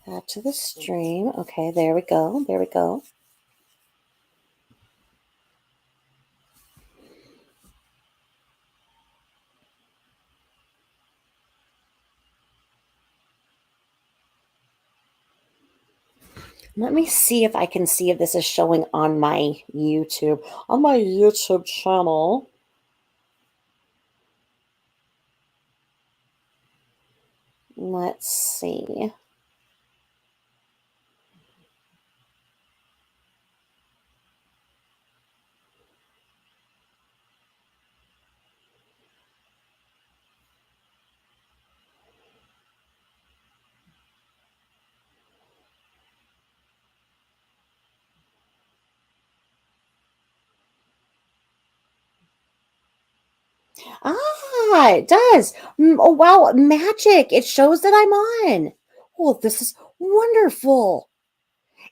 Add to the stream. Okay, there we go. There we go. Let me see if I can see if this is showing on my YouTube. On my YouTube channel. Let's see. Ah, it does. Oh, wow, magic. It shows that I'm on. Oh, this is wonderful.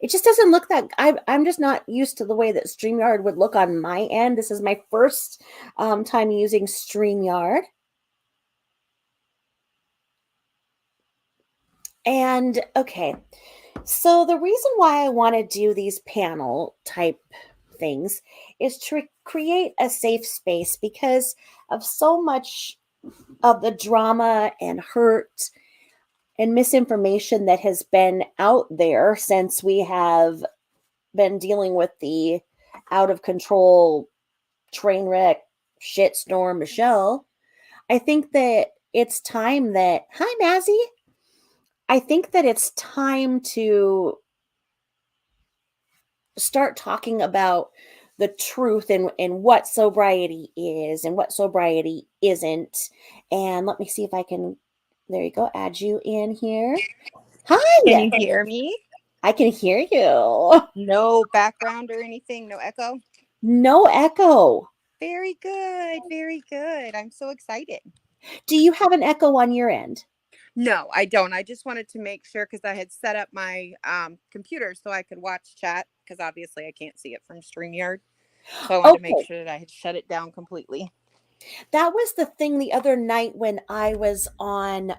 It just doesn't look that I'm just not used to the way that StreamYard would look on my end. This is my first time using StreamYard. And okay, so the reason why I want to do these panel type things is to create a safe space because of so much of the drama and hurt and misinformation that has been out there since we have been dealing with the out of control train wreck shitstorm Michelle. I think that it's time that hi Mazzy. I think that it's time to start talking about the truth and what sobriety is and what sobriety isn't. And let me see if I can, there you go, add you in here. Can Hi, you hear me? I can hear you. No background or anything, no echo? No echo. Very good, very good. I'm so excited. Do you have an echo on your end? No, I don't. I just wanted to make sure because I had set up my computer so I could watch chat because obviously I can't see it from StreamYard. So I wanted to make Okay. sure that I had shut it down completely. That was the thing the other night when I was on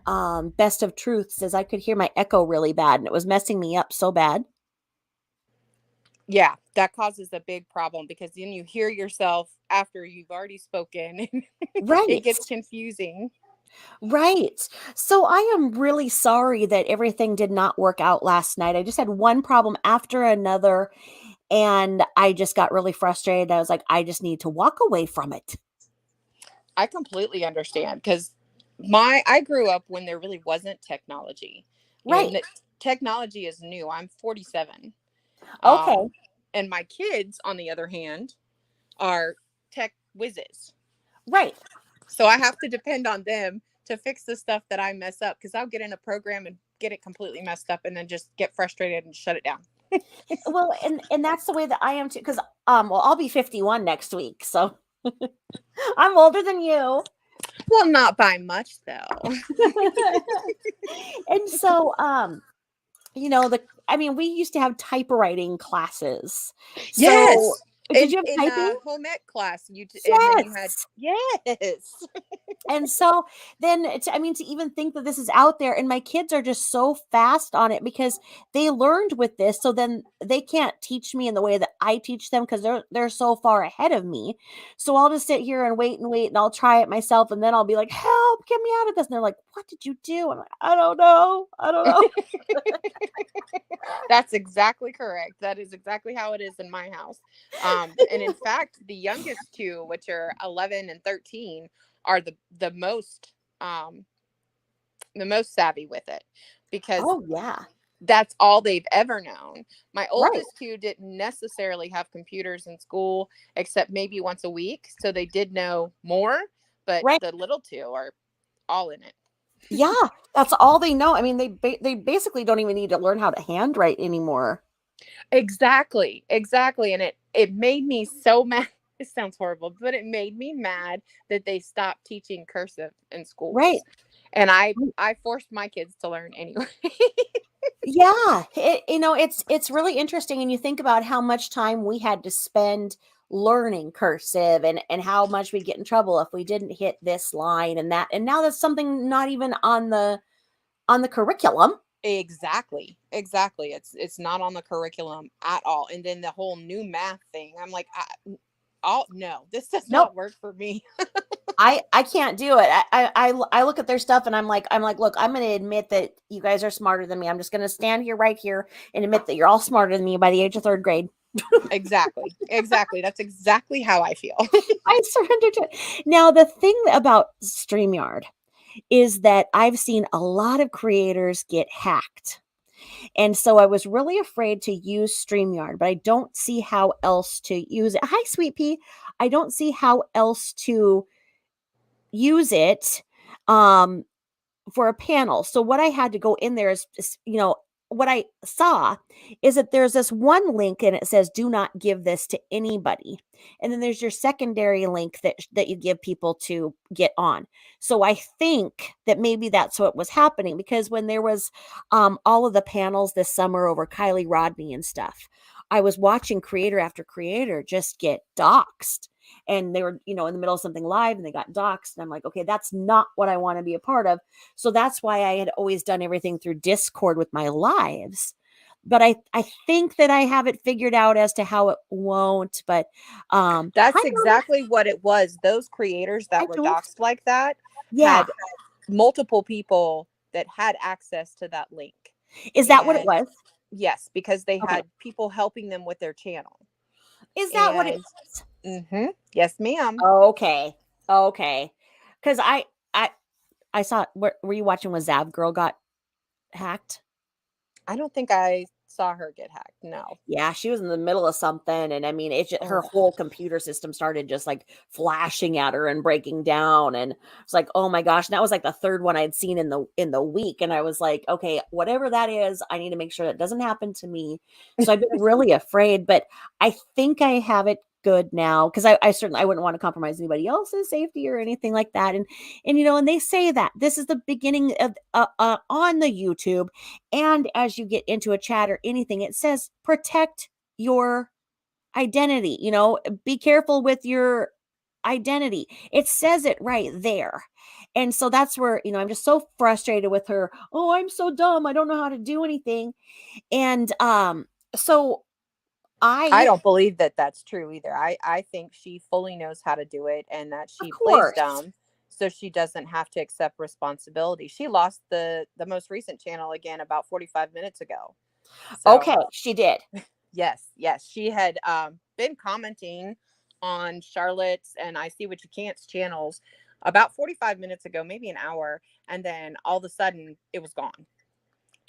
Best of Truths, is I could hear my echo really bad and it was messing me up so bad. Yeah, that causes a big problem because then you hear yourself after you've already spoken. It Right. gets confusing. Right. So I am really sorry that everything did not work out last night. I just had one problem after another and I just got really frustrated. I was like, I just need to walk away from it. I completely understand because I grew up when there really wasn't technology. Right. Technology is new. I'm 47. Um, Okay. and my kids, on the other hand, are tech whizzes. Right. So I have to depend on them to fix the stuff that I mess up because I'll get in a program and get it completely messed up and then just get frustrated and shut it down. Well, and that's the way that I am too cuz well, I'll be 51 next week. So I'm older than you. Well, not by much though. And so the I mean, we used to have typewriting classes. So Yes. did In you have typing? home ec class, and then you had Yes. yes. And so then I mean, to even think that this is out there and my kids are just so fast on it because they learned with this. So then they can't teach me in the way that I teach them because they're so far ahead of me. So I'll just sit here and wait and I'll try it myself and then I'll be like, help, get me out of this. And they're like, what did you do? I'm like, I don't know. I don't know. That's exactly correct. That is exactly how it is in my house. And in fact, the youngest two, which are 11 and 13, are um, the most savvy with it because Oh yeah. that's all they've ever known. My Right. oldest two didn't necessarily have computers in school except maybe once a week, so they did know more, but Right. the little two are all in it. Yeah, that's all they know. I mean, they basically don't even need to learn how to handwrite anymore. Exactly, exactly, and it made me so mad. It sounds horrible, but it made me mad that they stopped teaching cursive in Right. schools, and I forced my kids to learn anyway. Yeah, it's really interesting, and you think about how much time we had to spend learning cursive, and how much we'd get in trouble if we didn't hit this line and that, and now that's something not even on the curriculum. Exactly, exactly. It's not on the curriculum at all, and then the whole new math thing. I'm like, oh no, this does Nope. not work for me. I can't do it. I look at their stuff and I'm like, look, I'm going to admit that you guys are smarter than me. I'm just going to stand here right here and admit that you're all smarter than me by the age of third grade. Exactly, exactly. That's exactly how I feel. I surrender to it. Now, the thing about StreamYard is that I've seen a lot of creators get hacked. And so I was really afraid to use StreamYard, but I don't see how else to use it. Hi, Sweet Pea. I don't see how else to use it um, for a panel. So what I had to go in there is, what I saw is that there's this one link and it says do not give this to anybody. And then there's your secondary link that you give people to get on. So I think that maybe that's what was happening, because when there was all of the panels this summer over Kylie Rodney and stuff, I was watching creator after creator just get doxxed, and they were, in the middle of something live and they got doxxed, and I'm like, okay, that's not what I want to be a part of. So that's why I had always done everything through Discord with my lives. But I think that I have it figured out as to how it won't. But That's hi Mama. exactly what it was. Those creators Hi that were Jules. doxxed like that Yeah. had multiple people that had access to that link. Is that what it And was? yes, because they Okay. had people helping them with their channel. Is that what it And was? yes, ma'am. Okay. Okay. Because I I saw, were you watching when Zav Girl got hacked? I don't think I saw her get hacked. No. Yeah, she was in the middle of something, and I mean, it just, her Oh, whole computer system started just like flashing at her and breaking down, and it's like, oh my gosh, and that was like the third one I'd seen in the week, and I was like, okay, whatever that is, I need to make sure that doesn't happen to me. So I've been really afraid, but I think I have it good now, because I certainly, I wouldn't want to compromise anybody else's safety or anything like that, and and they say that this is the beginning of on the YouTube. And as you get into a chat or anything, it says protect your identity, be careful with your identity. It says it right there. And so that's where, I'm just so frustrated with her. Oh, I'm so dumb. I don't know how to do anything. And so I I, don't believe that that's true either. I think she fully knows how to do it and that of she plays course. dumb so she doesn't have to accept responsibility. She lost the most recent channel again about 45 minutes ago. So Okay, she did. yes, she had been commenting on Charlotte's and I See What You Can't's channels about 45 minutes ago, maybe an hour, and then all of a sudden it was gone.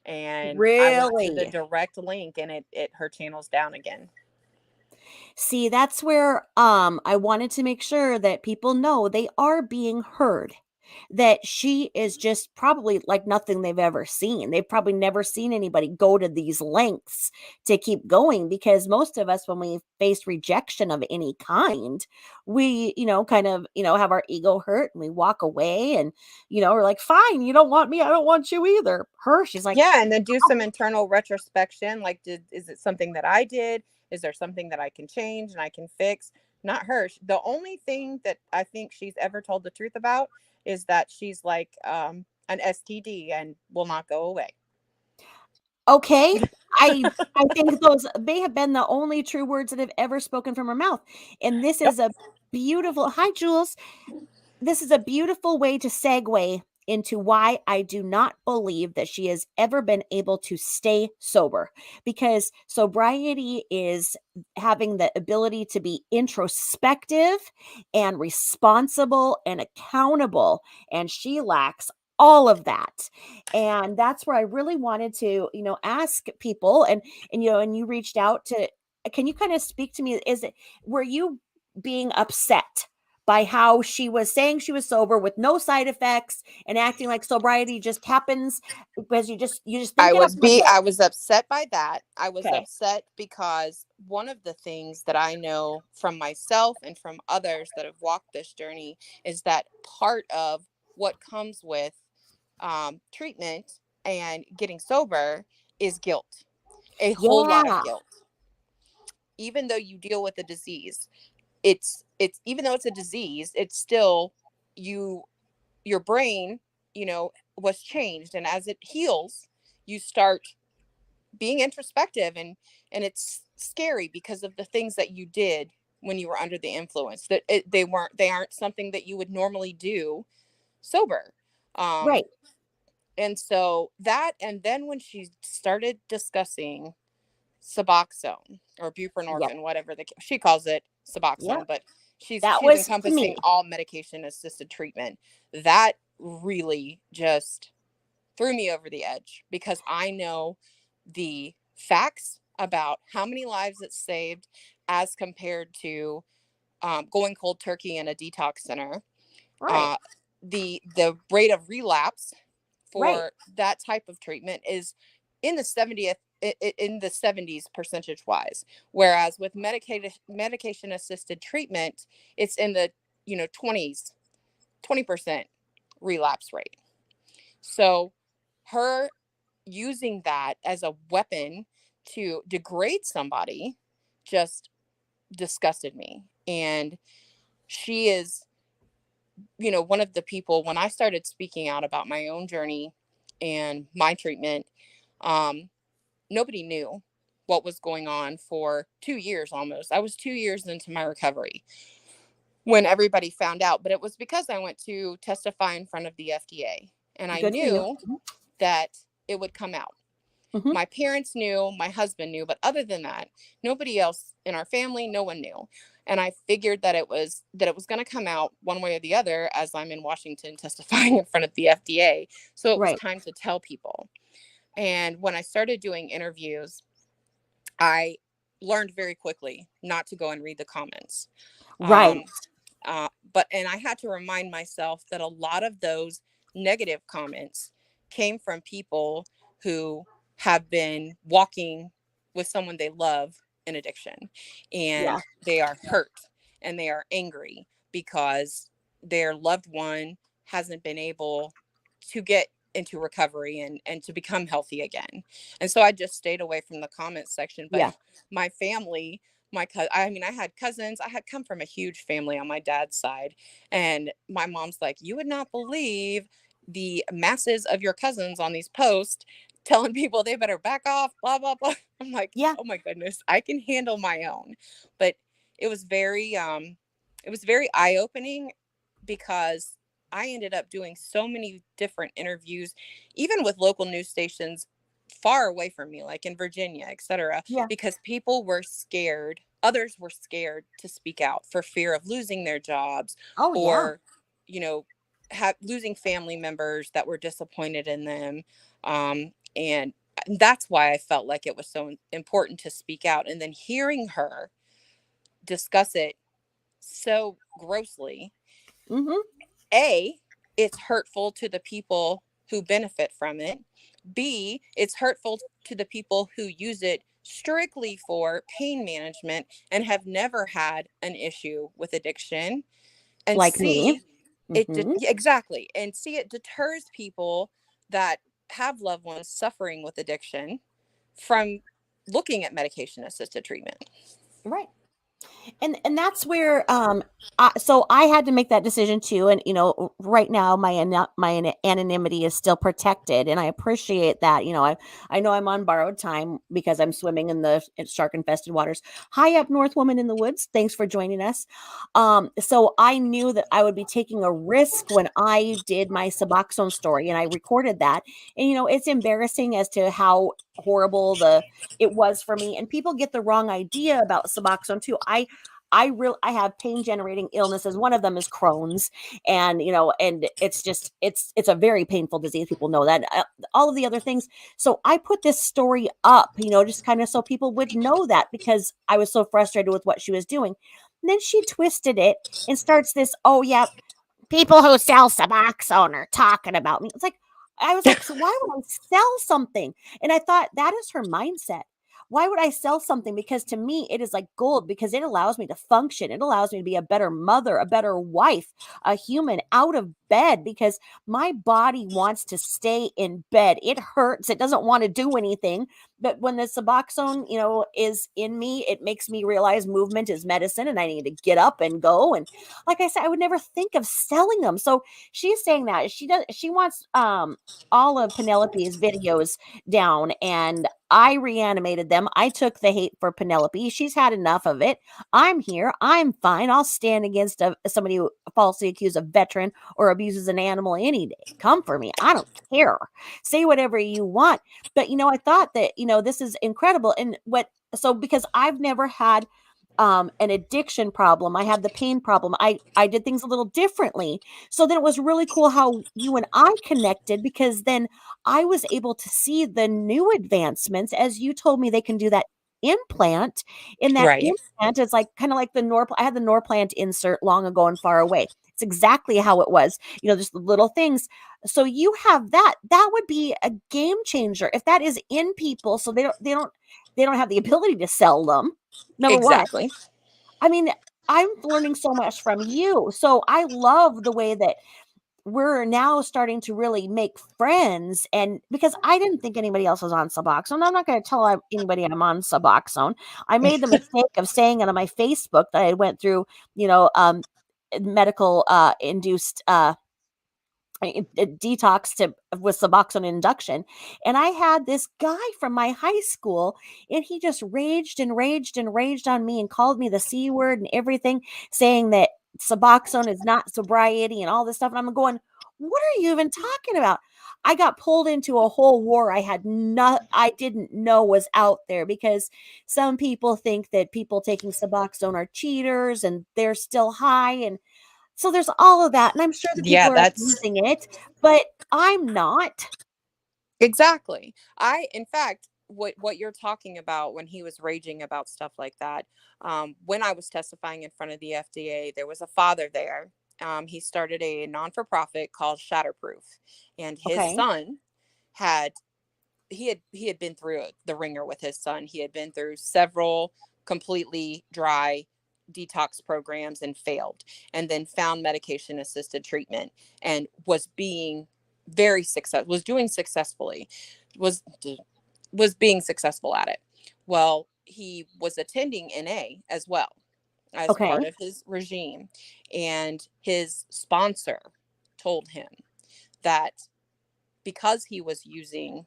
And I went to the Really? direct link and it her channel's down again. See, that's where I wanted to make sure that people know they are being heard. That she is just probably like nothing they've ever seen. They've probably never seen anybody go to these lengths to keep going, because most of us, when we face rejection of any kind, we, kind of, have our ego hurt and we walk away, and, we're like, fine, you don't want me, I don't want you either. Her, she's like, Yeah, and then do some internal retrospection. Like, is it something that I did? Is there something that I can change and I can fix? Not her. The only thing that I think she's ever told the truth about is that she's like an STD and will not go away. okay. I think those may have been the only true words that have ever spoken from her mouth. And this Yep. is a beautiful, hi Jules. This is a beautiful way to segue into why I do not believe that she has ever been able to stay sober, because sobriety is having the ability to be introspective and responsible and accountable, and she lacks all of that. And that's where I really wanted to, ask people, and you reached out to, can you kind of speak to me, were you being upset by how she was saying she was sober with no side effects and acting like sobriety just happens because you just think it up one day? I was upset by that. I was Okay. upset because one of the things that I know from myself and from others that have walked this journey is that part of what comes with treatment and getting sober is guilt, a whole lot of Yeah. guilt. Even though you deal with a disease, it's even though it's a disease, it's still you, your brain, was changed, and as it heals, you start being introspective, and it's scary because of the things that you did when you were under the influence, that they aren't something that you would normally do sober. um Right. and so that, and then when she started discussing Suboxone or Yep. buprenorphine, whatever she calls it, Yep. Suboxone, but That she's was to encompassing me. all medication assisted treatment. That really just threw me over the edge because I know the facts about how many lives it saved as compared to going cold turkey in a detox center. Right. Uh, the rate of relapse Right. for that type of treatment is in the 70th in the 70s percentage wise, whereas with medication assisted treatment, it's in the 20% relapse rate. So her using that as a weapon to degrade somebody just disgusted me. And she is, one of the people, when I started speaking out about my own journey and my treatment, um, nobody knew what was going on for 2 years almost. I was 2 years into my recovery when everybody found out, but it was because I went to testify in front of the FDA, and I Good for you. knew that it would come out. Mm-hmm. My parents knew, my husband knew, but other than that, nobody else in our family, no one knew. And I figured that it was going to come out one way or the other, as I'm in Washington testifying in front of the FDA. So it was Right. time to tell people. And when I started doing interviews, I learned very quickly not to go and read the comments. Right. Um, and I had to remind myself that a lot of those negative comments came from people who have been walking with someone they love in addiction, Yeah. and they are hurt and they are angry because their loved one hasn't been able to get into recovery and to become healthy again. And so I just stayed away from the comments section. But Yeah. my family, I had cousins. I had come from a huge family on my dad's side, and my mom's like, you would not believe the masses of your cousins on these posts telling people they better back off, blah blah blah. I'm like, Yeah. oh my goodness, I can handle my own. But it was very eye-opening, because I ended up doing so many different interviews, even with local news stations far away from me, like in Virginia, etc., Yeah. because people were scared. Others were scared to speak out for fear of losing their jobs, Oh, yeah. or, you know, losing family members that were disappointed in them. And that's why I felt like it was so important to speak out. And then hearing her discuss it so grossly, Mm-hmm. A, it's hurtful to the people who benefit from it. B, it's hurtful to the people who use it strictly for pain management and have never had an issue with addiction. And Like me. C, Mm-hmm. exactly. And C, it deters people that have loved ones suffering with addiction from looking at medication assisted treatment. Right. And that's where so I had to make that decision too. And right now my anonymity is still protected, and I appreciate that. I know I'm on borrowed time because I'm swimming in the shark infested waters. Hi up north, woman in the woods, thanks for joining us. So I knew that I would be taking a risk when I did my Suboxone story, and I recorded that. And it's embarrassing as to how horrible it was for me, and people get the wrong idea about Suboxone too. I have pain generating illnesses. One of them is Crohn's, and and it's a very painful disease. People know that. All of the other things. So I put this story up, just kind of so people would know that, because I was so frustrated with what she was doing. And then she twisted it and starts this. Oh yeah, people who sell Suboxone are talking about me. I was like, so why would I sell something? And I thought, that is her mindset. Why would I sell something? Because to me, it is like gold, because it allows me to function. It allows me to be a better mother, a better wife, a human out of bed, because my body wants to stay in bed. It hurts. It doesn't want to do anything. But when the Suboxone, is in me, it makes me realize movement is medicine, and I need to get up and go. And like I said, I would never think of selling them. So she's saying that she wants all of Penelope's videos down, and I reanimated them. I took the hate for Penelope. She's had enough of it. I'm here. I'm fine. I'll stand against somebody who falsely accused a veteran or abuses an animal any day. Come for me. I don't care. Say whatever you want. But I thought that this is incredible. And because I've never had an addiction problem. I had the pain problem. I did things a little differently. So then it was really cool how you and I connected, because then I was able to see the new advancements, as you told me they can do that implant. In that Right. implant, it's like kind of like I had the Norplant insert long ago and far away. It's It's exactly how it was, just the little things. So you have that. That would be a game changer if that is in people. So they don't have the ability to sell them. Number one. Exactly. I mean, I'm learning so much from you. So I love the way that we're now starting to really make friends. And because I didn't think anybody else was on Suboxone, I'm not going to tell anybody I'm on Suboxone. I made the mistake of saying it on my Facebook that I went through, medical induced detox with Suboxone induction. And I had this guy from my high school, and he just raged and raged and raged on me and called me the C word and everything, saying that Suboxone is not sobriety and all this stuff. And I'm going, what are you even talking about? I got pulled into a whole war I didn't know was out there, because some people think that people taking Suboxone are cheaters and they're still high. And so there's all of that, and I'm sure that Yeah, people are that's abusing it, but I'm not. exactly. In fact, what you're talking about when he was raging about stuff like that, when I was testifying in front of the FDA, there was a father there. He started a non-for-profit called Shatterproof, and his Okay. son had he had been through the ringer with his son. He had been through several completely dry detox programs and failed, and then found medication assisted treatment and was being very successful, was doing successfully, was was being successful at it. Well, he was attending NA as well as Okay. part of his regime, and his sponsor told him that because he was using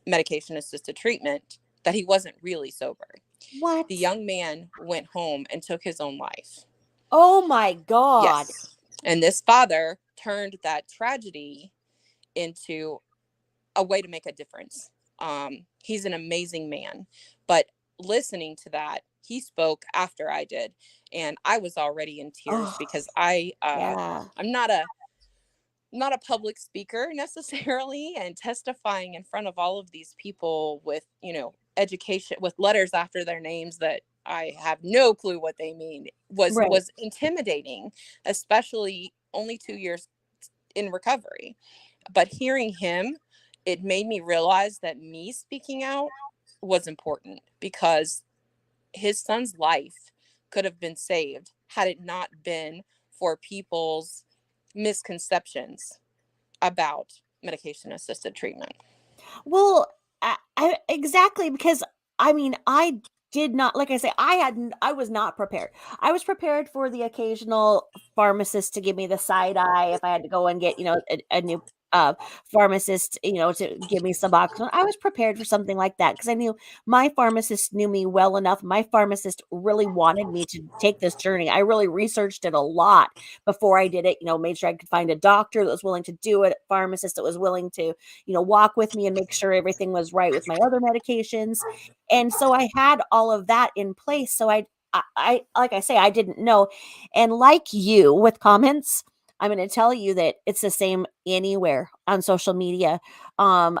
medication assisted treatment, that he wasn't really sober. The What? young man went home and took his own life. Oh my God. Yes. And this father turned that tragedy into a way to make a difference. He's an amazing man. But listening to that, he spoke after I did, and I was already in tears Oh, because yeah. I'm not a public speaker necessarily, and testifying in front of all of these people with, education, with letters after their names that I have no clue what they mean, Right. was intimidating, especially only 2 years in recovery. But hearing him, it made me realize that me speaking out was important, because his son's life could have been saved had it not been for people's misconceptions about medication assisted treatment. Well, exactly, because I mean, I did not, like I say, I was not prepared. I was prepared for the occasional pharmacist to give me the side eye if I had to go and get, a new uh pharmacist, to give me Suboxone. I was prepared for something like that because I knew my pharmacist knew me well enough. My pharmacist really wanted me to take this journey. I really researched it a lot before I did it, made sure I could find a doctor that was willing to do it, a pharmacist that was willing to, walk with me and make sure everything was right with my other medications. And so I had all of that in place. So I like I say, I didn't know. And like you with comments, I'm going to tell you that it's the same anywhere on social media. Um,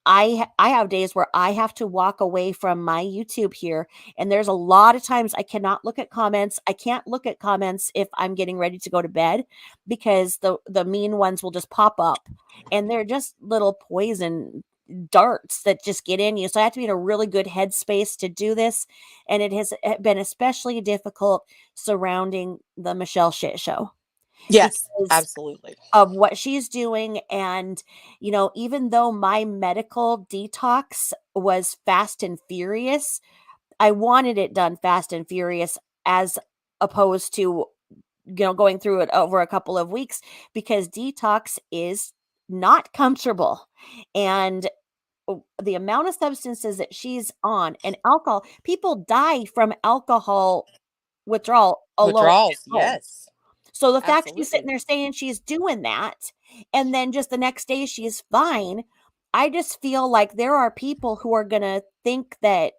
I have days where I have to walk away from my YouTube here, and there's a lot of times I cannot look at comments. I can't look at comments if I'm getting ready to go to bed, because the mean ones will just pop up, and they're just little poison darts that just get in you. So I have to be in a really good headspace to do this, and it has been especially difficult surrounding the Michelle Shit Show Yes, because absolutely. of what she's doing. And, even though my medical detox was fast and furious, I wanted it done fast and furious as opposed to, going through it over a couple of weeks, because detox is not comfortable. And the amount of substances that she's on, and alcohol, people die from alcohol withdrawal alone at Withdrawals, home. yes, So the fact she's sitting absolutely. there saying she's doing that, and then just the next day she's fine, I just feel like there are people who are going to think that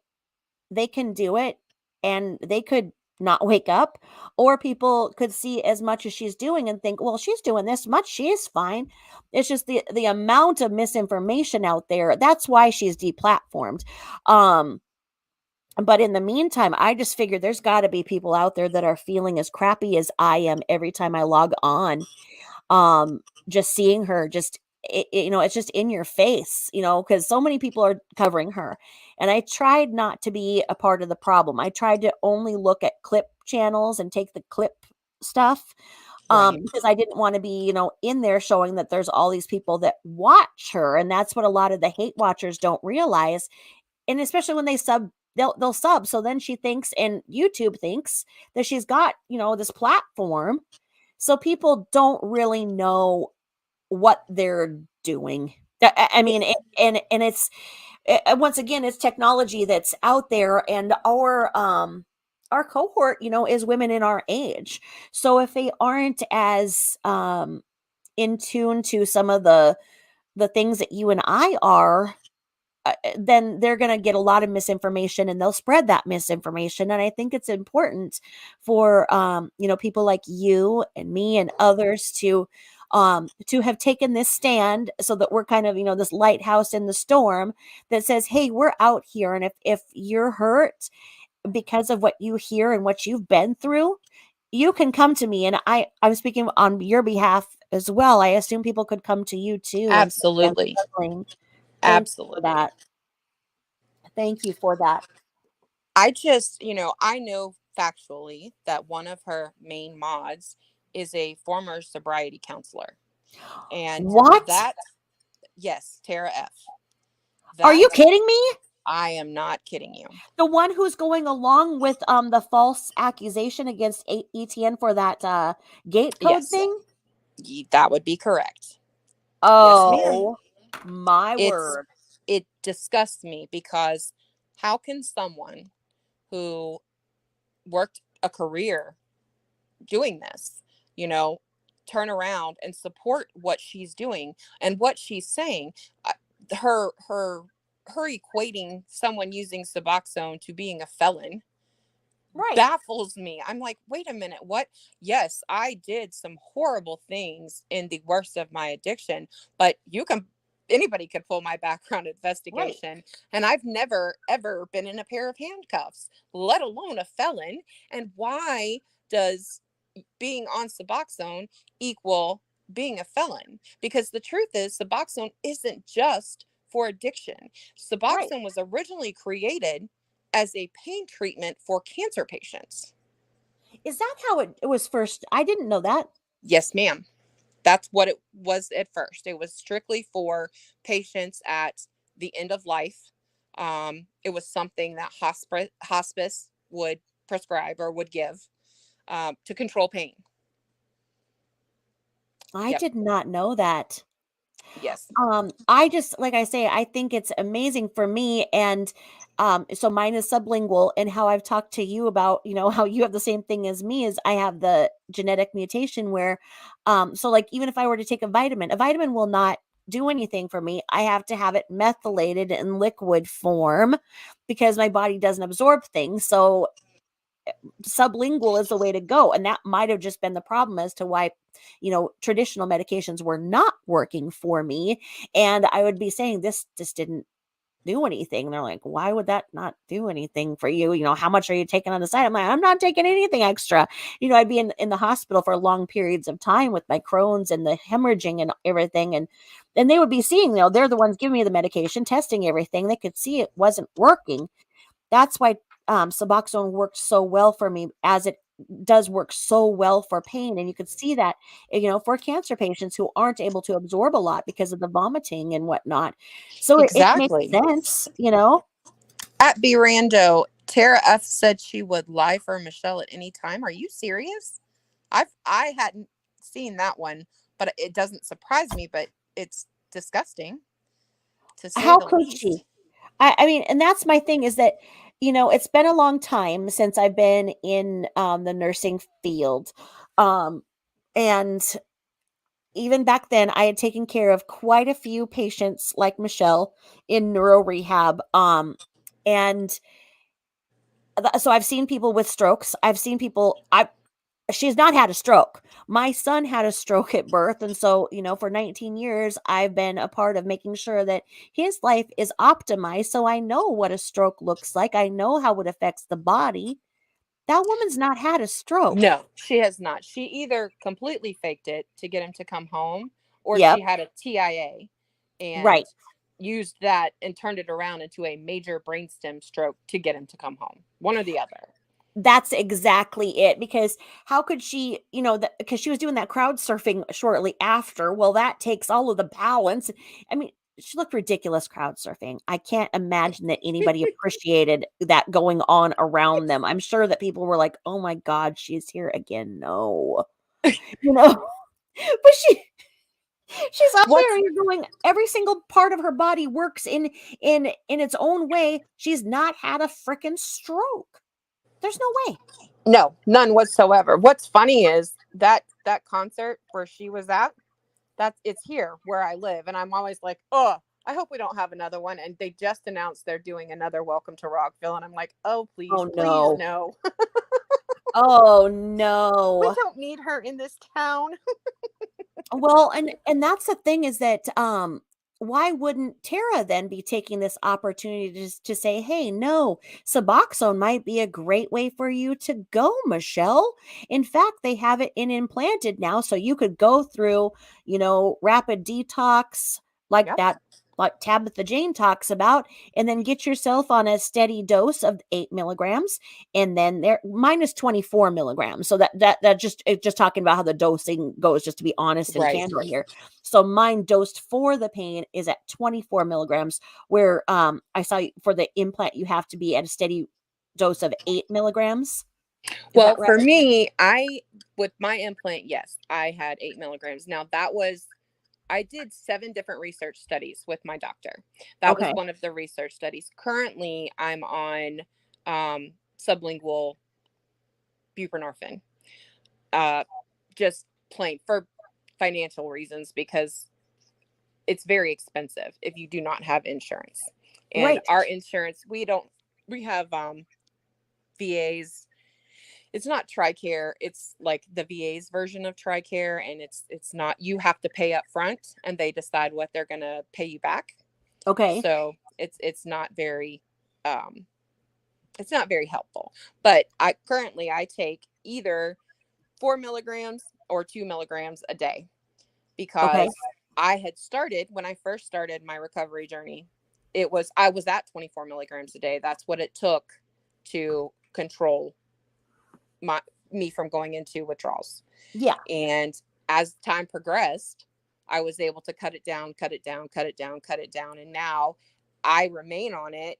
they can do it and they could not wake up, or people could see as much as she's doing and think, well, she's doing this much, she is fine. It's just the amount of misinformation out there. That's why she's deplatformed. um But in the meantime, I just figured there's got to be people out there that are feeling as crappy as I am every time I log on. Just seeing her, just it's just in your face, because so many people are covering her. And I tried not to be a part of the problem. I tried to only look at clip channels and take the clip stuff, Right. because I didn't want to be, in there showing that there's all these people that watch her. And that's what a lot of the hate watchers don't realize. And especially when they sub, they'll sub. So then she thinks, and YouTube thinks that she's got, this platform. So people don't really know what they're doing. I mean, and it's once again, it's technology that's out there, and our cohort, is women in our age. So if they aren't as in tune to some of the things that you and I are, then they're going to get a lot of misinformation, and they'll spread that misinformation. And I think it's important for people like you and me and others to have taken this stand, so that we're kind of, this lighthouse in the storm that says, hey, we're out here. And if you're hurt because of what you hear and what you've been through, you can come to me. And I'm speaking on your behalf as well. I assume people could come to you too and say, I'm Absolutely. struggling. Thank you for Absolutely. that. Thank you for that. I just, I know factually that one of her main mods is a former sobriety counselor. And What? that, yes, Tara F. Are That, you kidding me? I am not kidding you. The one who's going along with the false accusation against ETN for that gate code Yes, thing? that would be correct. Yes, ma'am. Oh, my It's, word. it disgusts me because how can someone who worked a career doing this, you know, turn around and support what she's doing and what she's saying? Her, her, her equating someone using Suboxone to being a felon Right. baffles me. I'm like, wait a minute, what? Yes, I did some horrible things in the worst of my addiction, but anybody could pull my background Right. investigation, and I've never ever been in a pair of handcuffs, let alone a felon. And why does being on Suboxone equal being a felon? Because the truth is, Suboxone isn't just for addiction. Right. Suboxone was originally created as a pain treatment for cancer patients. Is that how it was first? I didn't know that. Yes, ma'am. That's what it was at first. It was strictly for patients at the end of life. It was something that hospice would prescribe or would give to control pain. I Yep. did not know that. Yes. I just, like I say, I think it's amazing for me. And so mine is sublingual. And how I've talked to you about, how you have the same thing as me, is I have the genetic mutation where so like, even if I were to take a vitamin will not do anything for me. I have to have it methylated in liquid form because my body doesn't absorb things. So sublingual is the way to go. And that might have just been the problem as to why, traditional medications were not working for me. And I would be saying, this just didn't do anything. And they're like, why would that not do anything for you? How much are you taking on the side? I'm like, I'm not taking anything extra. I'd be in the hospital for long periods of time with my Crohn's and the hemorrhaging and everything. And they would be seeing, they're the ones giving me the medication, testing everything. They could see it wasn't working. That's why Suboxone worked so well for me, as it does work so well for pain. And you could see that, for cancer patients who aren't able to absorb a lot because of the vomiting and whatnot. So it makes Exactly. sense. At Brando, Tara F said she would lie for Michelle at any time. Are you serious? I hadn't seen that one, but it doesn't surprise me, but it's disgusting to say How the could she? least. I mean, and that's my thing, is that, it's been a long time since I've been in the nursing field. Um, and even back then, I had taken care of quite a few patients like Michelle in neuro rehab. And so I've seen people with strokes. I've seen people. she's not had a stroke. My son had a stroke at birth. And so, for 19 years, I've been a part of making sure that his life is optimized. So I know what a stroke looks like. I know how it affects the body. That woman's not had a stroke. No, she has not. She either completely faked it to get him to come home, or she Yep. had a TIA and Right. used that and turned it around into a major brainstem stroke to get him to come home. One or the other. That's exactly it, because how could she, because she was doing that crowd surfing shortly after. Well, that takes all of the balance. I mean, she looked ridiculous crowd surfing. I can't imagine that anybody appreciated that going on around them. I'm sure that people were like, "Oh my god, she's here again." No. You know, but she's up there What's and you're going, every single part of her body works in its own way. She's not had a freaking stroke. There's no way. No, none whatsoever. What's funny is that concert where she was at, it's here where I live, and I'm always like, oh, I hope we don't have another one. And they just announced they're doing another Welcome to Rockville, and I'm like, oh, please, Oh please, no. no. Oh We no. don't need her in this town. Well, and that's the thing, is that why wouldn't Tara then be taking this opportunity to say, "Hey, no, Suboxone might be a great way for you to go, Michelle. In fact, they have it implanted now, so you could go through, rapid detox like Yep. that, like Tabitha Jane talks about, and then get yourself on a steady dose of 8 milligrams, and then there mine is 24 milligrams. So that just it's just talking about how the dosing goes, just to be honest and Right. candor here. So mine dosed for the pain is at 24 milligrams, where I saw for the implant you have to be at a steady dose of 8 milligrams. Is that Well, right? for me, with my implant, yes, I had 8 milligrams. Now, I did 7 different research studies with my doctor. That was Okay. one of the research studies. Currently, I'm on sublingual buprenorphine, uh, just plain for financial reasons, because it's very expensive if you do not have insurance. And Right. our insurance, we have VAs. It's not TRICARE, it's like the VA's version of TRICARE, and it's not, you have to pay up front and they decide what they're going to pay you back. Okay. So um it's not very helpful. But I take either 4 milligrams or 2 milligrams a day, Okay. because I had started, when I first started my recovery journey, I was at 24 milligrams a day. That's what it took to control my me from going into withdrawals. Yeah. And as time progressed, I was able to cut it down, cut it down. And now I remain on it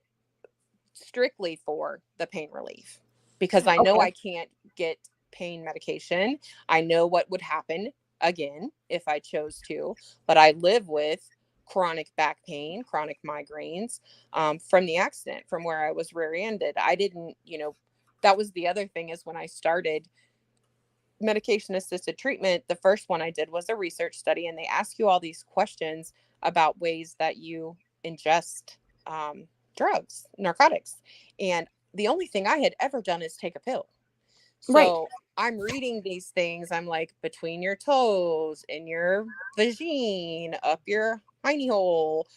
strictly for the pain relief, because I know Okay. I can't get pain medication. I know what would happen again if I chose to, but I live with chronic back pain, chronic migraines, from the accident, from where I was rear-ended. I didn't, that was the other thing, is when I started medication assisted treatment, the first one I did was a research study, and they ask you all these questions about ways that you ingest drugs, narcotics. And the only thing I had ever done is take a pill. Right. So I'm reading these things. I'm like, between your toes, in your vagine, up your hiney hole,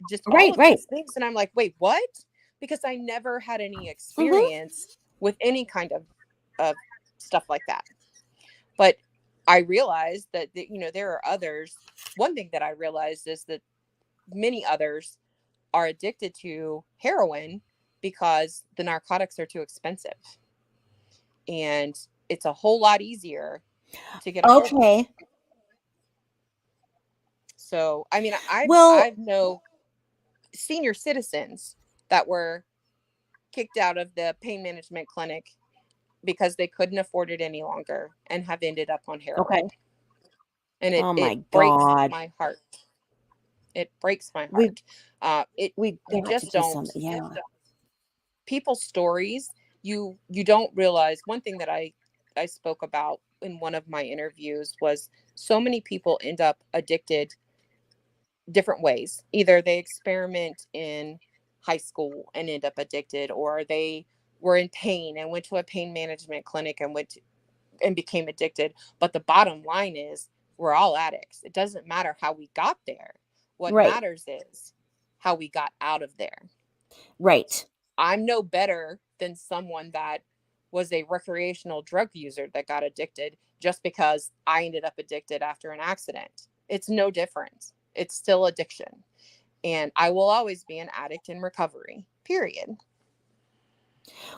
just all Right. of Right. these things. And I'm like, wait, what? Because I never had any Mhm. experience with any kind of stuff like that. But I realized that, there are others. One thing that I realized is that many others are addicted to heroin because the narcotics are too expensive, and it's a whole lot easier to get a hold of. Okay. So, I mean, Well, I've know senior citizens that were kicked out of the pain management clinic because they couldn't afford it any longer and have ended up on okay. heroin. And it Oh it my breaks god. my heart. It breaks my We heart. It we You got to just do don't, something. Yeah. people's stories, you don't realize. One thing that I spoke about in one of my interviews was, so many people end up addicted different ways. Either they experiment in high school and end up addicted, or they were in pain and went to a pain management clinic and and became addicted. But the bottom line is we're all addicts. It doesn't matter how we got there. What Right. matters is how we got out of there. Right. I'm no better than someone that was a recreational drug user that got addicted just because I ended up addicted after an accident. It's no different. It's still addiction. And I will always be an addict in recovery, period.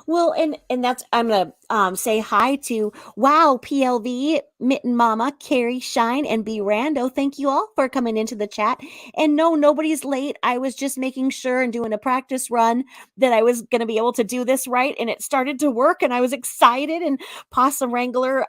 Well, and that's I'm gonna say hi to wow PLV Mitten Mama Carrie Shine and B Rando. Thank you all for coming into the chat. And no, nobody's late. I was just making sure and doing a practice run that I was gonna be able to do this right, and it started to work, and I was excited. And Possum Wrangler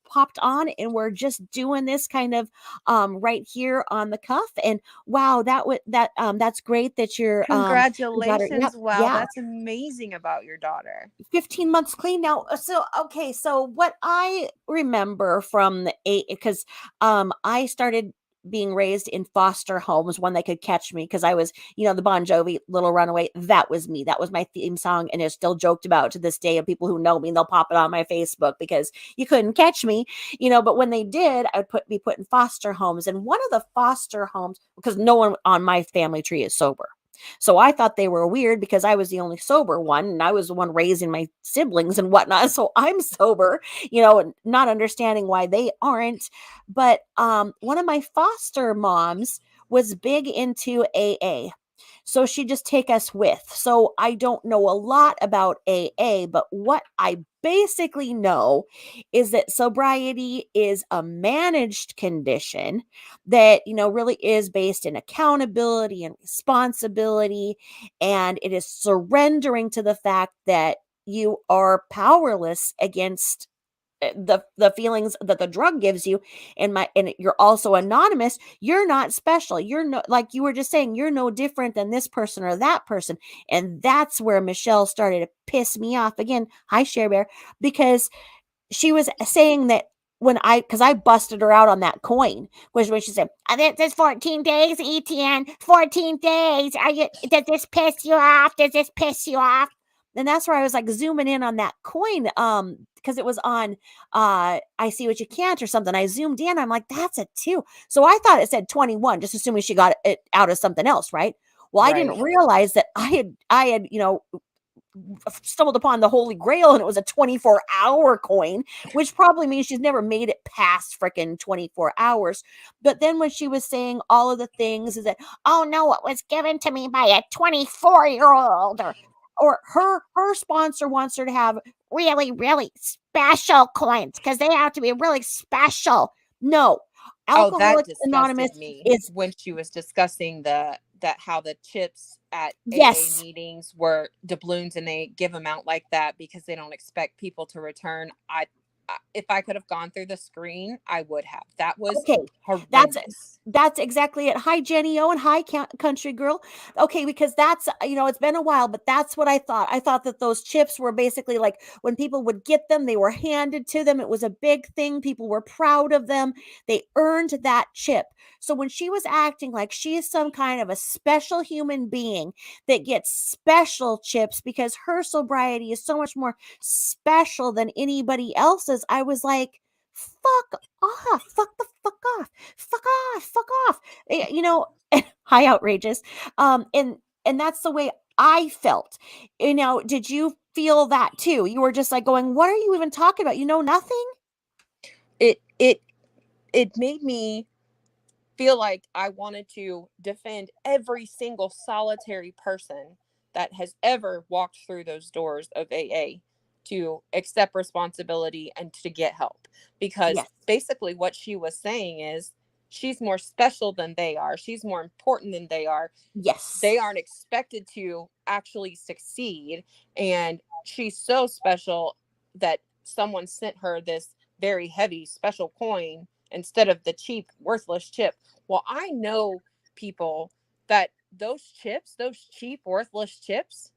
popped on, and we're just doing this kind of right here on the cuff. And wow, that's great that your daughter. Yep, Congratulations. Wow, yeah. that's amazing about your daughter. 15 months clean now. So okay, so what I remember from the eight, because I started being raised in foster homes when they could catch me, because I was, the Bon Jovi Little Runaway. That was me. That was my theme song, and it's still joked about to this day. Of people who know me, they'll pop it on my Facebook because you couldn't catch me, but when they did, I would be put in foster homes. And one of the foster homes, because no one on my family tree is sober, so I thought they were weird because I was the only sober one, and I was the one raising my siblings and whatnot. So I'm sober, and not understanding why they aren't. But one of my foster moms was big into AA. So she'd just take us with. So I don't know a lot about AA, but what I basically know is that sobriety is a managed condition that, really is based in accountability and responsibility. And it is surrendering to the fact that you are powerless against the feelings that the drug gives you. And you're also anonymous. You're not special. You're no, like you were just saying, you're no different than this person or that person. And that's where Michelle started to piss me off again. Hi, Share Bear. Because she was saying that because I busted her out on that coin, was when she said, "There's 14 days, ETN, 14 days. Does this piss you off? Does this piss you off?" And that's where I was like zooming in on that coin, because it was on I See What You Can't or something. I zoomed in, I'm like, that's a 2. So I thought it said 21, just assuming she got it out of something else, right? Well, I didn't Right. realize that I had stumbled upon the Holy Grail, and it was a 24-hour coin, which probably means she's never made it past freaking 24 hours. But then when she was saying all of the things, is that, oh no, it was given to me by a 24-year-old, or her sponsor wants her to have really, really special coins because they have to be really special. No, Oh, that Alcoholics Anonymous disgusted me is, when she was discussing that how the chips at AA yes. meetings were doubloons and they give them out like that because they don't expect people to return. If I could have gone through the screen, I would have. That was Okay, that's horrendous. that's exactly it. Hi, Jenny O, and hi, Country Girl. Okay, because that's, it's been a while, but that's what I thought. I thought that those chips were basically like when people would get them, they were handed to them. It was a big thing. People were proud of them. They earned that chip. So when she was acting like she is some kind of a special human being that gets special chips because her sobriety is so much more special than anybody else's, I was like, fuck off, fuck the fuck off, fuck off, fuck off. High outrageous. And that's the way I felt. Did you feel that too? You were just like going, what are you even talking about? You know nothing? It it it made me feel like I wanted to defend every single solitary person that has ever walked through those doors of AA to accept responsibility and to get help. Because Yes. basically, what she was saying is she's more special than they are, she's more important than they are. Yes. They aren't expected to actually succeed. And she's so special that someone sent her this very heavy special coin instead of the cheap, worthless chip. Well, I know people that those chips, those cheap, worthless chips,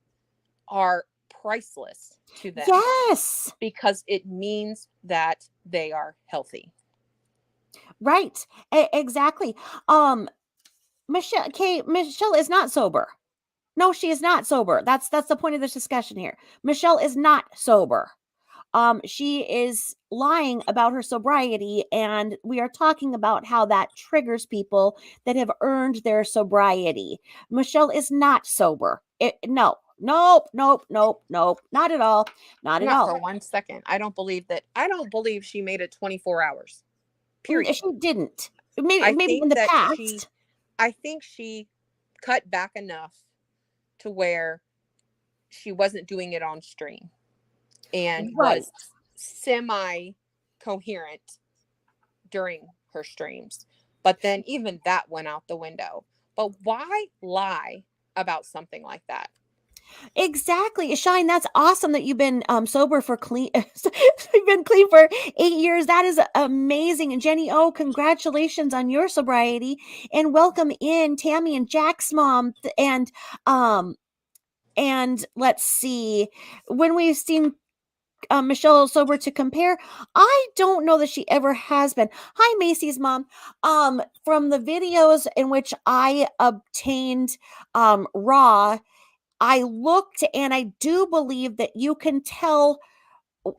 are priceless to them Yes. because it means that they are healthy. Right. Exactly. Um, Michelle is not sober. No, she is not sober. That's the point of this discussion here. Michelle is not sober. she is lying about her sobriety, and we are talking about how that triggers people that have earned their sobriety. Michelle is not sober. No, nope, nope, nope, nope, not at all, not at Not all. for 1 second. I don't believe she made it 24 hours. Period. She didn't. Maybe I maybe in think the that past. I think she cut back enough to where she wasn't doing it on stream and Right. was semi coherent during her streams. But then even that went out the window. But why lie about something like that? Exactly. Shine, that's awesome that you've been sober for clean you've been clean for 8 years. That is amazing. And Jenny, oh, congratulations on your sobriety. And welcome in Tammy and Jack's mom. Um and let's see, when we've seen Michelle sober to compare, I don't know that she ever has been. Hi, Macy's mom. From the videos in which I obtained raw, I looked, and I do believe that you can tell,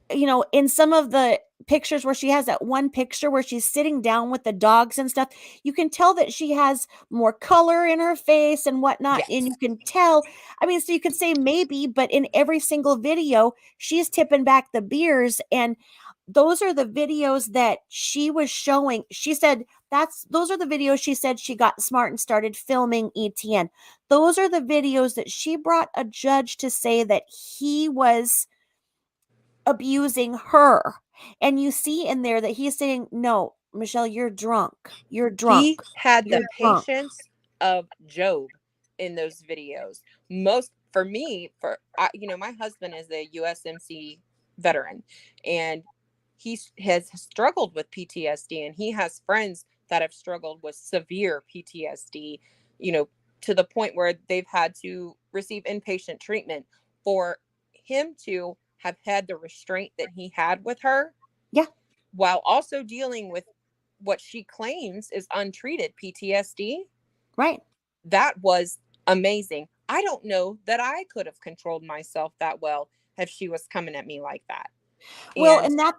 in some of the pictures where she has that one picture where she's sitting down with the dogs and stuff, you can tell that she has more color in her face and whatnot. And you Yes. can tell, I mean, so you could say maybe, but in every single video, she's tipping back the beers. And those are the videos that she was showing. She said those are the videos she said she got smart and started filming ETN. Those are the videos that she brought a judge to say that he was abusing her. And you see in there that he's saying, "No, Michelle, you're drunk. You're drunk. He had the You're drunk." patience of Job in those videos. Most for me, my husband is a USMC veteran, and he has struggled with PTSD, and he has friends that have struggled with severe PTSD, you know, to the point where they've had to receive inpatient treatment. For him to have had the restraint that he had with her Yeah, while also dealing with what she claims is untreated PTSD, right. that was amazing. I don't know that I could have controlled myself that well if she was coming at me like that. Well, And and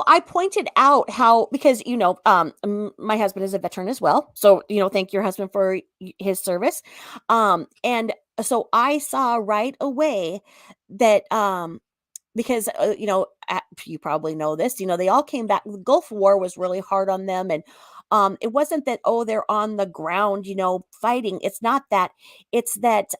I pointed out how, because my husband is a veteran as well. So, thank your husband for his service. And so I saw right away that because you probably know this, they all came back. The Gulf War was really hard on them, and it wasn't that, oh, they're on the ground, fighting. It's not that. It's that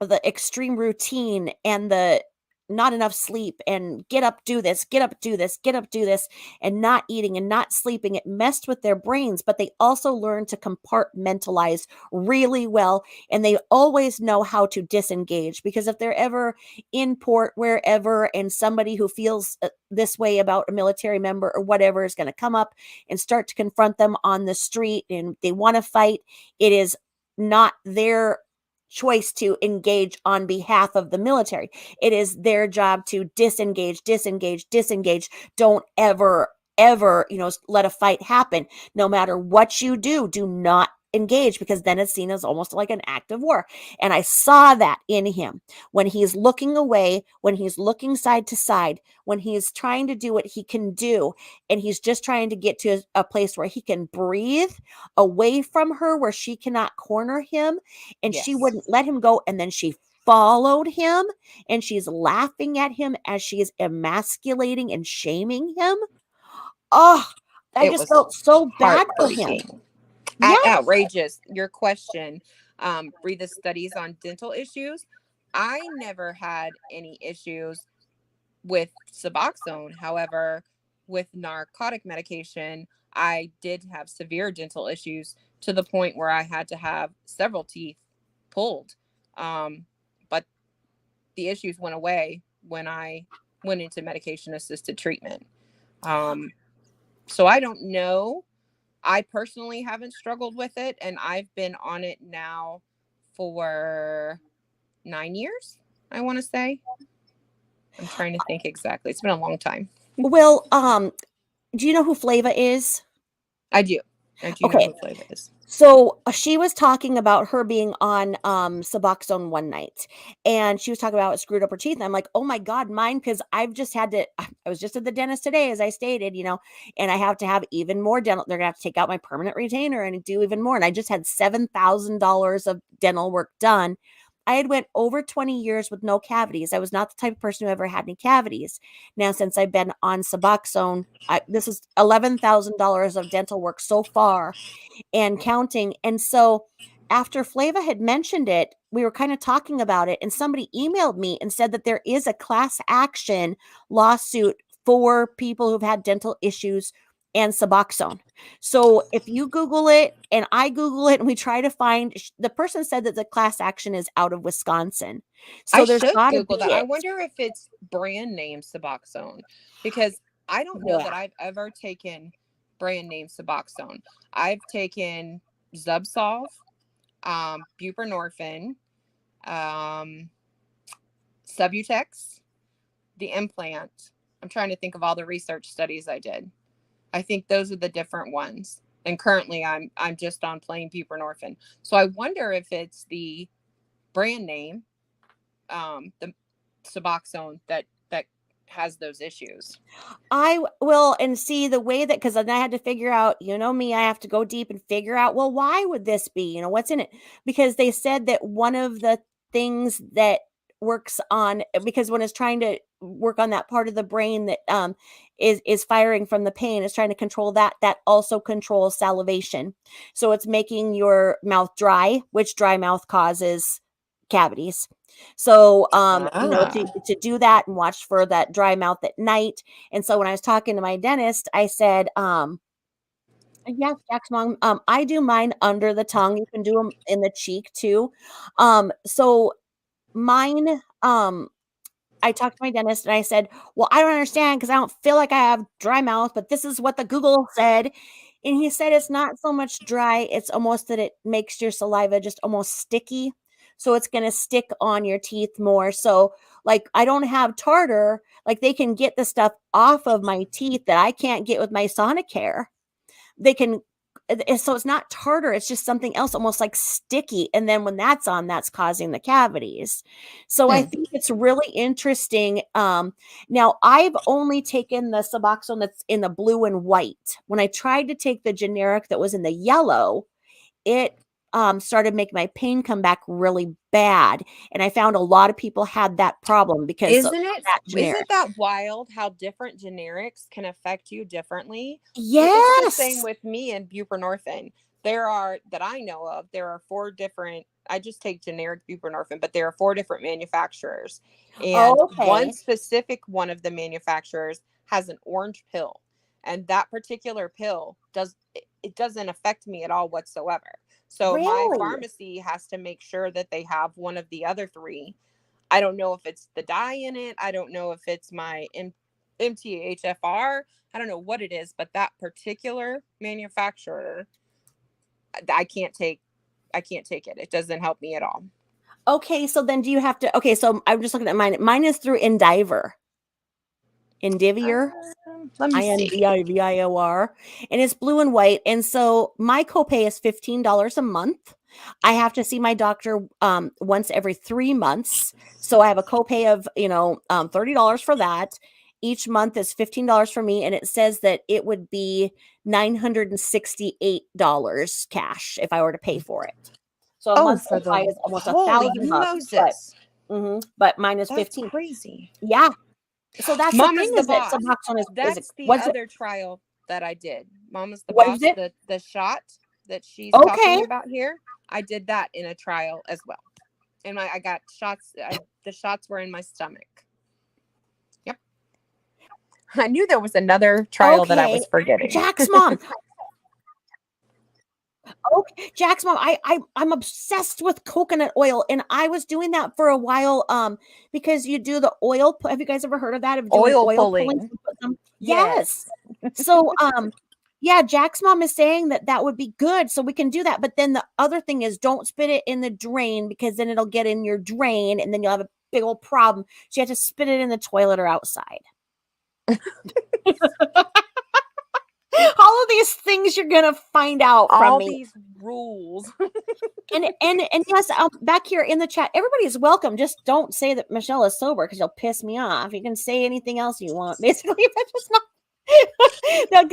the extreme routine and the not enough sleep, and get up, do this, get up, do this, get up, do this, and not eating and not sleeping. It messed with their brains, but they also learned to compartmentalize really well. And they always know how to disengage, because if they're ever in port, wherever, and somebody who feels this way about a military member or whatever is going to come up and start to confront them on the street and they want to fight, it is not their choice to engage on behalf of the military. It is their job to disengage, disengage, disengage. Don't ever, let a fight happen. No matter what you do not engage, because then it's seen as almost like an act of war. And I saw that in him when he's looking away, when he's looking side to side, when he's trying to do what he can do, and he's just trying to get to a place where he can breathe away from her, where she cannot corner him, and she yes, wouldn't let him go. And then she followed him, and she's laughing at him as she is emasculating and shaming him. Oh, I it just was felt so bad for him. heartbreaking. Yeah, Outrageous. Your question, read the studies on dental issues. I never had any issues with Suboxone. However, with narcotic medication, I did have severe dental issues to the point where I had to have several teeth pulled. But the issues went away when I went into medication assisted treatment. Um, so I don't know. I personally haven't struggled with it, and I've been on it now for 9 years, I want to say. I'm trying to think exactly. It's been a long time. well, do you know who Flava is? I do. I do know Okay. who Flava is. So she was talking about her being on Suboxone one night, and she was talking about it screwed up her teeth. And I'm like, oh my God, mine, because I've just had to, I was just at the dentist today, as I stated, and I have to have even more dental. They're gonna have to take out my permanent retainer and do even more. And I just had $7,000 of dental work done. I had went over 20 years with no cavities. I was not the type of person who ever had any cavities. Now, since I've been on Suboxone, this is $11,000 of dental work so far and counting. And so after Flava had mentioned it, we were kind of talking about it, and somebody emailed me and said that there is a class action lawsuit for people who've had dental issues and Suboxone. So if you Google it and I Google it and we try to find, the person said that the class action is out of Wisconsin. I So there's should got to Google be that. I it. wonder if it's brand name Suboxone, because I don't know Yeah. that I've ever taken brand name Suboxone. I've taken Zubsolv, buprenorphine, um, Subutex, the implant. I'm trying to think of all the research studies I did. I think those are the different ones. And currently I'm just on plain buprenorphine. So I wonder if it's the brand name, the Suboxone that has those issues. I will, and see the way that, because then I had to figure out, me, I have to go deep and figure out, well, why would this be? What's in it? Because they said that one of the things that works on, because when it's trying to work on that part of the brain that is firing from the pain, is trying to control that also controls salivation. So it's making your mouth dry, which dry mouth causes cavities. So to do that and watch for that dry mouth at night. And so when I was talking to my dentist, I said, yes, Jack's mom, I do mine under the tongue. You can do them in the cheek too. So mine, I talked to my dentist and I said, well, I don't understand because I don't feel like I have dry mouth, but this is what the Google said. And he said it's not so much dry, it's almost that it makes your saliva just almost sticky. So it's going to stick on your teeth more. So, like, I don't have tartar, like, they can get the stuff off of my teeth that I can't get with my Sonicare. They can, so it's not tartar, it's just something else, almost like sticky, and then when that's on, that's causing the cavities. So I Hmm. think it's really interesting. Now I've only taken the Suboxone that's in the blue and white. When I tried to take the generic that was in the yellow, it started making my pain come back really bad, and I found a lot of people had that problem because of that generic. Isn't that wild how different generics can affect you differently? It's the same Yes. with me and buprenorphine. There are, that I know of, there are four different, I just take generic buprenorphine, but there are four different manufacturers. And Oh, one okay. specific one of the manufacturers has an orange pill. And that particular pill it doesn't affect me at all whatsoever. So my Really? pharmacy has to make sure that they have one of the other three. I don't know if it's the dye in it. I don't know if it's my MTHFR. I don't know what it is, but that particular manufacturer, I can't take. I can't take it. It doesn't help me at all. Okay, so then do you have to, okay, so I'm just looking at mine. Mine is through Indivior, Let me see. Indivior, and it's blue and white. And so my copay is $15 a month. I have to see my doctor once every 3 months. So I have a copay of, $30 for that. Each month is $15 for me. And it says that it would be $968 cash if I were to pay for it. So a Oh, month for supply the is almost a holy thousand bucks, Moses. but mine is That's 15. crazy. Yeah. So that's the thing, Mama's the is that boss. Suboxone is That's the was it other trial that I did. Mama's the was boss. it The shot that she's okay? talking about here, I did that in a trial as well. And I got shots. The shots were in my stomach. Yep. I knew there was another trial that I Okay. was forgetting. Jack's mom. Okay, Jack's mom. I'm obsessed with coconut oil, and I was doing that for a while. Because you do the oil. Have you guys ever heard of that? Of doing Oil oil pulling? pulling. Yes. Yes. So yeah, Jack's mom is saying that that would be good, so we can do that. But then the other thing is, don't spit it in the drain, because then it'll get in your drain, and then you'll have a big old problem. So you have to spit it in the toilet or outside. All of these things you're gonna find out from All me. these rules. And yes, back here in the chat, everybody's welcome. Just don't say that Michelle is sober because you'll piss me off. You can say anything else you want, basically. That's just not.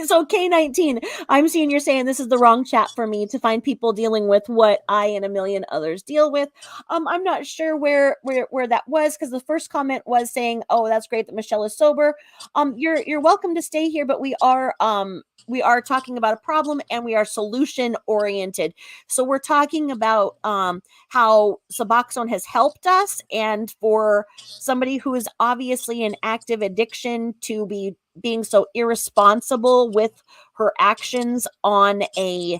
So K19, I'm seeing you're saying this is the wrong chat for me to find people dealing with what I and a million others deal with. I'm not sure where that was, because the first comment was saying, "Oh, that's great that Michelle is sober." You're welcome to stay here, but we are talking about a problem and we are solution oriented. So we're talking about how Suboxone has helped us, and for somebody who is obviously in active addiction to be being so irresponsible with her actions on a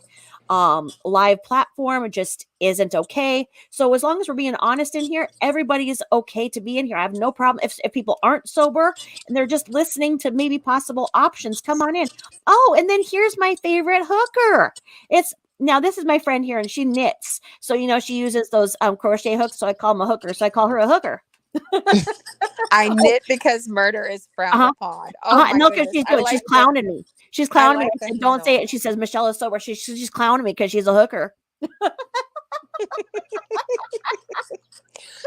live platform, it just isn't okay. So as long as we're being honest in here, everybody is okay to be in here. I have no problem if people aren't sober and they're just listening to maybe possible options. Come on in. Oh, and then here's my favorite hooker. It's Now this is my friend here, and she knits. So she uses those crochet hooks. So I call them a hooker. So I call her a hooker. I knit because murder is frowned Uh-huh. upon. Oh my No, because goodness. she's I doing. She's like clowning me. She's I clowning me. like I the said, "Don't say handle. it." She says, "Michelle is sober." She's clowning me because she's a hooker.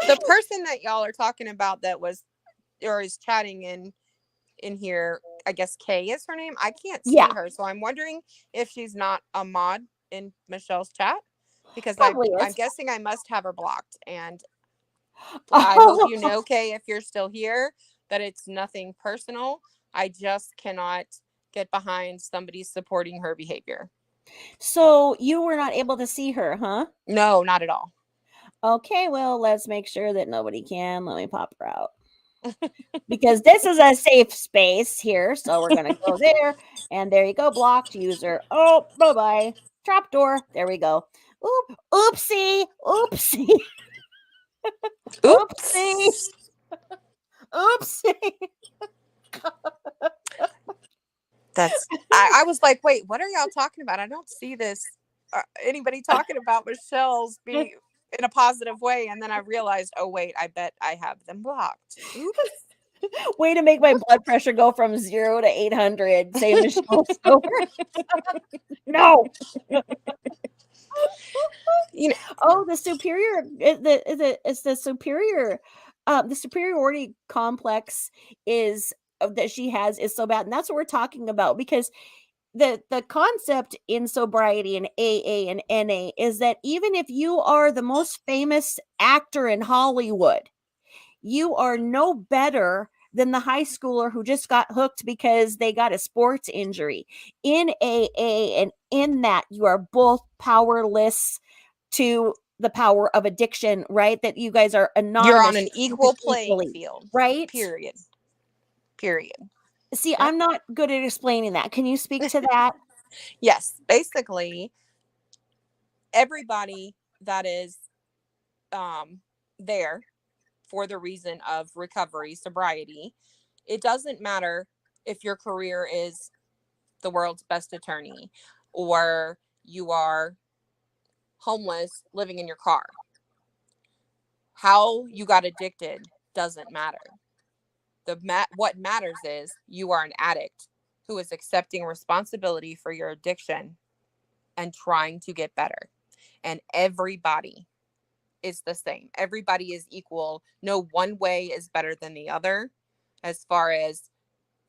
The person that y'all are talking about that was or is chatting in here, I guess Kay is her name. I can't see Yeah, her, so I'm wondering if she's not a mod in Michelle's chat, because probably I'm is. guessing I must have her blocked. And I hope you Oh, know, Kay, if you're still here, that it's nothing personal. I just cannot get behind somebody supporting her behavior. so you were not able to see her, huh? No, not at all. Okay, well, let's make sure that nobody can. Let me pop her out. Because this is a safe space here. So we're going to go there. And there you go. Blocked user. Oh, bye-bye. Trapdoor. There we go. Oop, oopsie. Oopsie. Oopsie. Oops. Oopsie. I was like, wait, what are y'all talking about? I don't see this anybody talking about Michelle's being in a positive way. And then I realized, oh wait, I bet I have them blocked. Oops. Way to make my blood pressure go from 0 to 800. Say Michelle Sober. No. You know, Oh, the superior, it's the superiority complex is that she has is so bad, and that's what we're talking about, because the concept in sobriety and AA and NA is that even if you are the most famous actor in Hollywood, you are no better than the high schooler who just got hooked because they got a sports injury. In AA and in that, you are both powerless to the power of addiction, right? That you guys are you're on anonymous, an you're treated equal playing equally, field. right? Period. Period. See, Yep. I'm not good at explaining that. Can you speak to that? Yes. Basically, everybody that is um, there for the reason of recovery, sobriety, it doesn't matter if your career is the world's best attorney or you are homeless living in your car. How you got addicted doesn't matter. What matters is you are an addict who is accepting responsibility for your addiction and trying to get better. And everybody is the same. Everybody is equal. No one way is better than the other. As far as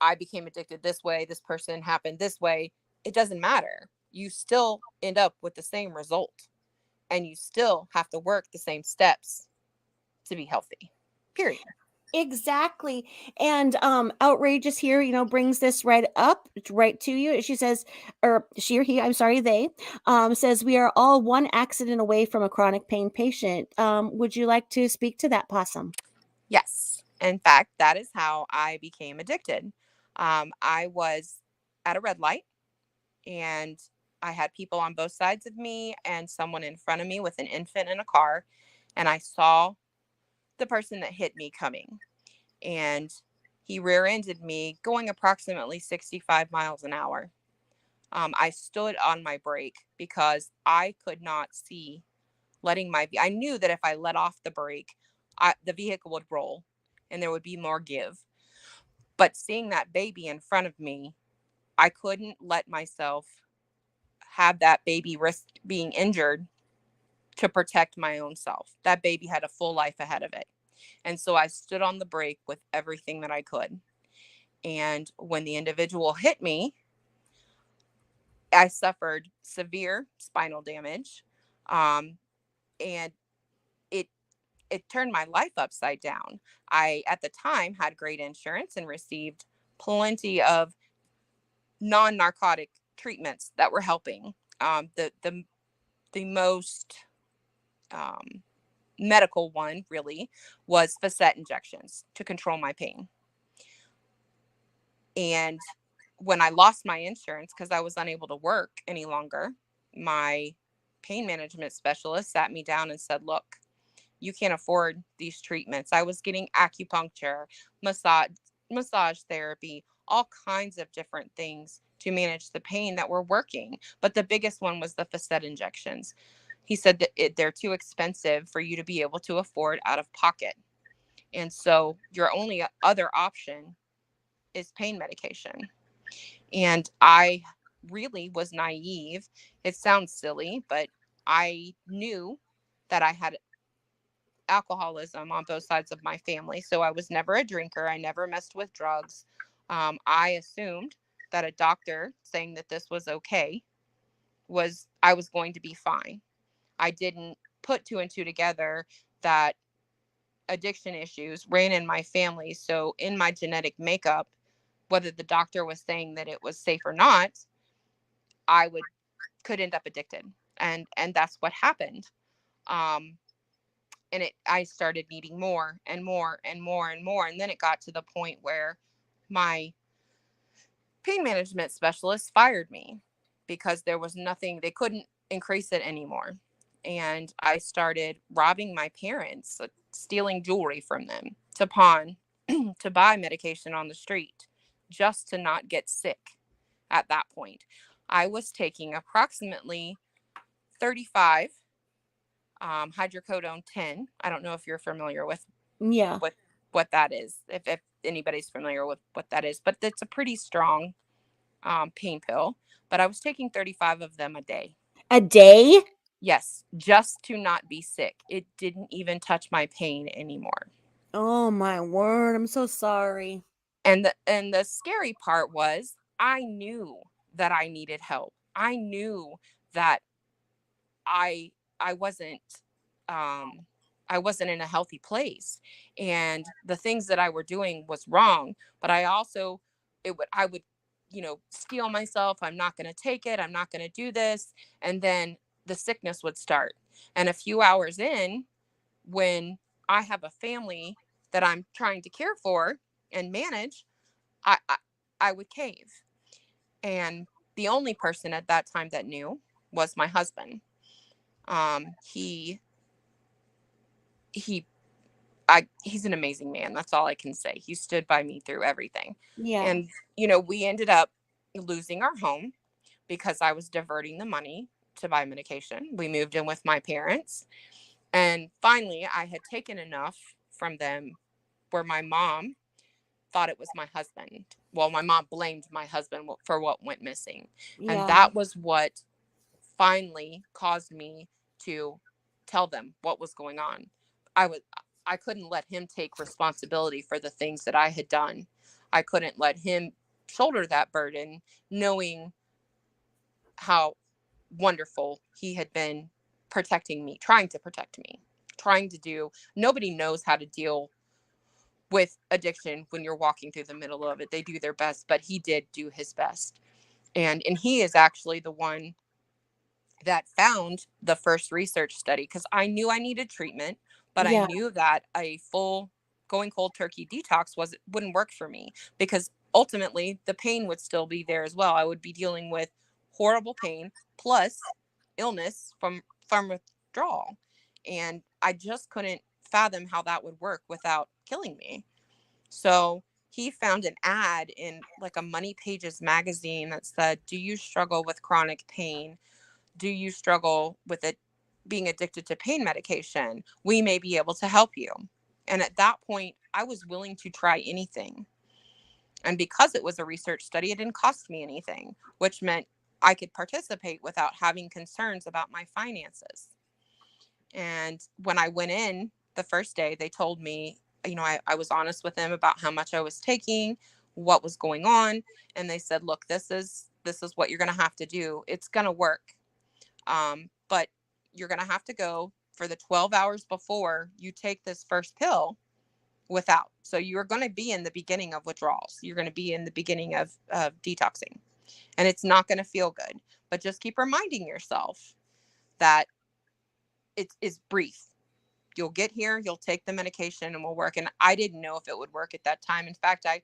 I became addicted this way, this person happened this way, it doesn't matter. You still end up with the same result, and you still have to work the same steps to be healthy. Period. Exactly. And outrageous here, brings this right up, right to you. She says, or she or he, I'm sorry, they says, we are all one accident away from a chronic pain patient. Would you like to speak to that, Possum? Yes. In fact, that is how I became addicted. I was at a red light, and I had people on both sides of me and someone in front of me with an infant in a car. And I saw the person that hit me coming, and he rear-ended me going approximately 65 miles an hour. I stood on my brake because I could not see I knew that if I let off the brake, the vehicle would roll and there would be more give. But seeing that baby in front of me, I couldn't let myself have that baby risk being injured to protect my own self. That baby had a full life ahead of it. And so I stood on the brake with everything that I could. And when the individual hit me, I suffered severe spinal damage. And it it turned my life upside down. I at the time had great insurance and received plenty of non-narcotic treatments that were helping. The most um, medical one really was facet injections to control my pain. And when I lost my insurance because I was unable to work any longer, my pain management specialist sat me down and said, "Look, you can't afford these treatments." I was getting acupuncture, massage, massage therapy, all kinds of different things to manage the pain that were working. But the biggest one was the facet injections. He said that they're too expensive for you to be able to afford out of pocket. And so your only other option is pain medication. And I really was naive. It sounds silly, but I knew that I had alcoholism on both sides of my family. So I was never a drinker. I never messed with drugs. I assumed that a doctor saying that this was okay was I was going to be fine. I didn't put two and two together that addiction issues ran in my family. So in my genetic makeup, whether the doctor was saying that it was safe or not, I could end up addicted. And that's what happened. Um, and I started needing more and more and more and more. And then it got to the point where my pain management specialist fired me because there was nothing, they couldn't increase it anymore. And I started robbing my parents, stealing jewelry from them to pawn, to buy medication on the street just to not get sick. At that point, I was taking approximately 35 hydrocodone 10. I don't know if you're familiar Yeah. with what that is, if anybody's familiar with what that is, but it's a pretty strong pain pill. But I was taking 35 of them a day. A day? Yes, just to not be sick. It didn't even touch my pain anymore. Oh my word. I'm so sorry. And the scary part was I knew that I needed help. I knew that I I wasn't um I wasn't in a healthy place, and the things that I were doing was wrong. But I would, steel myself. I'm not going to take it. I'm not going to do this. And then the sickness would start. And a few hours in, when I have a family that I'm trying to care for and manage, I I would cave. And the only person at that time that knew was my husband. Um he he I he's an amazing man. That's all I can say. He stood by me through everything. Yeah. And we ended up losing our home because I was diverting the money to buy medication. We moved in with my parents, and finally I had taken enough from them where my mom thought it was my husband. Well, my mom blamed my husband for what went missing. And Yeah. that was what finally caused me to tell them what was going on. I was I couldn't let him take responsibility for the things that I had done. I couldn't let him shoulder that burden, knowing how wonderful he had been protecting me, trying to protect me, trying to do. Nobody knows how to deal with addiction when you're walking through the middle of it. They do their best, but he did do his best. And he is actually the one that found the first research study, because I knew I needed treatment, but I Yeah. knew that a full going cold turkey detox wouldn't work for me, because ultimately the pain would still be there as well. I would be dealing with horrible pain plus illness from withdrawal, and I just couldn't fathom how that would work without killing me. So he found an ad in like a Money Pages magazine that said, "Do you struggle with chronic pain? Do you struggle with it being addicted to pain medication? We may be able to help you." And at that point, I was willing to try anything. And because it was a research study, it didn't cost me anything, which meant I could participate without having concerns about my finances. And when I went in the first day, they told me, I was honest with them about how much I was taking, what was going on. And they said, look, this is what you're going to have to do. It's going to work. But you're going to have to go for the 12 hours before you take this first pill without. So you're going to be in the beginning of withdrawals. You're going to be in the beginning of detoxing, and it's not going to feel good. But just keep reminding yourself that it is brief. You'll get here, you'll take the medication, and we'll work. And I didn't know if it would work at that time. In fact, I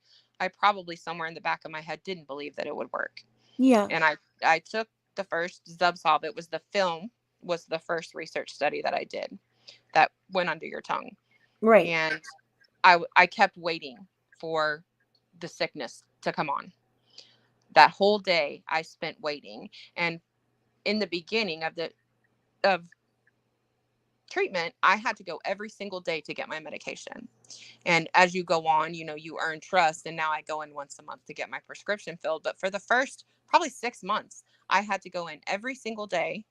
probably somewhere in the back of my head didn't believe that it would work. Yeah. And I took the first Zubsolv. It was the film, was the first research study that I did that went under your tongue. Right. And I kept waiting for the sickness to come on. That whole day I spent waiting. And in the beginning of treatment, I had to go every single day to get my medication. And as you go on, you earn trust. And now I go in once a month to get my prescription filled. But for the first probably 6 months, I had to go in every single day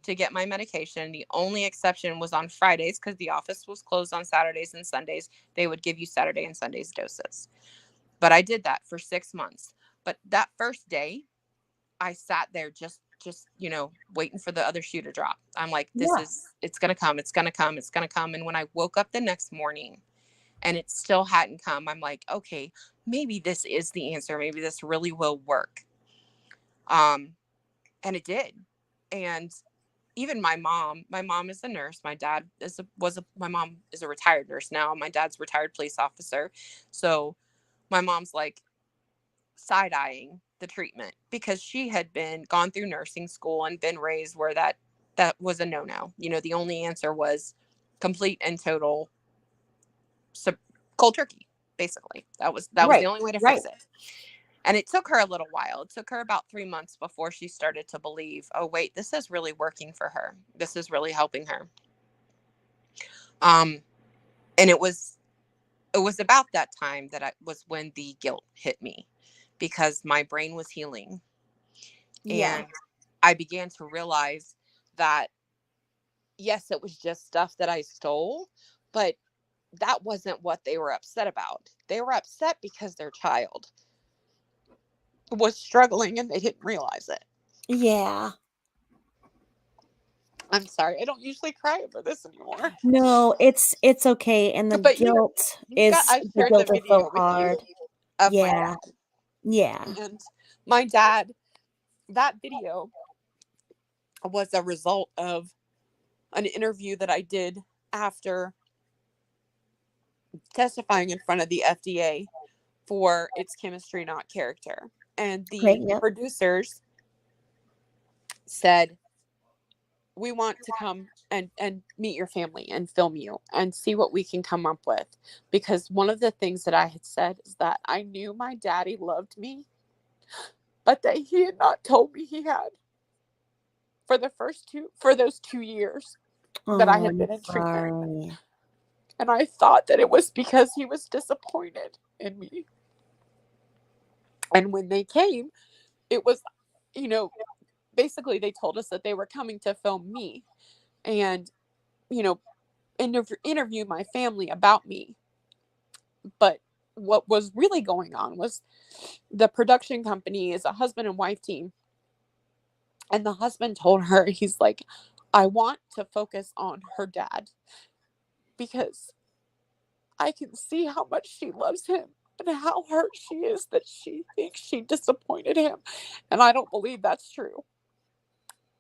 to get my medication. The only exception was on Fridays because the office was closed on Saturdays and Sundays. They would give you Saturday and Sundays doses. But I did that for 6 months. But that first day, I sat there just waiting for the other shoe to drop. I'm like, Yeah. it's going to come. It's going to come. It's going to come. And when I woke up the next morning and it still hadn't come, I'm like, okay, maybe this is the answer. Maybe this really will work. And it did. And even my mom is a nurse. My dad my mom is a retired nurse now. My dad's a retired police officer. So my mom's like side-eyeing the treatment because she had gone through nursing school and been raised where that was a no-no. The only answer was complete and total cold turkey. Basically, that was the Right. only way to Right. fix it. And it took her a little while. It took her about 3 months before she started to believe, oh, wait, this is really working for her. This is really helping her. And it was about that time that was when the guilt hit me because my brain was healing. Yeah. And I began to realize that, yes, it was just stuff that I stole, but that wasn't what they were upset about. They were upset because their child was struggling and they didn't realize it. Yeah. I'm sorry. I don't usually cry over this anymore. No, it's okay. And the But guilt I the shared the guilt is so video with you hard. of my Yeah. dad. Yeah. And my dad, that video was a result of an interview that I did after testifying in front of the FDA for It's Chemistry, Not Character. And Great. the Yep. producers said, we want to come and meet your family and film you and see what we can come up with. Because one of the things that I had said is that I knew my daddy loved me, but that he had not told me he had for those 2 years that I Oh, had I'm been in treatment. sorry. And I thought that it was because he was disappointed in me. And when they came, it was, basically they told us that they were coming to film me and, you know, interview my family about me. But what was really going on was the production company is a husband and wife team. And the husband told her, he's like, I want to focus on her dad because I can see how much she loves him and how hurt she is that she thinks she disappointed him. And I don't believe that's true.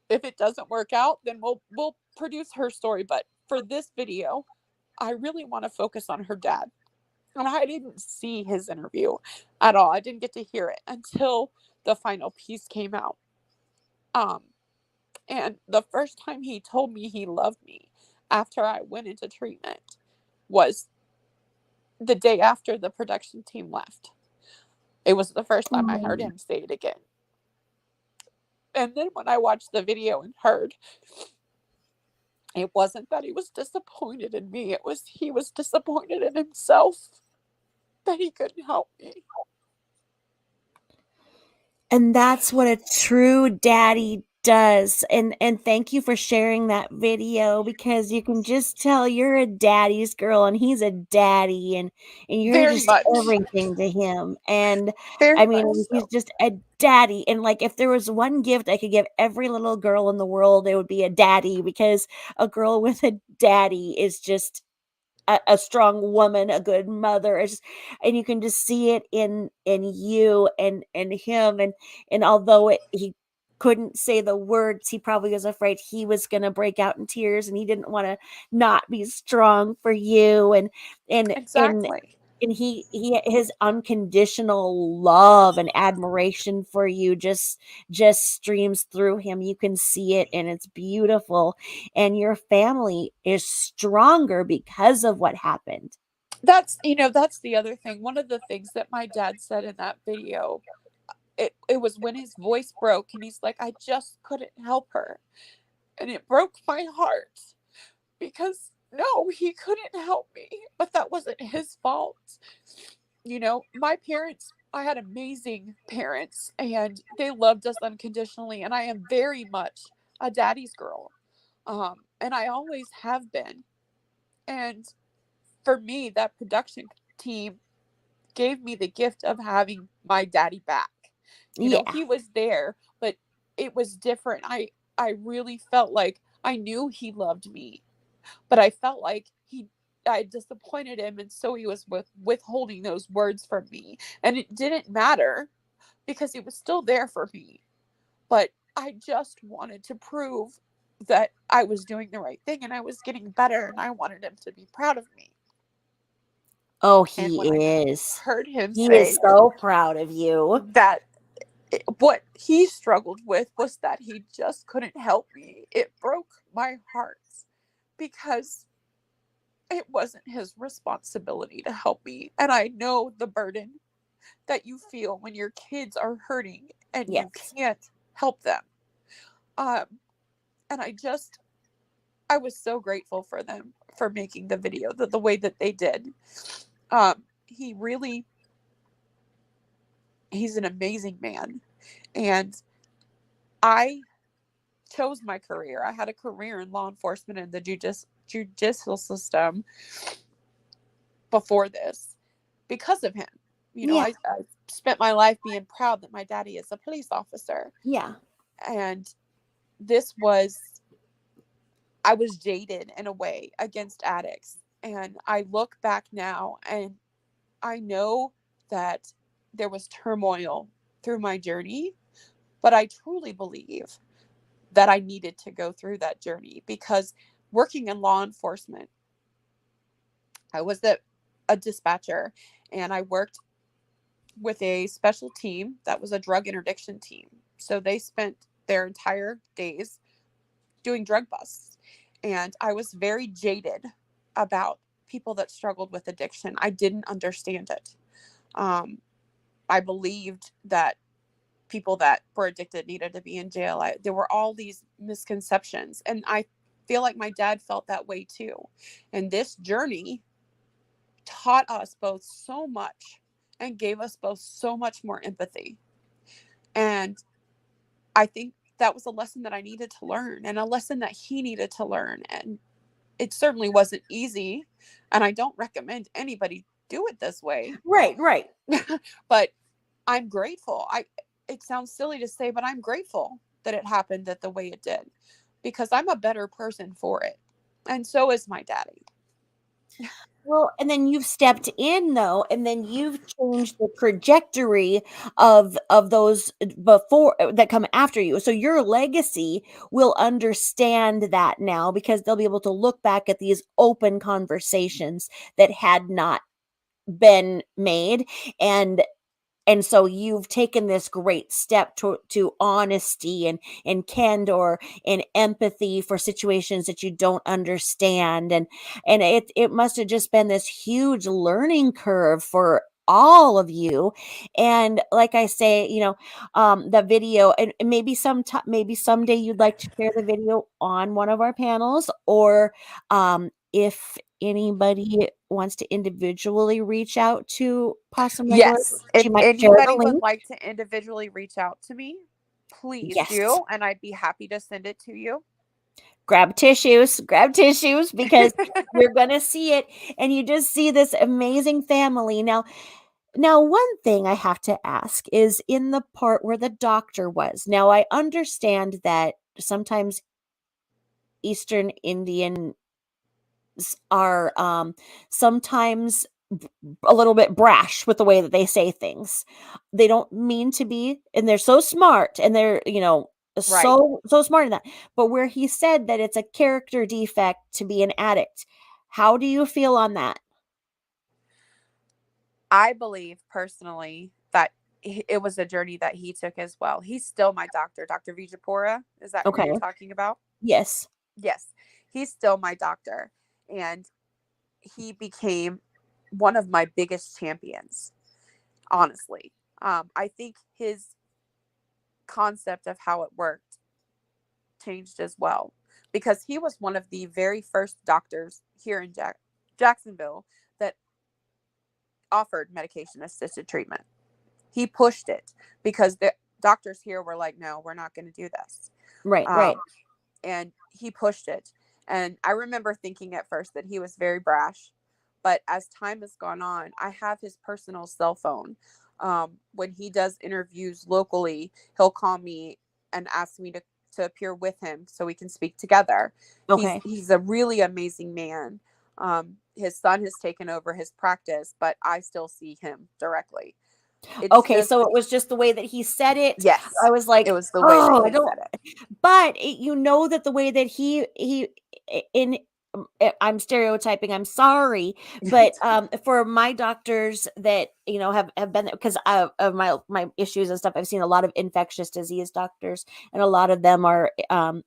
If it doesn't work out, then we'll produce her story. But for this video, I really want to focus on her dad. And I didn't see his interview at all. I didn't get to hear it until the final piece came out. Um, and the first time he told me he loved me after I went into treatment was the day after the production team left. It was the first time I heard Oh, him say it again. And then when I watched the video and heard, it wasn't that he was disappointed in me, it was he was disappointed in himself that he couldn't help me. And that's what a true daddy does. And thank you for sharing that video, because you can just tell you're a daddy's girl and he's a daddy, and you're Very just much. everything to him. And Very I much mean, he's so. just a daddy. And like, if there was one gift I could give every little girl in the world, it would be a daddy, because a girl with a daddy is just a strong woman, a good mother. And you can just see it in you and him. And although he couldn't say the words, he probably was afraid he was going to break out in tears, and he didn't want to not be strong for you. And and Exactly. and he his unconditional love and admiration for you just streams through him. You can see it, and it's beautiful, and your family is stronger because of what happened. That's the other thing. One of the things that my dad said in that video, it was when his voice broke and he's like, I just couldn't help her. And it broke my heart because no, he couldn't help me, but that wasn't his fault. My parents, I had amazing parents and they loved us unconditionally. And I am very much a daddy's girl. And I always have been. And for me, that production team gave me the gift of having my daddy back. Yeah. He was there, but it was different. I really felt like I knew he loved me, but I felt like I disappointed him, and so he was withholding those words from me. And it didn't matter because he was still there for me. But I just wanted to prove that I was doing the right thing and I was getting better and I wanted him to be proud of me. Oh, And when I he is. heard him He is say so proud of you. that what he struggled with was that he just couldn't help me, it broke my heart because it wasn't his responsibility to help me. And I know the burden that you feel when your kids are hurting and you Yes. can't help them. Um, and I was so grateful for them for making the video the way that they did. He really, he's an amazing man. And I chose my career. I had a career in law enforcement and the judicial system before this because of him. Yeah. I spent my life being proud that my daddy is a police officer. Yeah. And this was, I was jaded in a way against addicts. And I look back now and I know that there was turmoil through my journey, but I truly believe that I needed to go through that journey because working in law enforcement, I was a dispatcher and I worked with a special team that was a drug interdiction team. So they spent their entire days doing drug busts. And I was very jaded about people that struggled with addiction. I didn't understand it. Um, I believed that people that were addicted needed to be in jail. There were all these misconceptions. And I feel like my dad felt that way too. And this journey taught us both so much and gave us both so much more empathy. And I think that was a lesson that I needed to learn and a lesson that he needed to learn. And it certainly wasn't easy. And I don't recommend anybody do it this way. Right, right. But I'm grateful. It sounds silly to say, but I'm grateful that it happened that the way it did because I'm a better person for it. And so is my daddy. Well, and then you've stepped in though, and then you've changed the trajectory of those before that come after you. So your legacy will understand that now, because they'll be able to look back at these open conversations that had not been made. And so you've taken this great step to honesty and candor and empathy for situations that you don't understand. And it must have just been this huge learning curve for all of you. And like I say, the video, and maybe maybe someday you'd like to share the video on one of our panels, or if anybody wants to individually reach out to Possum Wrangler, Yes. she If might share the anybody would link. like to individually reach out to me, please Yes. do, and I'd be happy to send it to you. Grab tissues because you're going to see it, and you just see this amazing family. Now, one thing I have to ask is in the part where the doctor was. Now, I understand that sometimes Eastern Indians are sometimes a little bit brash with the way that they say things. They don't mean to be, and they're so smart, and they're, Right. so smart in that. But where he said that it's a character defect to be an addict, how do you feel on that? I believe personally that it was a journey that he took as well. He's still my doctor, Dr. Vijapura. Is that who Okay. you're talking about? Yes. Yes, he's still my doctor. And he became one of my biggest champions, honestly. I think his concept of how it worked changed as well because he was one of the very first doctors here in Jacksonville that offered medication assisted treatment. He pushed it because the doctors here were like, no, we're not going to do this. Right, right. Um, and he pushed it. And I remember thinking at first that he was very brash. But as time has gone on, I have his personal cell phone. When he does interviews locally, he'll call me and ask me to appear with him so we can speak together. Okay. He's a really amazing man. His son has taken over his practice, but I still see him directly. It's Okay, just, so it was just the way that he said it. yes, I was it like, was the way that "Oh, I he don't," said it. but that the way that he in I'm stereotyping, I'm sorry, but for my doctors that have been there because of my issues and stuff, I've seen a lot of infectious disease doctors, and a lot of them are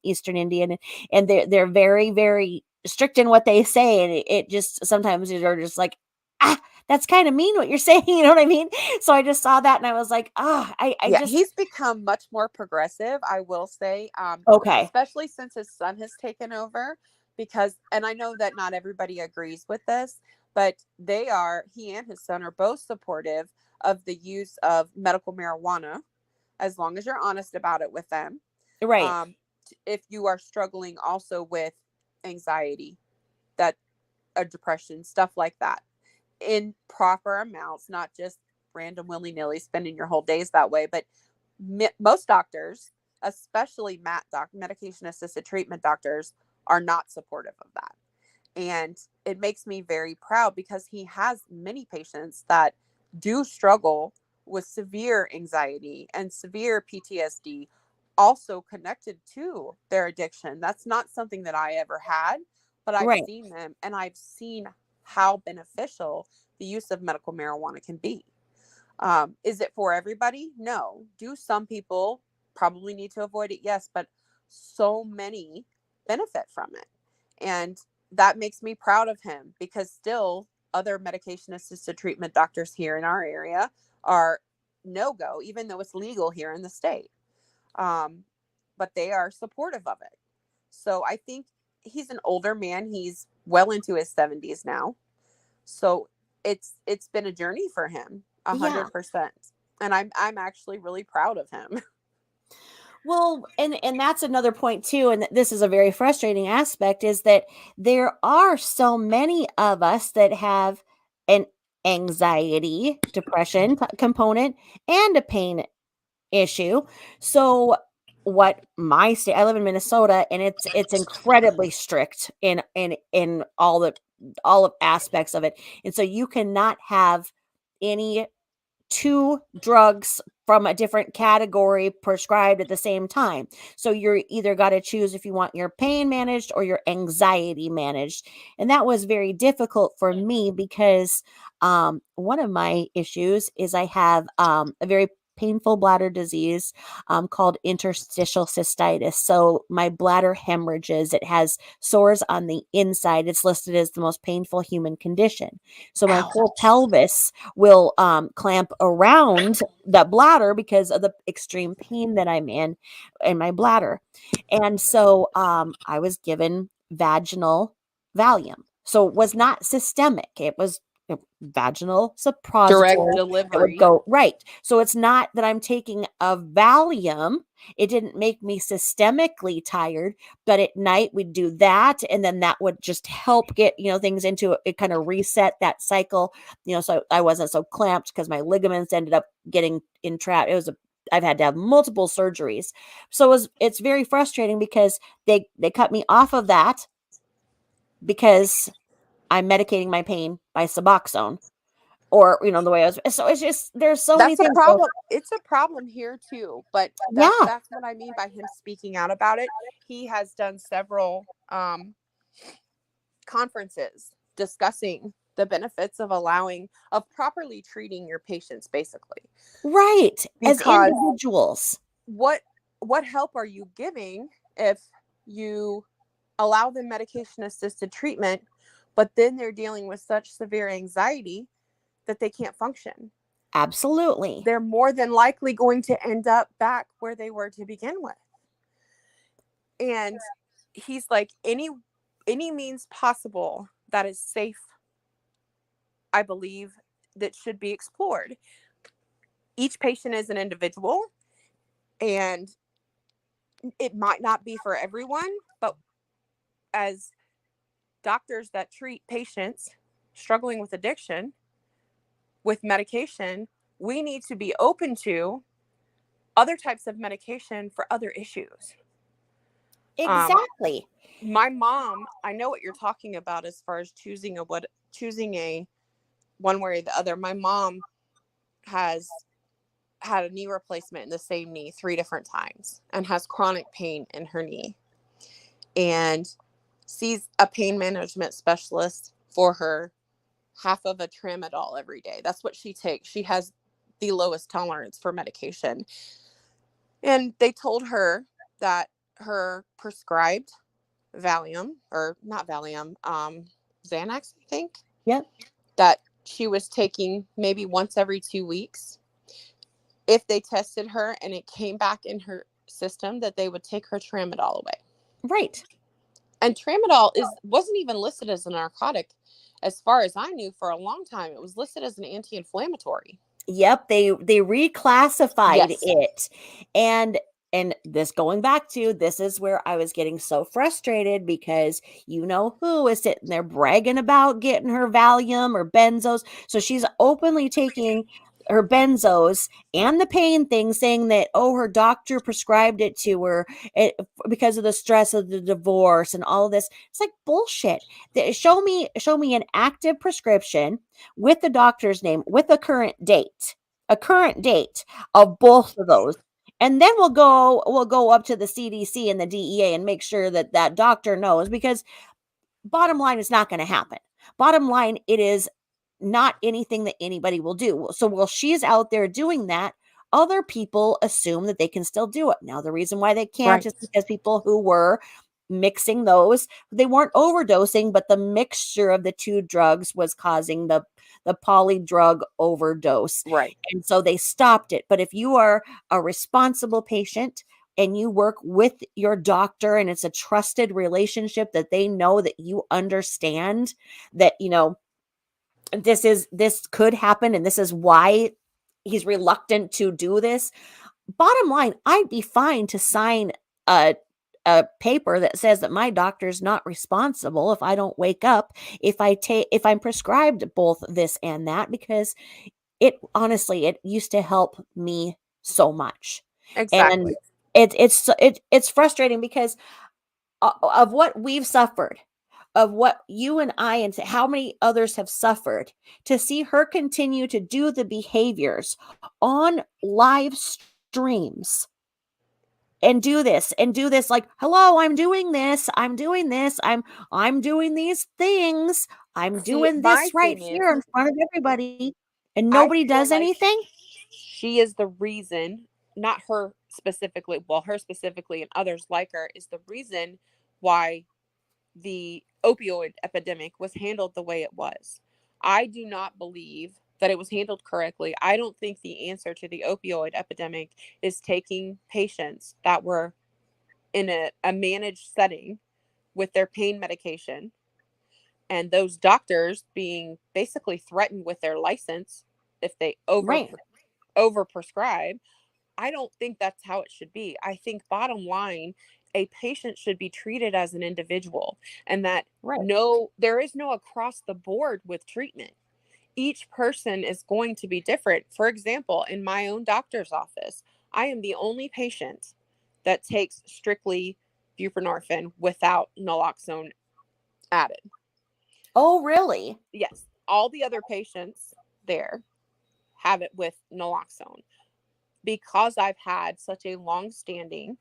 Eastern Indian, and they're very, very strict in what they say, and it just sometimes you're just like, ah, that's kind of mean what you're saying, you know what I mean? So I just saw that and I was like, I Yeah, just he's become much more progressive, I will say, okay. especially since his son has taken over. Because, and I know that not everybody agrees with this, but he and his son are both supportive of the use of medical marijuana, as long as you're honest about it with them. Right. If you are struggling also with anxiety, that depression, stuff like that, in proper amounts, not just random willy nilly spending your whole days that way. But most doctors, especially medication assisted treatment doctors, are not supportive of that. And it makes me very proud because he has many patients that do struggle with severe anxiety and severe PTSD, also connected to their addiction. That's not something that I ever had, but I've Right. seen them and I've seen how beneficial the use of medical marijuana can be. Is it for everybody? No. Do some people probably need to avoid it? Yes, but so many benefit from it. And that makes me proud of him because still other medication assisted treatment doctors here in our area are no go, even though it's legal here in the state. But they are supportive of it. So I think he's an older man. He's well into his 70s now. So it's been a journey for him, Yeah. 100%. And I'm actually really proud of him. Well, and that's another point too, and this is a very frustrating aspect, is that there are so many of us that have an anxiety, depression component and a pain issue. So what my state, I live in Minnesota, and it's incredibly strict in all of aspects of it. And so you cannot have any two drugs from a different category prescribed at the same time. So you're either got to choose if you want your pain managed or your anxiety managed. And that was very difficult for me because one of my issues is I have a very painful bladder disease called interstitial cystitis. So my bladder hemorrhages, it has sores on the inside. It's listed as the most painful human condition. So my whole Ouch. pelvis will clamp around the bladder because of the extreme pain that I'm in my bladder. And so I was given vaginal Valium. So it was not systemic. It was vaginal Direct suppository. It would delivery. go right. So it's not that I'm taking a Valium. It didn't make me systemically tired, but at night we'd do that, and then that would just help get things into it, kind of reset that cycle. So I wasn't so clamped because my ligaments ended up getting entrapped. I've had to have multiple surgeries, so it's very frustrating because they cut me off of that because I'm medicating my pain by Suboxone, or the way I was. So it's just there's so many That's a things. problem. It's a problem here too, but Yeah, that's what I mean by him speaking out about it. He has done several conferences discussing the benefits of properly treating your patients, basically. right. As Because individuals, what help are you giving if you allow them medication assisted treatment, but then they're dealing with such severe anxiety that they can't function? absolutely. They're more than likely going to end up back where they were to begin with. And he's like, any means possible that is safe, I believe, that should be explored. Each patient is an individual, and it might not be for everyone, but as doctors that treat patients struggling with addiction with medication, we need to be open to other types of medication for other issues. Exactly. My mom, I know what you're talking about as far as choosing a one way or the other. My mom has had a knee replacement in the same knee 3 different times and has chronic pain in her knee, and sees a pain management specialist for her half of a tramadol every day. That's what she takes. She has the lowest tolerance for medication. And they told her that her prescribed Valium, or not Valium, Xanax, I think, Yep. that she was taking maybe once every 2 weeks. If they tested her and it came back in her system, that they would take her tramadol away. Right. And tramadol wasn't even listed as a narcotic. As far as I knew, for a long time, it was listed as an anti-inflammatory. Yep, they reclassified Yes. it. And this, going back to, this is where I was getting so frustrated, because who is sitting there bragging about getting her Valium or benzos. So she's openly taking her benzos and the pain thing, saying that, oh, her doctor prescribed it to her because of the stress of the divorce and all of this. It's like bullshit. Show me an active prescription with the doctor's name, with a current date of both of those. And then we'll go up to the CDC and the DEA and make sure that that doctor knows, because bottom line, it's not going to happen. Bottom line, it is not anything that anybody will do. So while she's out there doing that, other people assume that they can still do it. Now, the reason why they can't Right. is because people who were mixing those, they weren't overdosing, but the mixture of the two drugs was causing the poly drug overdose. Right. And so they stopped it. But if you are a responsible patient and you work with your doctor, and it's a trusted relationship, that they know that you understand that, this could happen, and this is why he's reluctant to do this. Bottom line, I'd be fine to sign a paper that says that my doctor's not responsible if I don't wake up, if I'm prescribed both this and that, because it used to help me so much. And Exactly. it's frustrating because of what we've suffered, of what you and I and how many others have suffered, to see her continue to do the behaviors on live streams and do this like, hello, I'm doing this, I'm doing this, I'm doing these things, I'm See, doing my this right thing is, here in front of everybody, and I nobody feel does like anything. she is the reason, not her specifically, well, her specifically and others like her, is the reason why the opioid epidemic was handled the way it was. I do not believe that it was handled correctly. I don't think the answer to the opioid epidemic is taking patients that were in a managed setting with their pain medication and those doctors being basically threatened with their license if they Right. over prescribe. I don't think that's how it should be. I think bottom line, a patient should be treated as an individual, and that Right. there is no across the board with treatment. Each person is going to be different. For example, in my own doctor's office, I am the only patient that takes strictly buprenorphine without naloxone added. Oh, really? Yes, all the other patients there have it with naloxone. Because I've had such a long-standing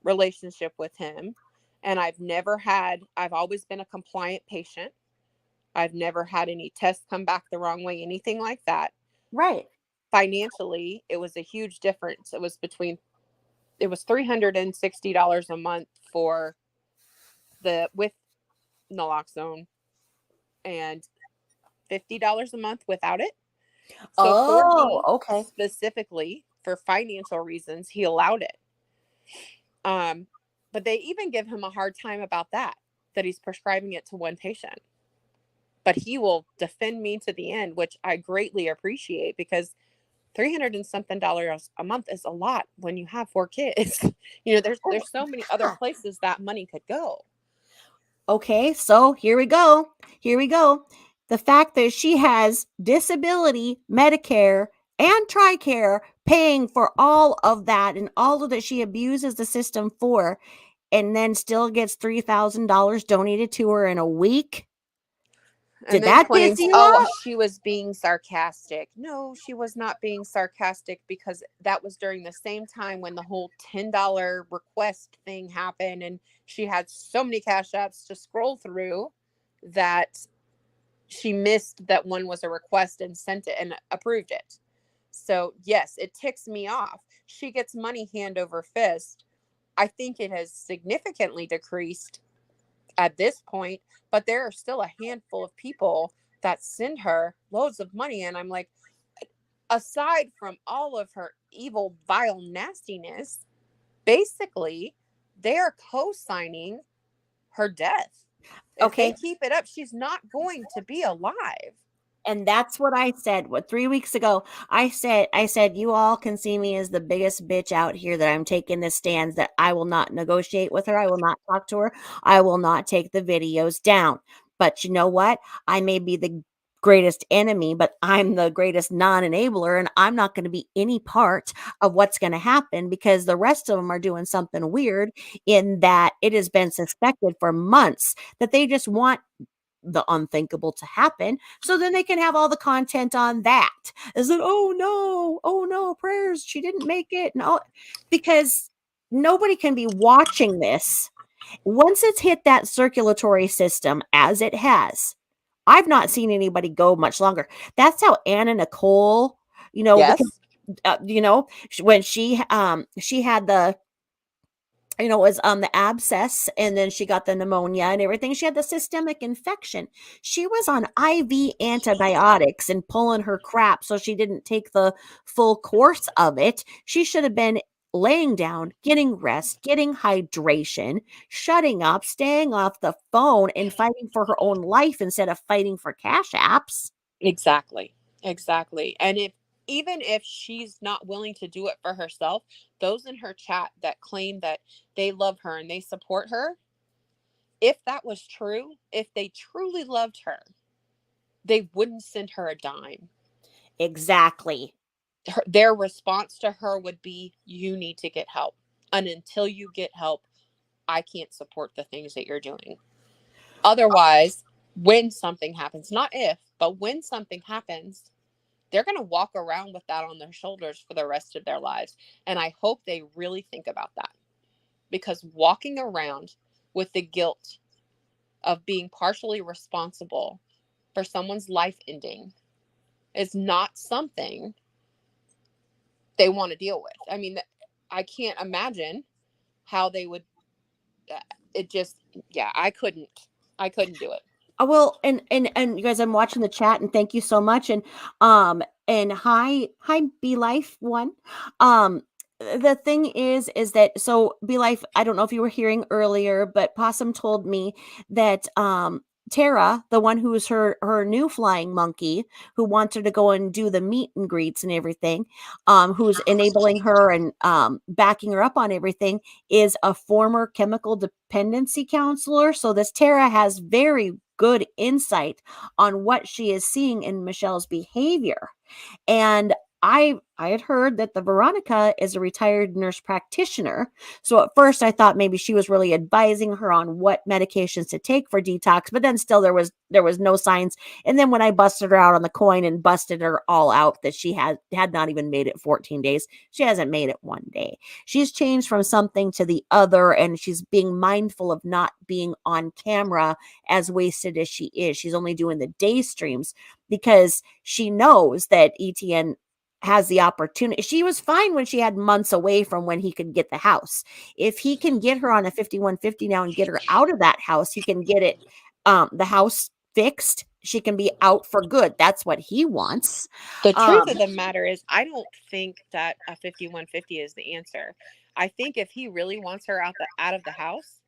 relationship with him, and I've always been a compliant patient. I've never had any tests come back the wrong way, anything like that. Right. Financially, it was a huge difference. It was $360 a month for the with naloxone and $50 a month without it. So for Oh, me okay. specifically, for financial reasons, he allowed it. But they even give him a hard time about that he's prescribing it to one patient. But he will defend me to the end, which I greatly appreciate, because 300 and something dollars a month is a lot when you have 4 kids. Oh, There's so many other yeah. places that money could go. Okay, so here we go. Here we go. The fact that she has disability, Medicare, and TRICARE paying for all of that and all of that she abuses the system for, and then still gets $3,000 donated to her in a week. And Did then that piss claims, you oh, off? she was being sarcastic. No, she was not being sarcastic, because that was during the same time when the whole $10 request thing happened. And she had so many cash apps to scroll through that she missed that one was a request and sent it and approved it. So, yes, it ticks me off. She gets money hand over fist. I think it has significantly decreased at this point, but there are still a handful of people that send her loads of money. And I'm like, aside from all of her evil, vile nastiness, basically, they're co signing her death. If they Okay. keep it up, she's not going to be alive. And that's what I said. What, 3 weeks ago, I said, you all can see me as the biggest bitch out here, that I'm taking this stance that I will not negotiate with her. I will not talk to her. I will not take the videos down. But you know what? I may be the greatest enemy, but I'm the greatest non-enabler, and I'm not going to be any part of what's going to happen, because the rest of them are doing something weird, in that it has been suspected for months that they just want the unthinkable to happen, so then they can have all the content on that. Is it, oh no, prayers, she didn't make it. No, because nobody can be watching this. Once it's hit that circulatory system, as it has, I've not seen anybody go much longer. That's how Anna Nicole, because Yes, when she had the, it was the abscess, and then she got the pneumonia and everything. She had the systemic infection. She was on IV antibiotics and pulling her crap, so she didn't take the full course of it. She should have been laying down, getting rest, getting hydration, shutting up, staying off the phone, and fighting for her own life instead of fighting for cash apps. exactly. Exactly. And even if she's not willing to do it for herself, those in her chat that claim that they love her and they support her, if that was true, if they truly loved her, they wouldn't send her a dime. Exactly. Their response to her would be, you need to get help. And until you get help, I can't support the things that you're doing. Otherwise, when something happens, not if, but when something happens, they're going to walk around with that on their shoulders for the rest of their lives. And I hope they really think about that, because walking around with the guilt of being partially responsible for someone's life ending is not something they want to deal with. I mean, I can't imagine how they would. It just, yeah, I couldn't do it. Well, and you guys, I'm watching the chat, and thank you so much. And hi Be Life one. The thing is that, so Be Life, I don't know if you were hearing earlier, but Possum told me that Tara, the one who's her new flying monkey, who wants her to go and do the meet and greets and everything, who's enabling her and backing her up on everything, is a former chemical dependency counselor. So this Tara has very good insight on what she is seeing in Michelle's behavior. And I had heard that the Veronica is a retired nurse practitioner. So at first I thought maybe she was really advising her on what medications to take for detox, but then still there was no signs. And then when I busted her out on the coin and busted her all out that she had not even made it 14 days, she hasn't made it one day. She's changed from something to the other, and she's being mindful of not being on camera as wasted as she is. She's only doing the day streams because she knows that ETN has the opportunity. She was fine when she had months away from when he could get the house. If he can get her on a 5150 now and get her out of that house, he can get it the house fixed. She can be out for good. That's what he wants. The truth of the matter is, I don't think that a 5150 is the answer. I think if he really wants her out of the house,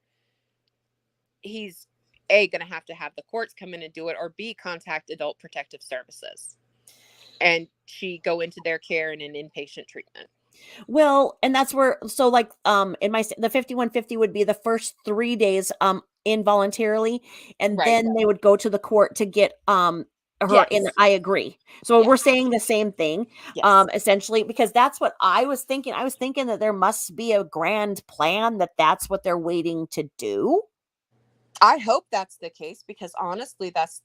he's going to have the courts come in and do it, or B, contact Adult Protective Services and she go into their care in an inpatient treatment. Well, and that's where, so like, in the 5150 would be the first 3 days, involuntarily, and Right. then they would go to the court to get, her in. Yes. I agree. So Yes. we're saying the same thing, Yes. essentially, because that's what I was thinking. I was thinking that there must be a grand plan, that's what they're waiting to do. I hope that's the case, because honestly, that's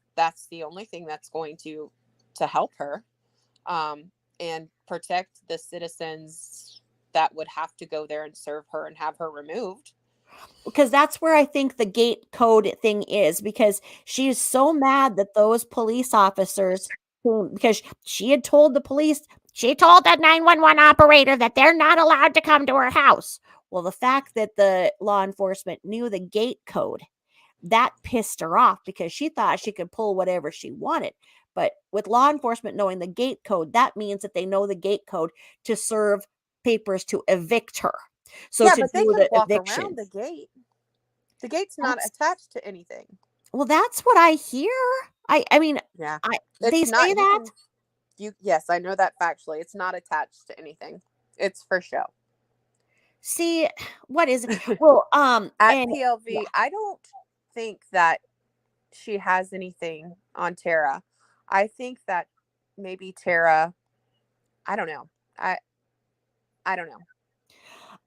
the only thing that's going to help her, and protect the citizens that would have to go there and serve her and have her removed. Because that's where I think the gate code thing is, because she's so mad that those police officers, because she had told the police, she told the 911 operator that they're not allowed to come to her house. Well, the fact that the law enforcement knew the gate code, that pissed her off, because she thought she could pull whatever she wanted. But with law enforcement knowing the gate code, that means that they know the gate code to serve papers to evict her. So yeah, to but they do could the walk eviction. around the gate. The gate's not attached to anything. Well, that's what I hear. I mean, Yeah, they it's not. say that. Yes, I know that factually. It's not attached to anything. It's for show. See, what is it? Well, At and PLV, yeah. I don't think that she has anything on Tara. I think that maybe Tara, I don't know. I don't know.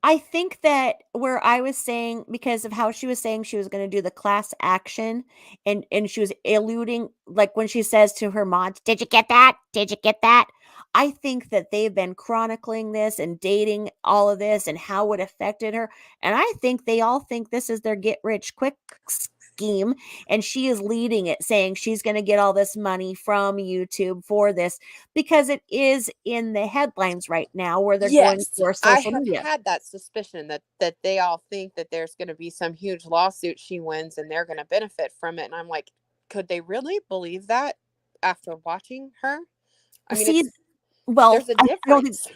I think that where I was saying, because of how she was saying she was going to do the class action, and she was eluding, like when she says to her mods, "Did you get that? Did you get that?" I think that they've been chronicling this and dating all of this and how it affected her, and I think they all think this is their get rich quick scheme, and she is leading it, saying she's going to get all this money from YouTube for this, because it is in the headlines right now where they're going Yes, for I social have media. had that suspicion that they all think that there's going to be some huge lawsuit she wins and they're going to benefit from it. And I'm like, could they really believe that after watching her? I mean, See, well, there's a difference.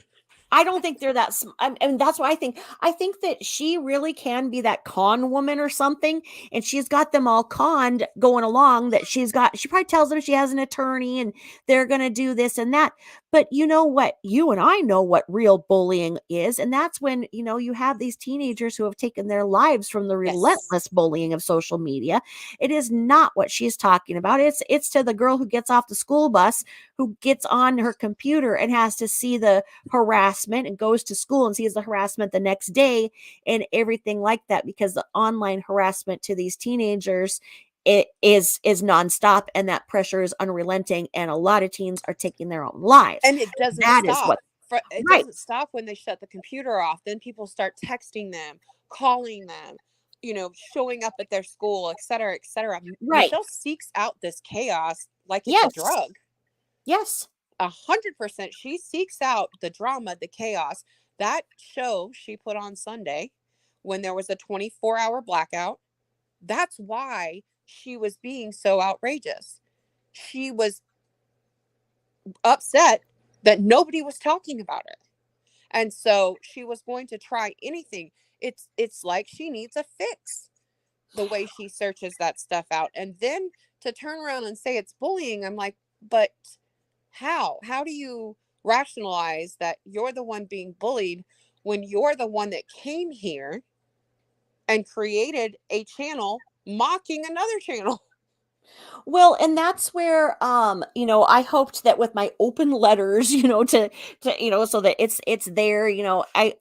I don't think they're that. And that's what I think. I think that she really can be that con woman or something, and she's got them all conned going along. That she probably tells them she has an attorney and they're going to do this and that. But you know what? You and I know what real bullying is, and that's when you have these teenagers who have taken their lives from the relentless bullying of social media. It is not what she's talking about. It's to the girl who gets off the school bus, who gets on her computer and has to see the harassment and goes to school and sees the harassment the next day and everything like that, because the online harassment to these teenagers is nonstop, and that pressure is unrelenting, and a lot of teens are taking their own lives. And it doesn't That is stop. what It right. doesn't stop when they shut the computer off. Then people start texting them, calling them, showing up at their school, et cetera, et cetera. Right. Michelle seeks out this chaos like it's Yes. a drug. Yes. 100%. She seeks out the drama, the chaos. That show she put on Sunday when there was a 24-hour blackout, that's why she was being so outrageous. She was upset that nobody was talking about it. And so she was going to try anything. It's like she needs a fix. the way she searches that stuff out. And then to turn around and say it's bullying, I'm like, but how do you rationalize that you're the one being bullied when you're the one that came here and created a channel mocking another channel? Well, and that's where I hoped that with my open letters, to so that it's there,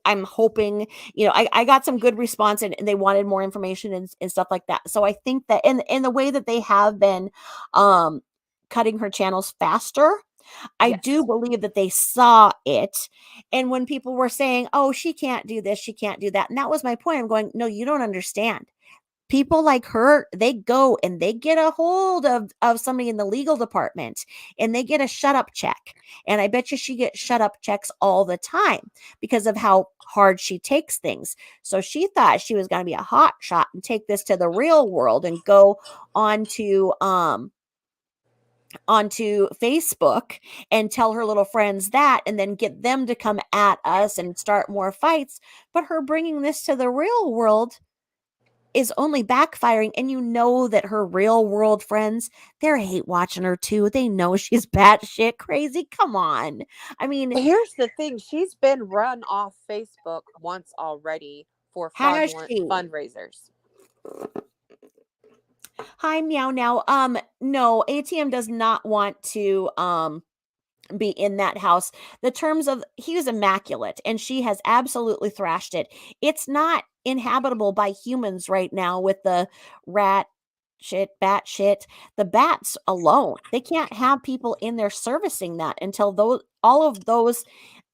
I'm hoping, I got some good response, and they wanted more information and stuff like that. So I think that in the way that they have been cutting her channels faster, I do Yes. believe that they saw it. And when people were saying, "Oh, she can't do this, she can't do that." And that was my point. I'm going, "No, you don't understand. People like her, they go and they get a hold of somebody in the legal department, and they get a shut up check. And I bet you she gets shut up checks all the time because of how hard she takes things. So she thought she was going to be a hot shot and take this to the real world and go onto onto Facebook and tell her little friends that, and then get them to come at us and start more fights. But her bringing this to the real world is only backfiring. And you know that her real world friends, they're hate watching her too. They know she's batshit crazy. Come on. I mean, Here's the thing. She's been run off Facebook once already for has fraudulent she? fundraisers. Hi, meow now. No, ATM does not want to be in that house. The terms of he was immaculate, and she has absolutely thrashed it. It's not inhabitable by humans right now with the rat shit, bat shit, the bats alone. They can't have people in there servicing that until those all of those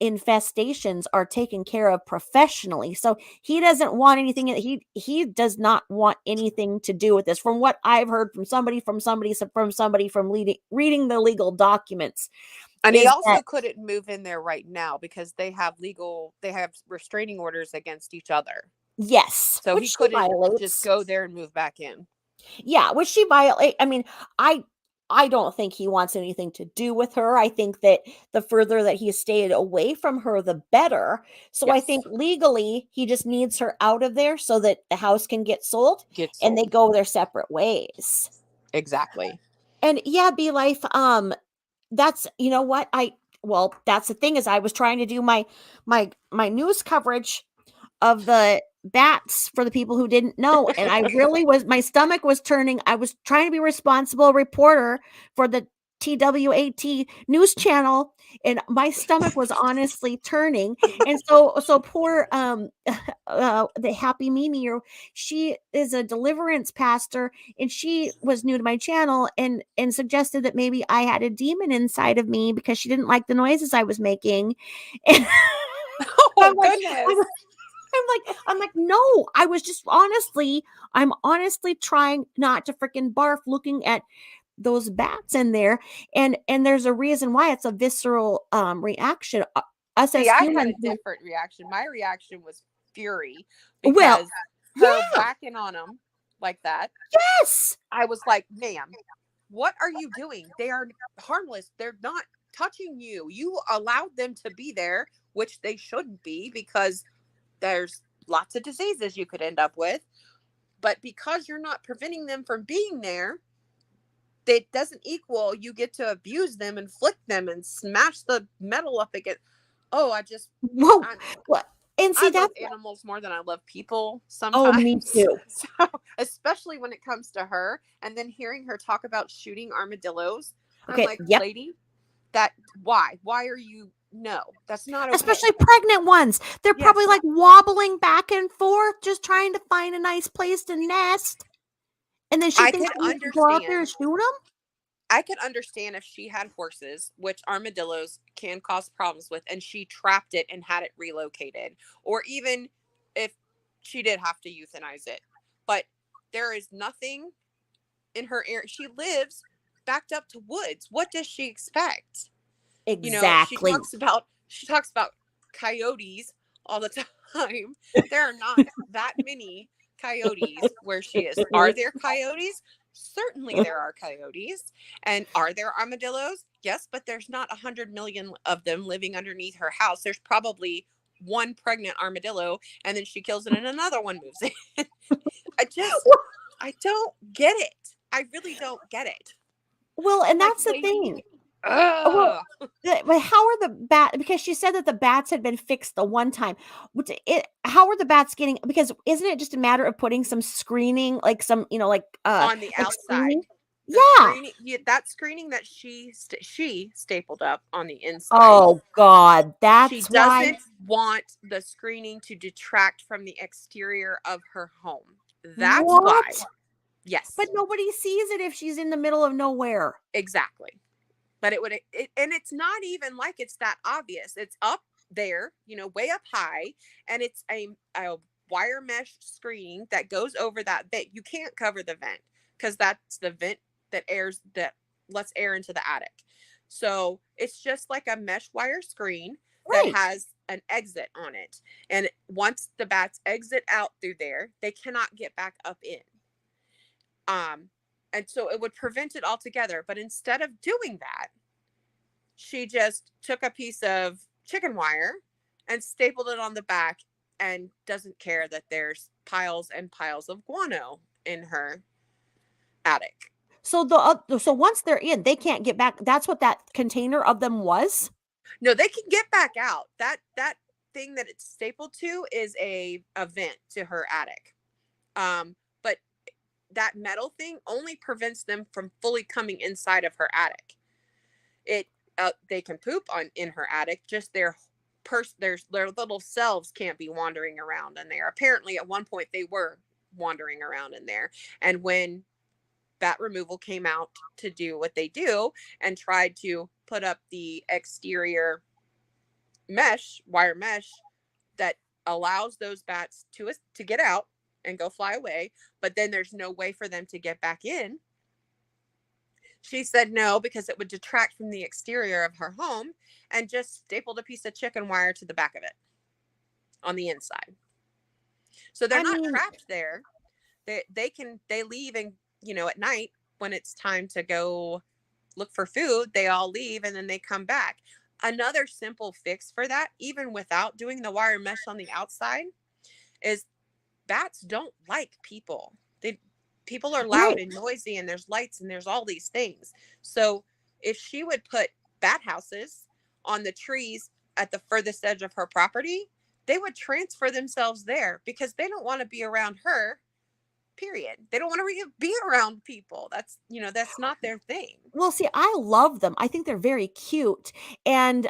infestations are taken care of professionally. So he doesn't want anything, he does not want anything to do with this, from what I've heard from somebody from reading the legal documents, And he is also that couldn't move in there right now because they have restraining orders against each other. yes, So which he she couldn't just violates. go there and move back in. Yeah, which she violate. I mean, I don't think he wants anything to do with her. I think that the further that he stayed away from her, the better. So I Yes. think legally he just needs her out of there so that the house can get sold Get and they sold. go their separate ways. Exactly. And yeah, be life. That's what that's the thing, is I was trying to do my news coverage of the bats for the people who didn't know, and I really was, my stomach was turning. I was trying to be a responsible reporter for the TWAT news channel, and my stomach was honestly turning. And so poor the happy Mimi, or she is a deliverance pastor, and she was new to my channel and suggested that maybe I had a demon inside of me because she didn't like the noises I was making. And Oh I'm like, goodness. I'm like, no, I'm honestly trying not to freaking barf looking at those bats in there. And there's a reason why. It's a visceral reaction. Us See, as I had humans, a different reaction. My reaction was fury well, because yeah, her whacking on him like that. yes. I was like, ma'am, what are you doing? They are harmless. They're not touching you. You allowed them to be there, which they shouldn't be because there's lots of diseases you could end up with. But because you're not preventing them from being there, that doesn't equal you get to abuse them and flick them and smash the metal up against. Oh, Whoa. I, What? And see, I love that's, animals more than I love people oh, me sometimes. too. So, especially when it comes to her, and then hearing her talk about shooting armadillos, I'm Okay, like, yep. lady, that why are you? No, that's not okay. Especially pregnant ones. They're probably Yes, like wobbling back and forth, just trying to find a nice place to nest. And then she I thinks could we can go out there and understand. shoot them? I could understand if she had horses, which armadillos can cause problems with, and she trapped it and had it relocated, or even if she did have to euthanize it. But there is nothing in her area. She lives backed up to woods. What does she expect? You know, Exactly. she talks about coyotes all the time. There are not that many coyotes where she is. Are there coyotes? Certainly there are coyotes. And are there armadillos? Yes, but there's not 100 million of them living underneath her house. There's probably one pregnant armadillo, and then she kills it and another one moves in. I just I don't get it. I really don't get it. Well, I'm and like, that's the thing. Well, ugh. but how are the bat? Because she said that the bats had been fixed the one time. How are the bats getting? Because isn't it just a matter of putting some screening, like some, On the like outside. screening? The Yeah. screening, that screening that she stapled up on the inside. Oh God, She that's why. doesn't want the screening to detract from the exterior of her home. That's why. What? Yes, But nobody sees it if she's in the middle of nowhere. exactly. But and it's not even like it's that obvious. It's up there, way up high, and it's a wire mesh screening that goes over that vent. You can't cover the vent because that's the vent that lets air into the attic. So it's just like a mesh wire screen that Right. has an exit on it. And once the bats exit out through there, they cannot get back up in. And so it would prevent it altogether. But instead of doing that, she just took a piece of chicken wire and stapled it on the back and doesn't care that there's piles and piles of guano in her attic. So so once they're in, they can't get back. That's what that container of them was. No, they can get back out. That thing that it's stapled to is a vent to her attic. But that metal thing only prevents them from fully coming inside of her attic. They can poop in her attic, just their little selves can't be wandering around in there. Apparently at one point they were wandering around in there, and when bat removal came out to do what they do and tried to put up the exterior wire mesh that allows those bats to get out and go fly away, but then there's no way for them to get back in. She said no, because it would detract from the exterior of her home, and just stapled a piece of chicken wire to the back of it on the inside. So they're I not mean, trapped there. They leave, and at night when it's time to go look for food, they all leave and then they come back. Another simple fix for that, even without doing the wire mesh on the outside, is bats don't like people. People are loud right. and noisy, and there's lights and there's all these things. So if she would put bat houses on the trees at the furthest edge of her property, they would transfer themselves there because they don't want to be around her. Period. They don't want to be around people. That's not their thing. Well, see, I love them. I think they're very cute. And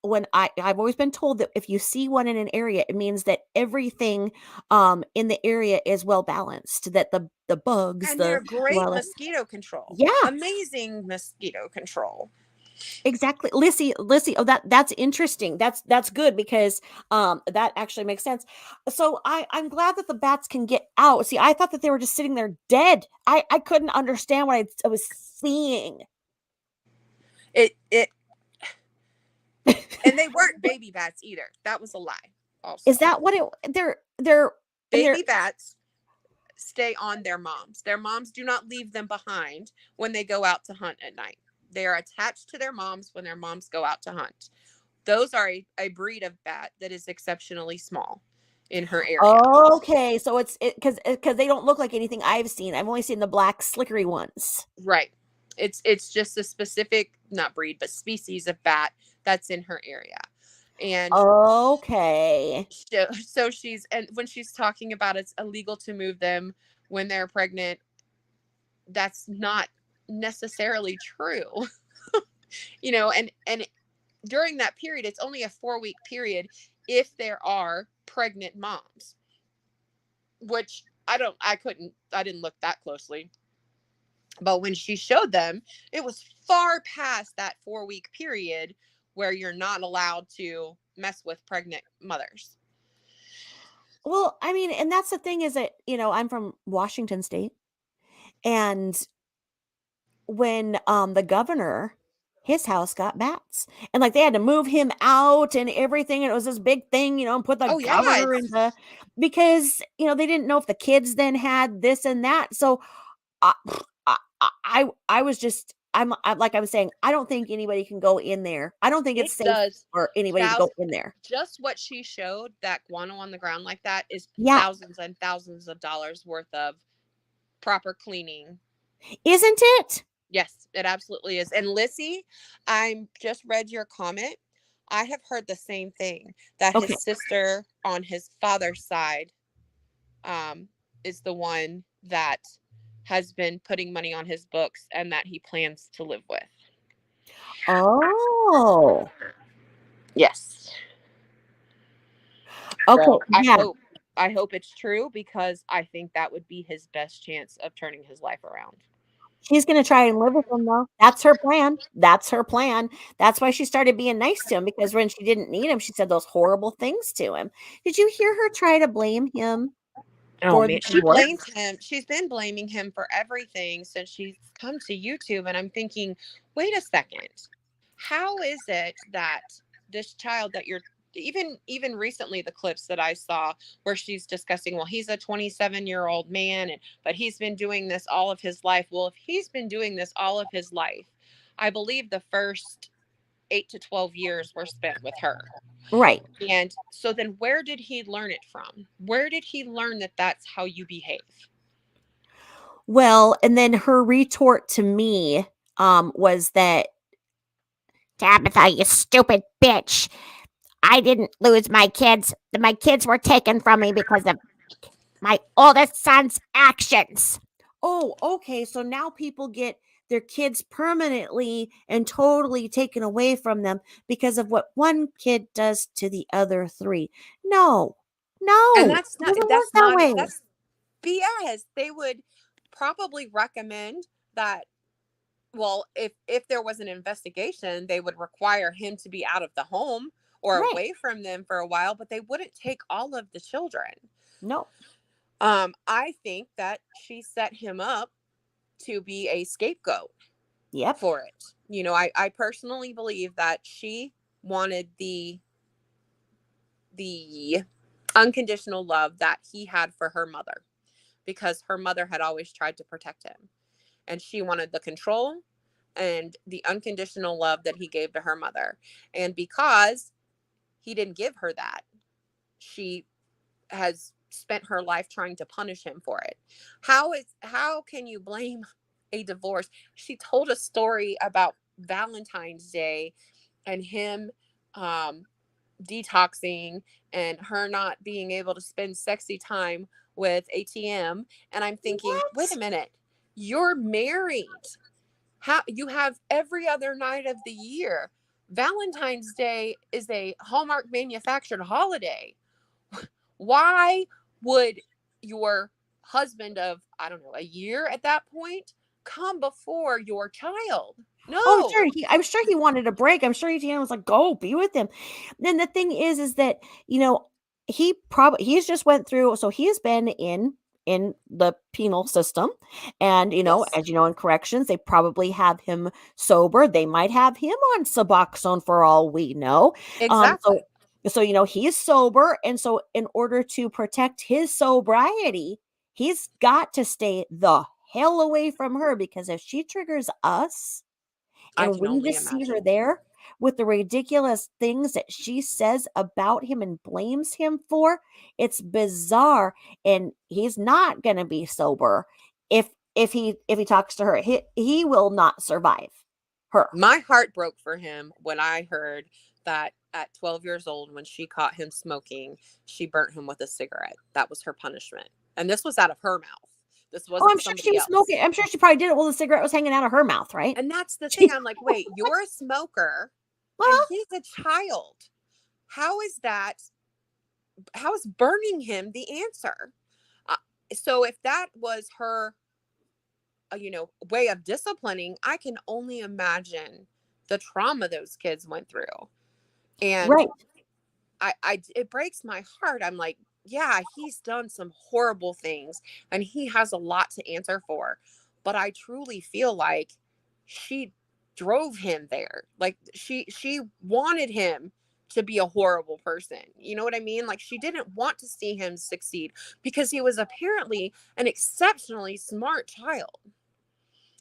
when I've always been told that if you see one in an area, it means that everything in the area is well balanced, that the bugs, And they're the great wildlife. mosquito control. Yeah, Amazing mosquito control. exactly. Lissy, oh, that's interesting. That's good because that actually makes sense. So I'm glad that the bats can get out. See, I thought that they were just sitting there dead. I couldn't understand what I was seeing. It And they weren't baby bats either. That was a lie also. Is that what they're and they're Baby bats stay on their moms. Their moms do not leave them behind when they go out to hunt at night. They are attached to their moms when their moms go out to hunt. Those are a breed of bat that is exceptionally small in her area. okay, so it's because they don't look like anything I've seen. I've only seen the black slickery ones. Right. It's just a specific, not breed, but species of bat that's in her area. And Okay. so and when she's talking about it's illegal to move them when they're pregnant, that's not necessarily true. And during that period, it's only a 4-week period if there are pregnant moms, which I didn't look that closely. But when she showed them, it was far past that 4-week period where you're not allowed to mess with pregnant mothers. Well, I mean, and that's the thing is that, I'm from Washington State, and when the governor, his house got bats, and like they had to move him out and everything, and it was this big thing, and put the Oh yeah, governor into, because they didn't know if the kids then had this and that. So I I was just like I was saying, I don't think anybody can go in there. I don't think It it's safe does for anybody to go thousands. in there. Just what she showed, that guano on the ground like that, is Yeah, thousands and thousands of dollars worth of proper cleaning. isn't it? Yes, it absolutely is. And Lissy, I just read your comment. I have heard the same thing, that Okay. his sister on his father's side um, is the one that has been putting money on his books and that he plans to live with. Oh. Yes. Okay. So Yeah. I hope it's true, because I think that would be his best chance of turning his life around. She's gonna try and live with him though. That's her plan. That's her plan. That's why she started being nice to him, because when she didn't need him, she said those horrible things to him. Did you hear her try to blame him Oh for the man, she divorce? blamed him. She's been blaming him for everything since she's come to YouTube. And I'm thinking, wait a second. How is it that this child that you're, even recently, the clips that I saw where she's discussing, well, he's a 27-year-old man, and but he's been doing this all of his life. Well, if he's been doing this all of his life, I believe the first 8 to 12 years were spent with her. Right. And so then where did he learn it from? Where did he learn that that's how you behave? Well, and then her retort to me was that, Tabitha, you stupid bitch. I didn't lose my kids. My kids were taken from me because of my oldest son's actions. Oh, okay. So now people get their kids permanently and totally taken away from them because of what one kid does to the other three. No, And no, it doesn't work that way. that's BS. They would probably recommend that, well, if there was an investigation, they would require him to be out of the home or Right. away from them for a while, but they wouldn't take all of the children. No. I think that she set him up to be a scapegoat Yep. for it. I personally believe that she wanted the unconditional love that he had for her mother, because her mother had always tried to protect him, and she wanted the control and the unconditional love that he gave to her mother. And because he didn't give her that, she has spent her life trying to punish him for it. How can you blame a divorce? She told a story about Valentine's Day and him detoxing and her not being able to spend sexy time with ATM. And I'm thinking, wait a What? minute, you're married. How you have every other night of the year. Valentine's Day is a Hallmark manufactured holiday. Why would your husband of, I don't know, a year at that point come before your child? Oh, No. sure. I'm sure he wanted a break. I'm sure Etienne was like, "Go be with him." Then the thing is that he's just went through. So he has been in the penal system, and Yes. as you know, in corrections, they probably have him sober. They might have him on Suboxone for all we know. Exactly. So he's sober, and so in order to protect his sobriety, he's got to stay the hell away from her, because if she triggers us I and can we only just see her imagine. there with the ridiculous things that she says about him and blames him for, it's bizarre. And he's not going to be sober if he talks to her. He will not survive her. My heart broke for him when I heard that at 12 years old, when she caught him smoking, she burnt him with a cigarette. That was her punishment. And this was out of her mouth. This Oh, I'm wasn't sure she somebody was else. smoking. I'm sure she probably did it while the cigarette was hanging out of her mouth, right? And that's the thing. She, I'm like, wait, you're a smoker and well, he's a child. How is that? How is burning him the answer? Uh, so if that was her, way of disciplining, I can only imagine the trauma those kids went through. And right. it breaks my heart. I'm like, yeah, he's done some horrible things and he has a lot to answer for. But I truly feel like she drove him there. Like she wanted him to be a horrible person. You know what I mean? Like, she didn't want to see him succeed because he was apparently an exceptionally smart child.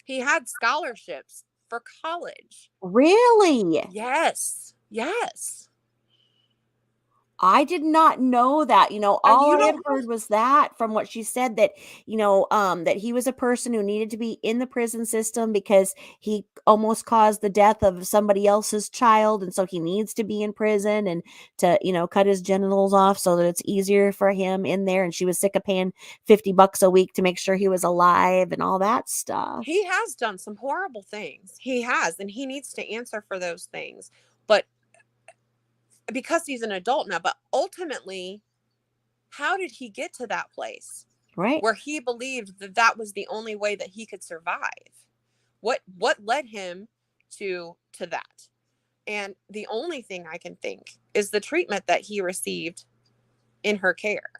He had scholarships for college. Really? Yes. Yes. I did not know that. And All you I had don't know. heard was that from what she said, that, that he was a person who needed to be in the prison system because he almost caused the death of somebody else's child. And so he needs to be in prison and to, cut his genitals off so that it's easier for him in there. And she was sick of paying $50 a week to make sure he was alive and all that stuff. He has done some horrible things. He has, and he needs to answer for those things. But because he's an adult now, but ultimately, how did he get to that place Right. where he believed that that was the only way that he could survive? What led him to that? And the only thing I can think is the treatment that he received in her care.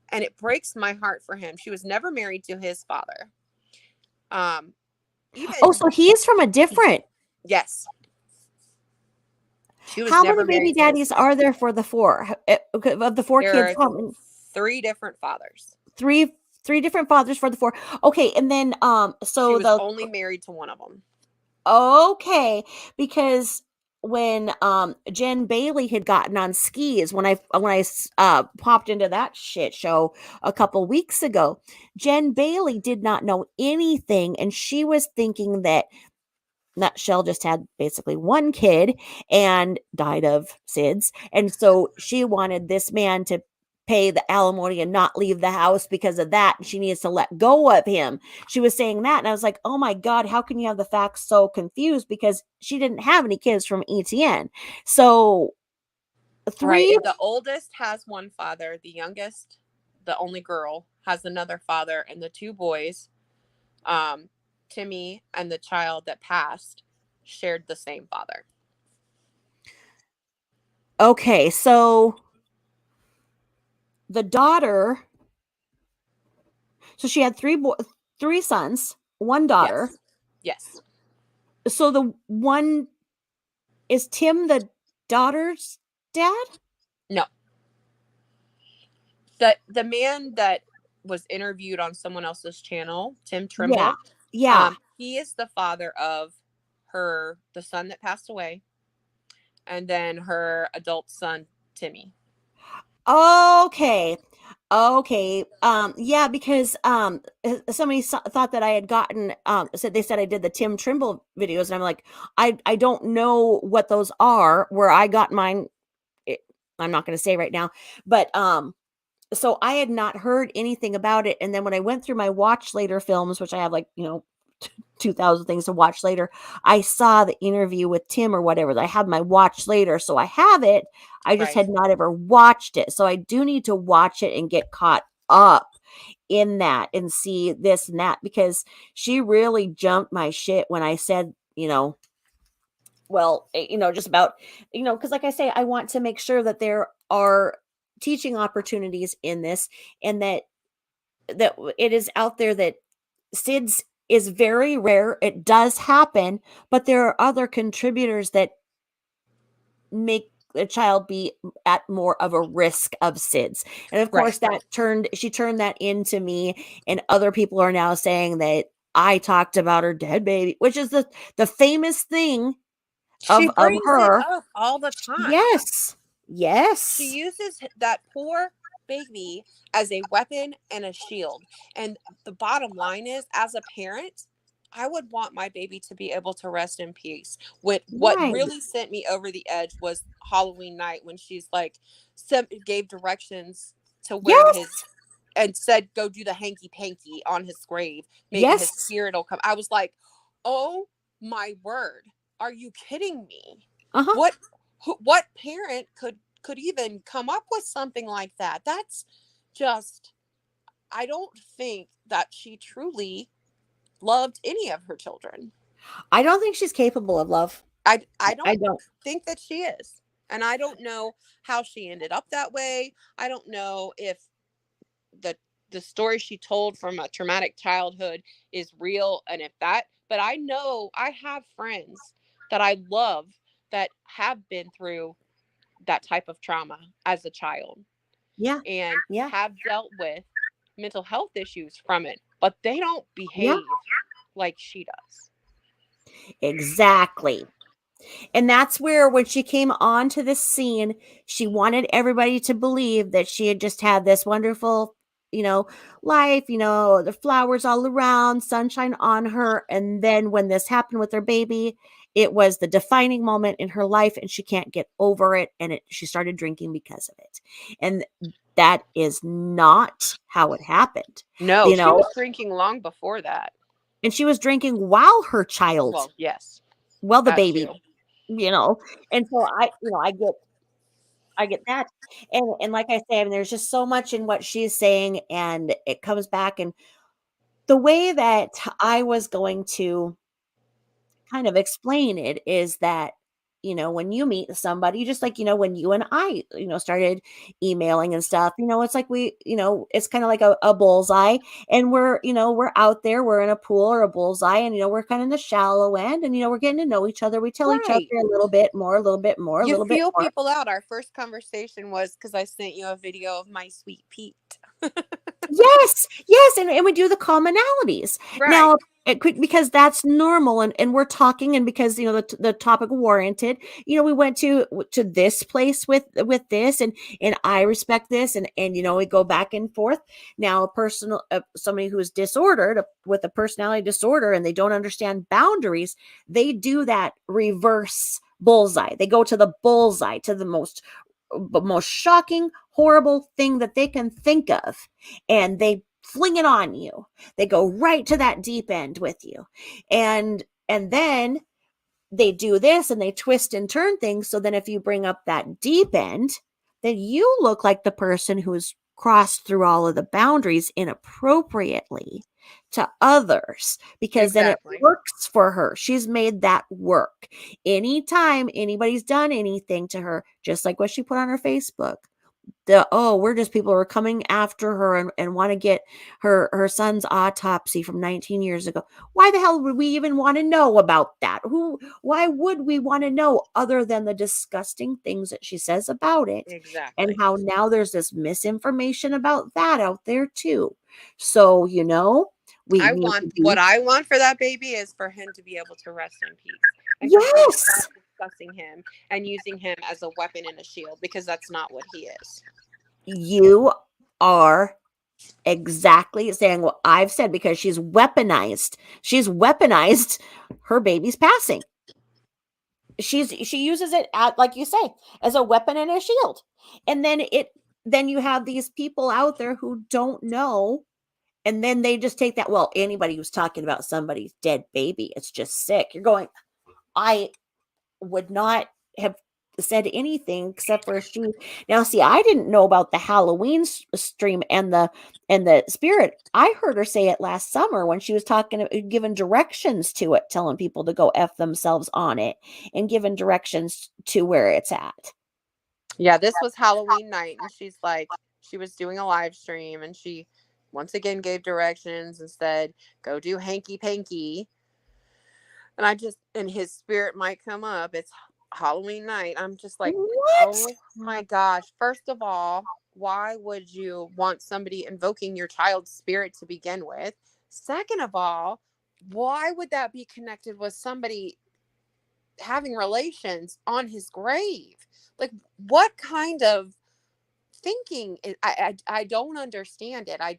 And it breaks my heart for him. She was never married to his father. Oh, Even so he's from a different. yes. She was How many never baby married to his daddies father. are there for the four? Of the four There kids, are how many? 3 different fathers. Three different fathers for the four. Okay, and then She so was the only married to one of them. okay, because when Jen Bailey had gotten on skis, when I popped into that shit show a couple weeks ago, Jen Bailey did not know anything, and she was thinking that Nutshell just had basically one kid and died of SIDS. And so she wanted this man to pay the alimony and not leave the house because of that. She needs to let go of him. She was saying that. And I was like, oh my God, how can you have the facts so confused? Because she didn't have any kids from ETN. So Right. 3. The oldest has one father. The youngest, the only girl, has another father. And the 2 boys, Timmy and the child that passed, shared the same father. Okay. So the daughter, so she had 3 sons, one daughter. Yes. Yes. So the one, is Tim the daughter's dad? No. The man that was interviewed on someone else's channel, Tim Yeah. Trimble, Yeah. he is the father of the son that passed away, and then her adult son, Timmy. Okay. Okay. Yeah, because somebody thought that I had gotten they said I did the Tim Trimble videos, and I'm like, I don't know what those are. Where I got mine, I'm not going to say right now, but so I had not heard anything about it. And then when I went through my watch later films, which I have like 2,000 things to watch later, I saw the interview with Tim or whatever. I have my watch later, so I have it. I just Right. had not ever watched it. So I do need to watch it and get caught up in that and see this and that, because she really jumped my shit when I said, well, just about, because like I say, I want to make sure that there are teaching opportunities in this, and that it is out there that SIDS is very rare. It does happen, but there are other contributors that make a child be at more of a risk of SIDS. And of Right. course she turned that into me, and other people are now saying that I talked about her dead baby, which is the famous thing She of brings it her. up all the time. Yes. She Yes. uses that poor baby as a weapon and a shield. And the bottom line is, as a parent, I would want my baby to be able to rest in peace. What Right. really sent me over the edge was Halloween night, when she's like, gave directions to where his, Yes. and said, go do the hanky panky on his grave. Maybe his Yes. spirit will come. I was like, oh my word. Are you kidding me? Uh-huh. What parent could even come up with something like that? That's just, I don't think that she truly loved any of her children. I don't think she's capable of love. I I don't don't. think that she is. And I don't know how she ended up that way. I don't know if the the story she told from a traumatic childhood is real, and if that, but I know I have friends that I love that have been through that type of trauma as a child Yeah. and Yeah. have dealt with mental health issues from it, but they don't Yeah. behave like she does. Exactly. And that's where, when she came onto the scene, she wanted everybody to believe that she had just had this wonderful, life, the flowers all around, sunshine on her. And then when this happened with her baby, it was the defining moment in her life, and she can't get over it. And she started drinking because of it. And that is not how it happened, No, you she know, was drinking long before that. and she was drinking while her child, Well, yes, well, the that baby, too. and so I get that. And like I say, I mean, there's just so much in what she's saying, and it comes back. And the way that I was going to kind of explain it is that, when you meet somebody, just like, when you and I, started emailing and stuff, it's like it's kind of like a bullseye, and we're out there, we're in a pool or a bullseye, and, we're kind of in the shallow end, and, we're getting to know each other. We tell each other Right. a little bit more, a little bit more, a You little bit feel more. people out. Our first conversation was because I sent you a video of my sweet Pete. Yes, yes, and we do the commonalities. Right. Now, it could, because that's normal, and we're talking, and because, the topic warranted, we went to this place with this, and I respect this, and we go back and forth. Now, somebody who is disordered, with a personality disorder, and they don't understand boundaries, they do that reverse bullseye. They go to the bullseye, to the most shocking, horrible thing that they can think of, and they fling it on you. They go right to that deep end with you, and then they do this, and they twist and turn things, so then if you bring up that deep end, then you look like the person who's crossed through all of the boundaries inappropriately to others, because then it Exactly. works for her. She's made that work. Anytime anybody's done anything to her, just like what she put on her Facebook, we're just people who are coming after her, and want to get her son's autopsy from 19 years ago. Why the hell would we even want to know about that? Why would we want to know, other than the disgusting things that she says about it, and Exactly. how now there's this misinformation about that out there too. So, we I need want to what be. I want for that baby is for him to be able to rest in peace, and for her to stop Yes, discussing him and using him as a weapon and a shield, because that's not what he is. you are exactly saying what I've said, because she's weaponized. She's weaponized her baby's passing. She uses it, like you say, as a weapon and a shield. And then you have these people out there who don't know, and then they just take that, well, anybody who's talking about somebody's dead baby, it's just sick. You're going, I would not have said anything except for she. Now, see, I didn't know about the Halloween stream and the spirit. I heard her say it last summer when she was talking, giving directions to it, telling people to go F themselves on it, and giving directions to where it's at. Yeah, this was Halloween night, and she was doing a live stream, and she once again gave directions and said, "Go do hanky panky." And his spirit might come up. It's Halloween night. I'm just like, What? oh my gosh. First of all, why would you want somebody invoking your child's spirit to begin with? Second of all, why would that be connected with somebody having relations on his grave? Like, what kind of thinking I don't understand it. I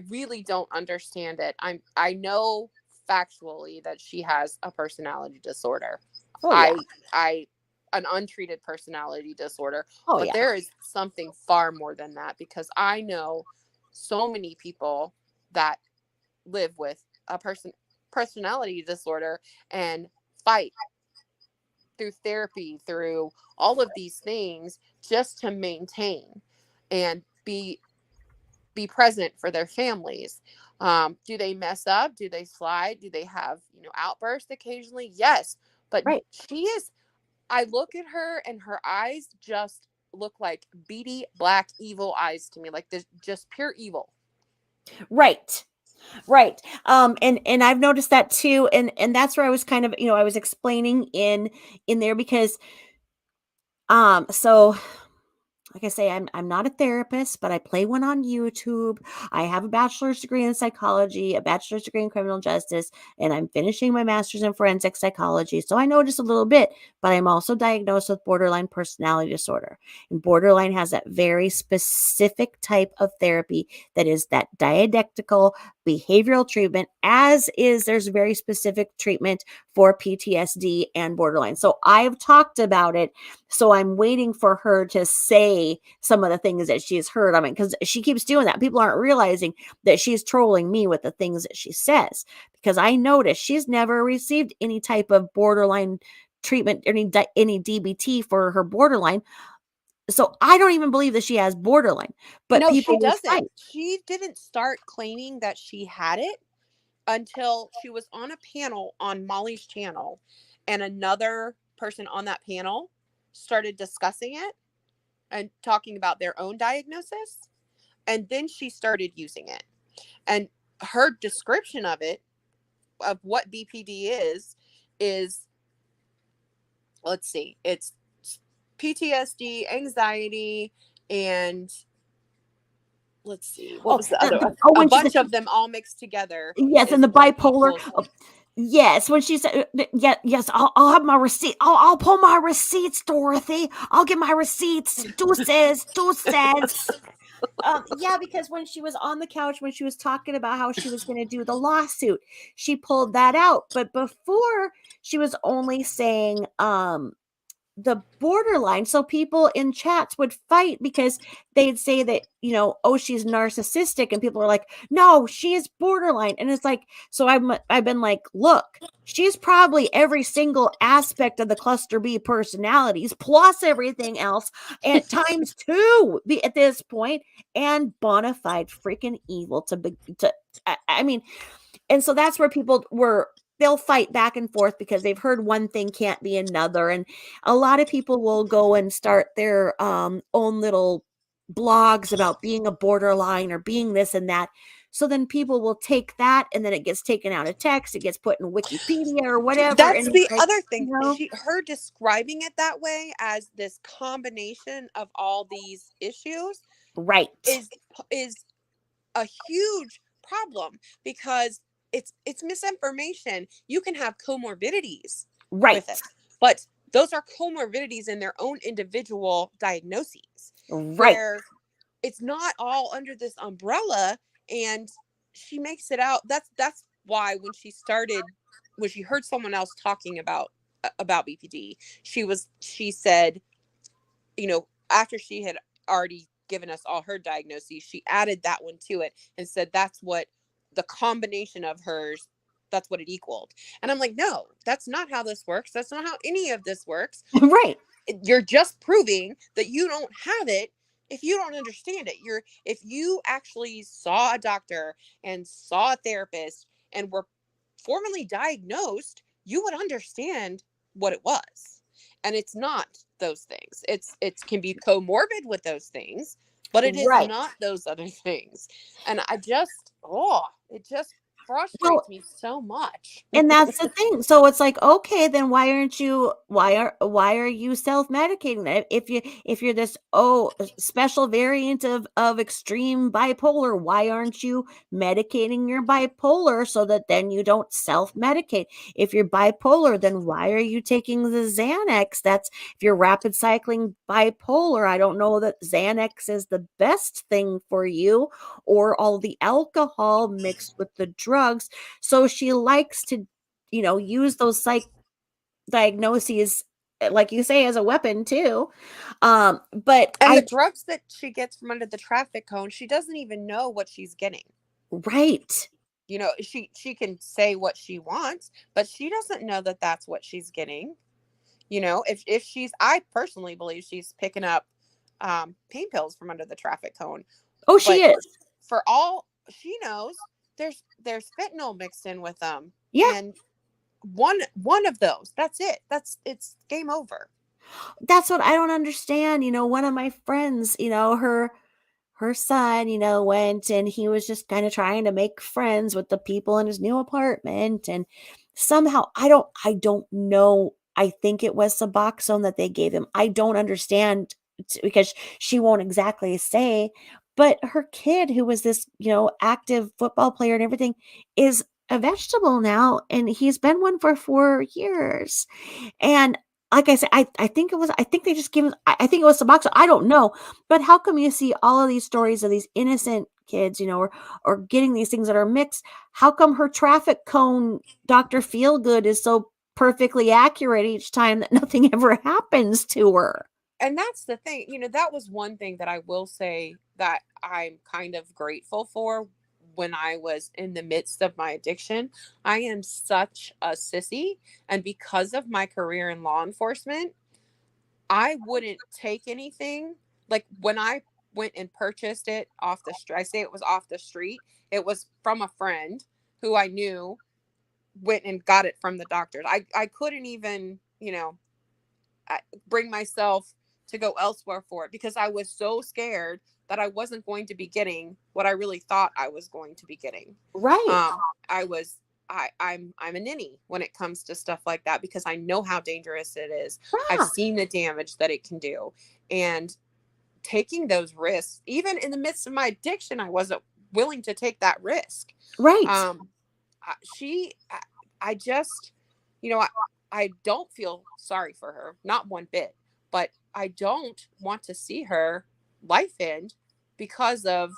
really don't understand it. I know factually that she has a personality disorder. Oh yeah. I an untreated personality disorder, Oh but yeah. there is something far more than that, because I know so many people that live with a personality disorder and fight through therapy, through all of these things, just to maintain and be present for their families. Do they mess up? Do they slide? Do they have, outbursts occasionally? Yes. But Right. she is, I look at her and her eyes just look like beady black evil eyes to me, like this, just pure evil. Right. Right. And I've noticed that too. And that's where I was kind of, I was explaining in there, because so like I say, I'm not a therapist, but I play one on YouTube. I have a bachelor's degree in psychology, a bachelor's degree in criminal justice, and I'm finishing my master's in forensic psychology. So I know just a little bit, but I'm also diagnosed with borderline personality disorder. And borderline has that very specific type of therapy that is that dialectical behavioral treatment, as is there's very specific treatment for PTSD and borderline. So I've talked about it. So I'm waiting for her to say some of the things that she's heard. I mean, because she keeps doing that. People aren't realizing that she's trolling me with the things that she says. Because I noticed she's never received any type of borderline treatment, any DBT for her borderline. So I don't even believe that she has borderline. But No, she people will doesn't. fight. She didn't start claiming that she had it until she was on a panel on Molly's channel, and another person on that panel started discussing it and talking about their own diagnosis, and then she started using it. And her description of it, of what BPD is, let's see, it's PTSD, anxiety, and let's see, what was the other one? A When bunch of them all mixed together yes, is and the what bipolar. equals. Yes, when she said, yeah, yes, I'll have my receipt. I'll pull my receipts, Dorothy. I'll get my receipts. Deuces, deuces. Yeah, because when she was on the couch, when she was talking about how she was going to do the lawsuit, she pulled that out. But before, she was only saying, the borderline. So people in chats would fight because they'd say that, oh, she's narcissistic, and people are like, no, she is borderline. And it's like, so I've been like, look, she's probably every single aspect of the cluster B personalities plus everything else at times two at this point, and bona fide freaking evil to I mean, and so that's where they'll fight back and forth because they've heard one thing can't be another. And a lot of people will go and start their own little blogs about being a borderline or being this and that. So then people will take that, and then it gets taken out of text, it gets put in Wikipedia or whatever, That's and it's the like, other thing. Her describing it that way, as this combination of all these issues, right, is a huge problem, because it's misinformation. You can have comorbidities right, with it, but those are comorbidities in their own individual diagnoses, right, where it's not all under this umbrella. And she makes it out. That's why when she heard someone else talking about BPD, she said, after she had already given us all her diagnoses, she added that one to it and said that's what the combination of hers, that's what it equaled. And I'm like, no, that's not how this works. That's not how any of this works. right. You're just proving that you don't have it if you don't understand it. If you actually saw a doctor and saw a therapist and were formally diagnosed, you would understand what it was. And it's not those things. It can be comorbid with those things, but it is Right. not those other things. And it just Well, frustrates me so much. and that's the thing. So it's like, okay, then why are you self-medicating? If you're this special variant of extreme bipolar, why aren't you medicating your bipolar so that then you don't self-medicate? If you're bipolar, then why are you taking the Xanax? That's if you're rapid cycling bipolar. I don't know that Xanax is the best thing for you, or all the alcohol mixed with the drugs. So she likes to, use those psych diagnoses, like you say, as a weapon too. But And the drugs that she gets from under the traffic cone, she doesn't even know what she's getting. Right. She can say what she wants, but she doesn't know that that's what she's getting. If I personally believe she's picking up pain pills from under the traffic cone. Oh, she But is. for all she knows, there's fentanyl mixed in with them. Yeah. And one of those, that's it. It's game over. That's what I don't understand. One of my friends, her son, went, and he was just kind of trying to make friends with the people in his new apartment. And somehow, I don't know. I think it was Suboxone that they gave him. I don't understand because she won't exactly say, but her kid, who was this, active football player and everything, is a vegetable now, and he's been one for 4 years. And like I said, I think they just give, I think it was Suboxone. I don't know. But how come you see all of these stories of these innocent kids, or getting these things that are mixed? How come her traffic cone, Dr. Feelgood, is so perfectly accurate each time that nothing ever happens to her? And that's the thing, that was one thing that I will say that I'm kind of grateful for when I was in the midst of my addiction. I am such a sissy. And because of my career in law enforcement, I wouldn't take anything. Like when I went and purchased it off the street, I say it was off the street. It was from a friend who I knew went and got it from the doctors. I couldn't even, bring myself to go elsewhere for it because I was so scared that I wasn't going to be getting what I really thought I was going to be getting. Right. Um, I was I'm a ninny when it comes to stuff like that because I know how dangerous it is. I've Yeah. seen the damage that it can do. And taking those risks, even in the midst of my addiction, I wasn't willing to take that risk. Right. Um, I just, I don't feel sorry for her, not one bit, but I don't want to see her life end because of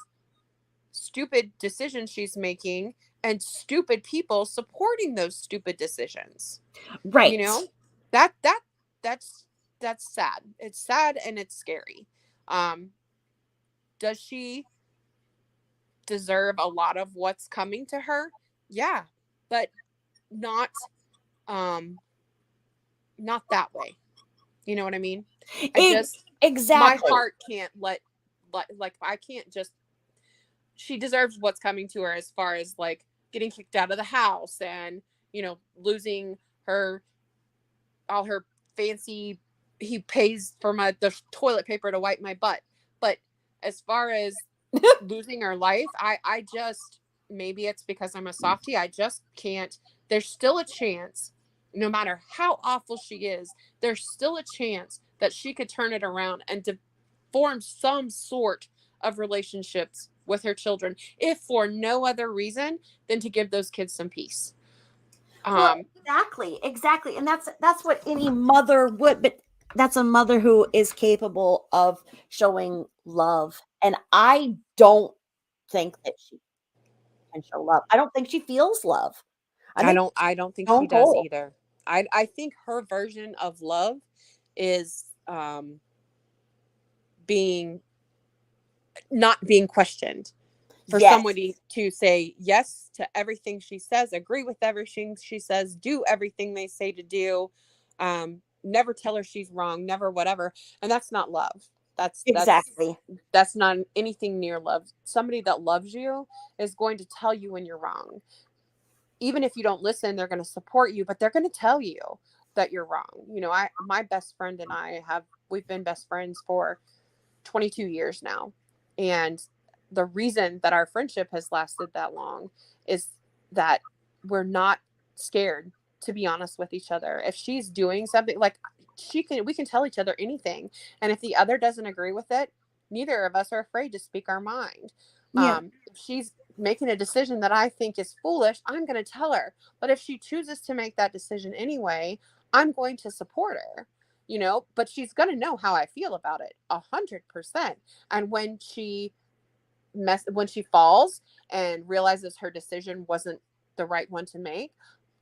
stupid decisions she's making and stupid people supporting those stupid decisions. You Right. know, that that that's that's sad. It's sad and it's scary. Um, does she deserve a lot of what's coming to her? Yeah, but not um not that way. You know what I mean? I It, just my exactly. heart can't like I can't just she deserves what's coming to her as far as like getting kicked out of the house and losing her all her fancy he pays for the toilet paper to wipe my butt. But as far as losing her life, I just maybe it's because I'm a softie. I just can't. There's still a chance, no matter how awful she is, there's still a chance that she could turn it around and to form some sort of relationships with her children, if for no other reason than to give those kids some peace. Well, Um, exactly. And that's what any mother would, but that's a mother who is capable of showing love. And I don't think that she can show love. I don't think she feels love. I think I don't think she stone does cold. either. I think her version of love is being not being questioned, for Yes. somebody to say yes to everything she says, agree with everything she says, do everything they say to do, never tell her she's wrong, never whatever. And that's not love. That's that's Exactly. that's not anything near love. Somebody that loves you is going to tell you when you're wrong. Even if you don't listen, they're going to support you, but they're going to tell you that you're wrong. I my best friend and I have we've been best friends for 22 years now. And the reason that our friendship has lasted that long is that we're not scared to be honest with each other. If she's doing something like we can tell each other anything. And if the other doesn't agree with it, neither of us are afraid to speak our mind. Yeah. If she's making a decision that I think is foolish, I'm going to tell her. But if she chooses to make that decision anyway, I'm going to support her. But she's going to know how I feel about it 100%. And when she falls and realizes her decision wasn't the right one to make,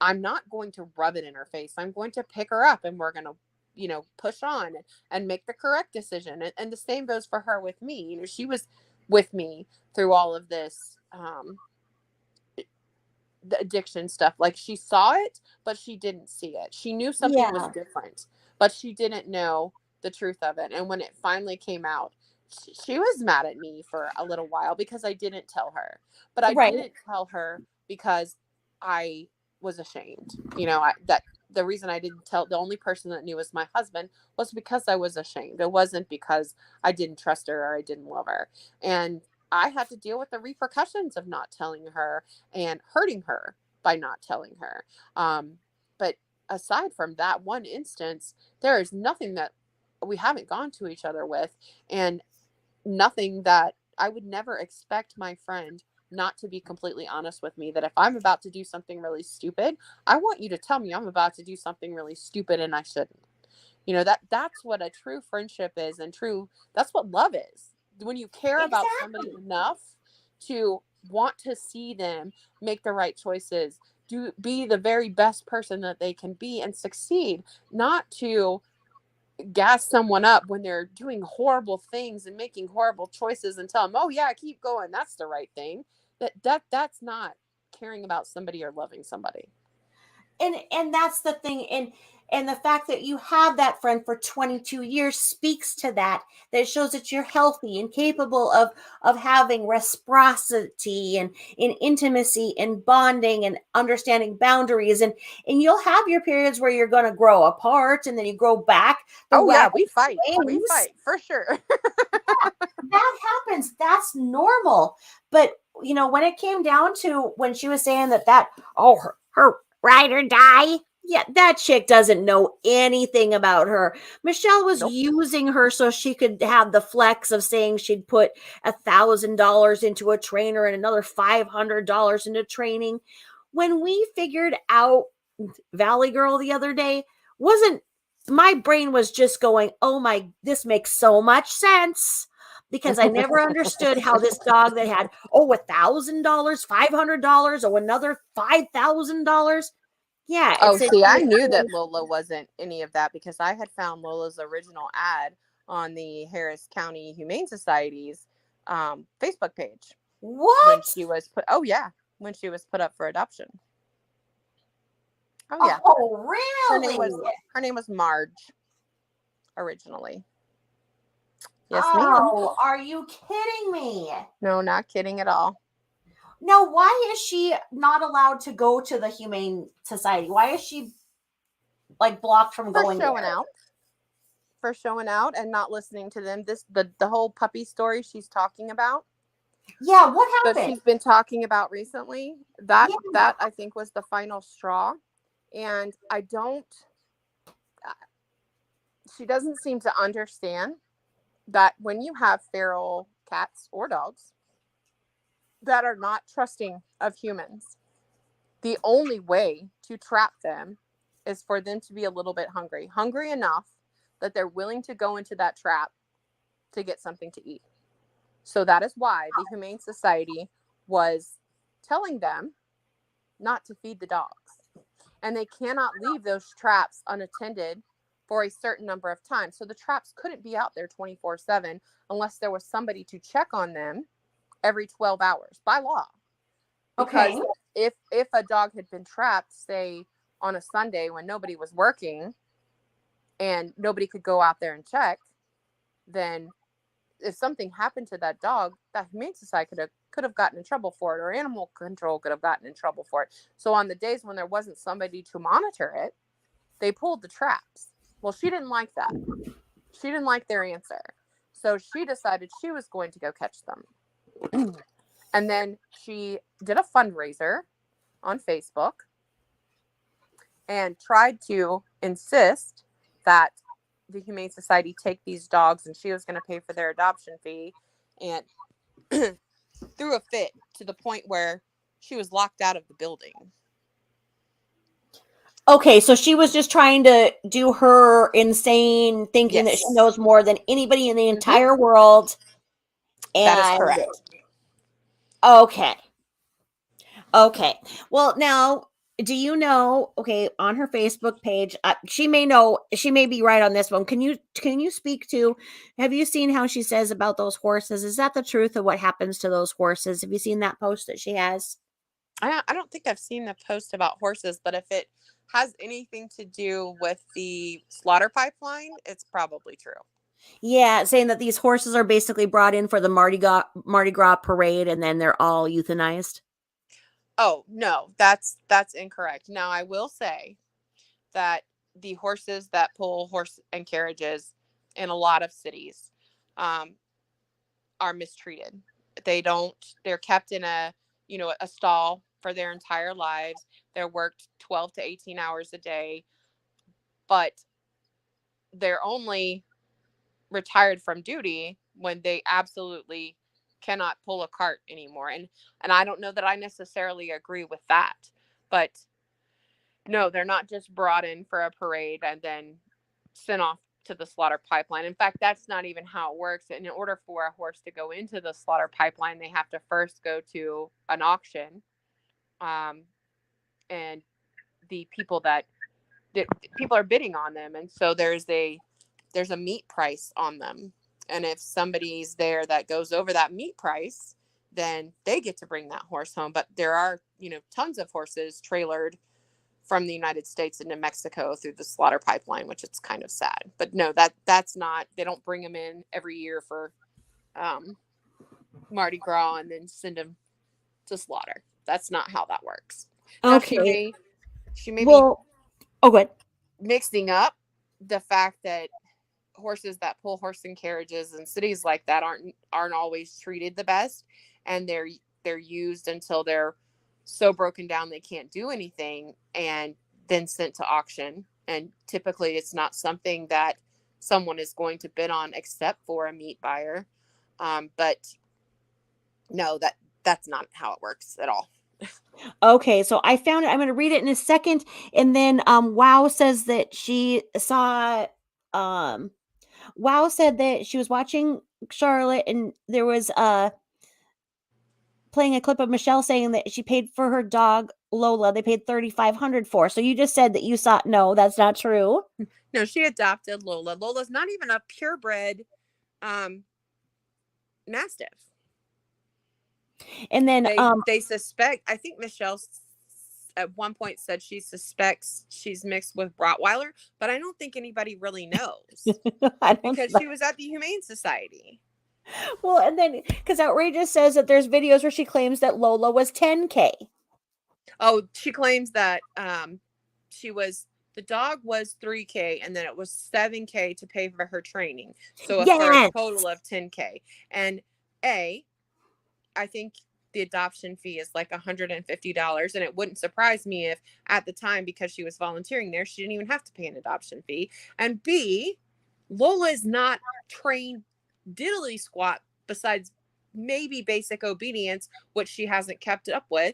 I'm not going to rub it in her face. I'm going to pick her up and we're going to push on and make the correct decision. And the same goes for her with me. She was with me through all of this the addiction stuff. Like she saw it, but she didn't see it. She knew something was Yeah. different, but she didn't know the truth of it. And when it finally came out, she was mad at me for a little while because I didn't tell her. But I Right. didn't tell her because I was ashamed. That the reason I didn't tell the only person that knew was my husband was because I was ashamed. It wasn't because I didn't trust her or I didn't love her. And I had to deal with the repercussions of not telling her and hurting her by not telling her. But aside from that one instance, there is nothing that we haven't gone to each other with, and nothing that I would never expect my friend not to be completely honest with me, that if I'm about to do something really stupid, I want you to tell me I'm about to do something really stupid and I shouldn't. That's what a true friendship is, and that's what love is. When you care about somebody Exactly. enough to want to see them make the right choices, be the very best person that they can be and succeed, not to gas someone up when they're doing horrible things and making horrible choices and tell them, "Oh yeah, keep going. That's the right thing." That's not caring about somebody or loving somebody. And that's the thing, and the fact that you have that friend for 22 years speaks to that shows that you're healthy and capable of having reciprocity and intimacy and bonding and understanding boundaries, and you'll have your periods where you're going to grow apart and then you grow back the Oh yeah, wagon we fight. We swings. fight for sure. That happens. That's normal. But when it came down to when she was saying that oh, her ride or die, yeah, that chick doesn't know anything about her. Michelle was Nope. using her so she could have the flex of saying she'd put $1,000 into a trainer and another $500 into training. When we figured out Valley Girl the other day, wasn't my brain was just going, oh my, this makes so much sense, because I never understood how this dog that had $1,000, $500, or another $5,000. Yeah, Oh, it's see, I it, knew that Lola wasn't any of that because I had found Lola's original ad on the Harris County Humane Society's Facebook page when what? she was put. Oh yeah, when she was put up for adoption. Oh yeah, Oh, her really? name was her name was Marge originally. Yes, ma'am. Oh, are you kidding me? No, not kidding at all. No, why is she not allowed to go to the Humane Society? Why is she like blocked from For going showing there? out. For showing out and not listening to them. The whole puppy story she's talking about, Yeah, what that happened? she's been talking about recently, that Yeah. that I think was the final straw. And I don't she doesn't seem to understand that when you have feral cats or dogs that are not trusting of humans, the only way to trap them is for them to be a little bit hungry enough that they're willing to go into that trap to get something to eat. So that is why the Humane Society was telling them not to feed the dogs. And they cannot leave those traps unattended for a certain number of times. So the traps couldn't be out there 24/7 unless there was somebody to check on them every 12 hours by law. Okay. Because if a dog had been trapped, say on a Sunday when nobody was working and nobody could go out there and check, then if something happened to that dog, that Humane Society could have gotten in trouble for it, or animal control could have gotten in trouble for it. So on the days when there wasn't somebody to monitor it, they pulled the traps. Well, she didn't like that. She didn't like their answer. So she decided she was going to go catch them. And then she did a fundraiser on Facebook and tried to insist that the Humane Society take these dogs, and she was going to pay for their adoption fee, and threw a fit to the point where she was locked out of the building. Okay, so she was just trying to do her insane thinking that she Yes. knows more than anybody in the Mm-hmm. entire world. That is And correct. okay. Okay. Well, now, do you know, okay, on her Facebook page, she may know, she may be right on this one. Can you speak to, have you seen how she says about those horses? Is that the truth of what happens to those horses? Have you seen that post that she has? I don't think I've seen the post about horses, but if it has anything to do with the slaughter pipeline, it's probably true. Yeah, saying that these horses are basically brought in for the Mardi Gras parade and then they're all euthanized. Oh, no, that's incorrect. Now, I will say that the horses that pull horse and carriages in a lot of cities um, are mistreated. They're kept in a stall for their entire lives. They're worked 12 to 18 hours a day, but they're only retired from duty when they absolutely cannot pull a cart anymore. And I don't know that I necessarily agree with that, but no, they're not just brought in for a parade and then sent off to the slaughter pipeline. In fact, that's not even how it works. And in order for a horse to go into the slaughter pipeline, they have to first go to an auction. And the people people are bidding on them. And so there's a meat price on them. And if somebody's there that goes over that meat price, then they get to bring that horse home. But there are, tons of horses trailered from the United States into Mexico through the slaughter pipeline, which it's kind of sad. But no, that's not, they don't bring them in every year for Mardi Gras and then send them to slaughter. That's not how that works. Now, Okay. she may be Well, oh, good. mixing up the fact that horses that pull horse and carriages in cities like that aren't always treated the best, and they're used until they're so broken down they can't do anything and then sent to auction. And typically it's not something that someone is going to bid on except for a meat buyer. But no, that's not how it works at all. Okay, so I found it. I'm going to read it in a second. And then Wow says that she saw Wow said that she was watching Charlotte and there was playing a clip of Michelle saying that she paid for her dog Lola. They paid $3,500 for. So you just said that you saw. No, that's not true. No, she adopted Lola. Lola's not even a purebred Mastiff. And then they suspect, I think Michelle at one point said she suspects she's mixed with Rottweiler, but I don't think anybody really knows because she was at the Humane Society. Well, and then because Outrageous says that there's videos where she claims that Lola was $10K. Oh, she claims that the dog was $3K and then it was $7K to pay for her training. So for a total of $10K. And I think the adoption fee is like $150. And it wouldn't surprise me if at the time, because she was volunteering there, she didn't even have to pay an adoption fee. And B, Lola is not trained diddly squat besides maybe basic obedience, which she hasn't kept up with.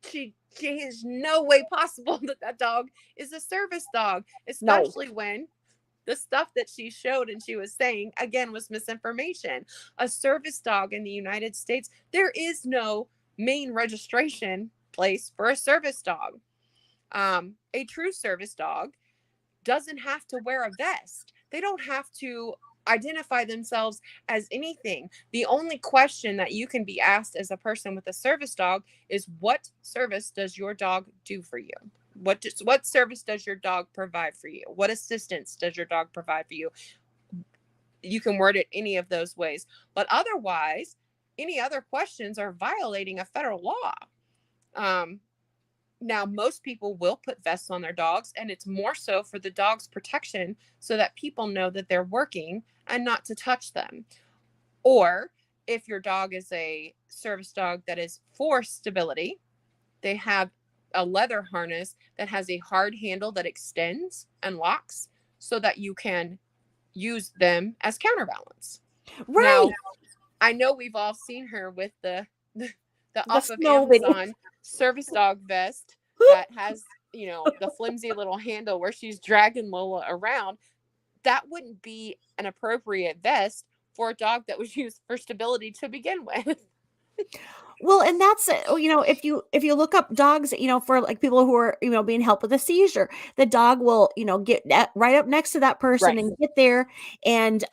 She is no way possible that dog is a service dog, especially when the stuff that she showed and she was saying, again, was misinformation. A service dog in the United States, there is no main registration place for a service dog. A true service dog doesn't have to wear a vest. They don't have to identify themselves as anything. The only question that you can be asked as a person with a service dog is, what service does your dog do for you? What service does your dog provide for you? What assistance does your dog provide for you? You can word it any of those ways. But otherwise, any other questions are violating a federal law. Now, most people will put vests on their dogs, and it's more so for the dog's protection so that people know that they're working and not to touch them. Or if your dog is a service dog that is for stability, they have a leather harness that has a hard handle that extends and locks so that you can use them as counterbalance. Right. Now, I know we've all seen her with the off of Amazon service dog vest that has, the flimsy little handle where she's dragging Lola around. That wouldn't be an appropriate vest for a dog that was used for stability to begin with. Well, and that's, if you look up dogs, for like people who are, being helped with a seizure, the dog will, get right up next to that person and get there and,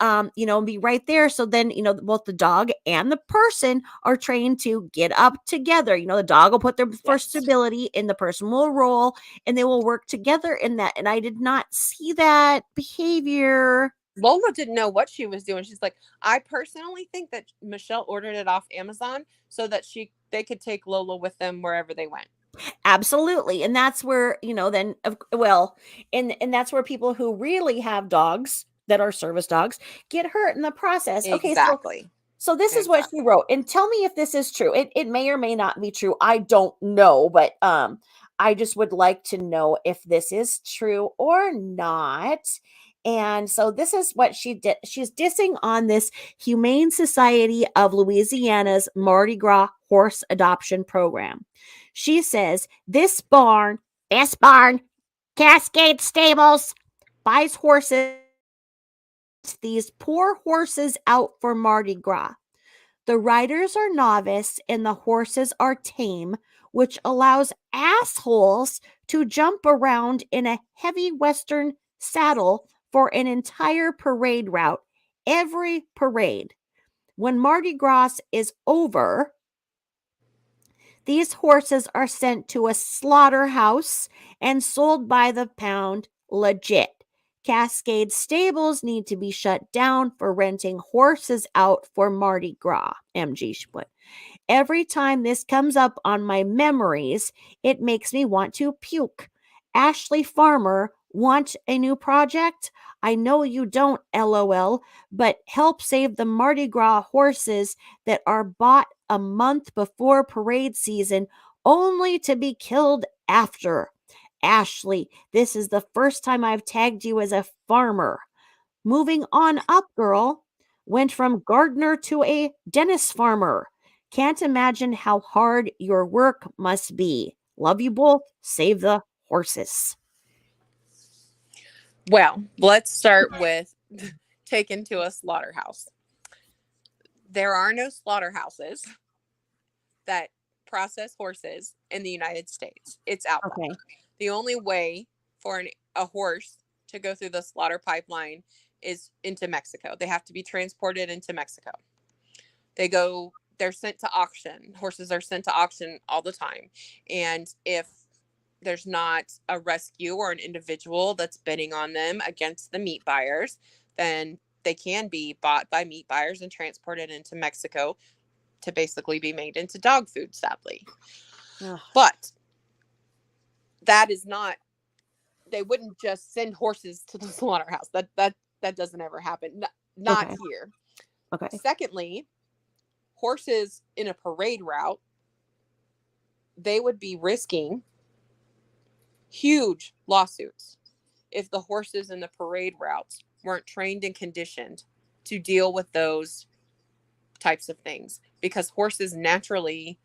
be right there. So then, both the dog and the person are trained to get up together. The dog will put their first stability and the person will roll and they will work together in that. And I did not see that behavior. Lola didn't know what she was doing. She's like, I personally think that Michelle ordered it off Amazon so that they could take Lola with them wherever they went. Absolutely. And that's where, then, and that's where people who really have dogs that are service dogs get hurt in the process. Exactly. Okay. So this is what she wrote, and tell me if this is true. It may or may not be true. I don't know, but I just would like to know if this is true or not. And so this is what she did. She's dissing on this Humane Society of Louisiana's Mardi Gras horse adoption program. She says, this barn, Cascade Stables, buys horses, these poor horses out for Mardi Gras. The riders are novice and the horses are tame, which allows assholes to jump around in a heavy Western saddle for an entire parade route, every parade. When Mardi Gras is over, these horses are sent to a slaughterhouse and sold by the pound legit. Cascade stables need to be shut down for renting horses out for Mardi Gras, MG she put. Every time this comes up on my memories, it makes me want to puke. Ashley Farmer, want a new project? I know you don't, LOL, but help save the Mardi Gras horses that are bought a month before parade season only to be killed after. Ashley, this is the first time I've tagged you as a farmer. Moving on up, girl. Went from gardener to a dentist farmer. Can't imagine how hard your work must be. Love you both. Save the horses. Well, let's start with taken to a slaughterhouse. There are no slaughterhouses that process horses in the United States. It's outlawed. Okay. The only way for a horse to go through the slaughter pipeline is into Mexico. They have to be transported into Mexico. They're sent to auction. Horses are sent to auction all the time. And if there's not a rescue or an individual that's bidding on them against the meat buyers, then they can be bought by meat buyers and transported into Mexico to basically be made into dog food, sadly. Ugh. But that is not, they wouldn't just send horses to the slaughterhouse. That doesn't ever happen. Not Okay. here. Okay. Secondly, horses in a parade route, they would be risking huge lawsuits if the horses in the parade routes weren't trained and conditioned to deal with those types of things, because horses naturally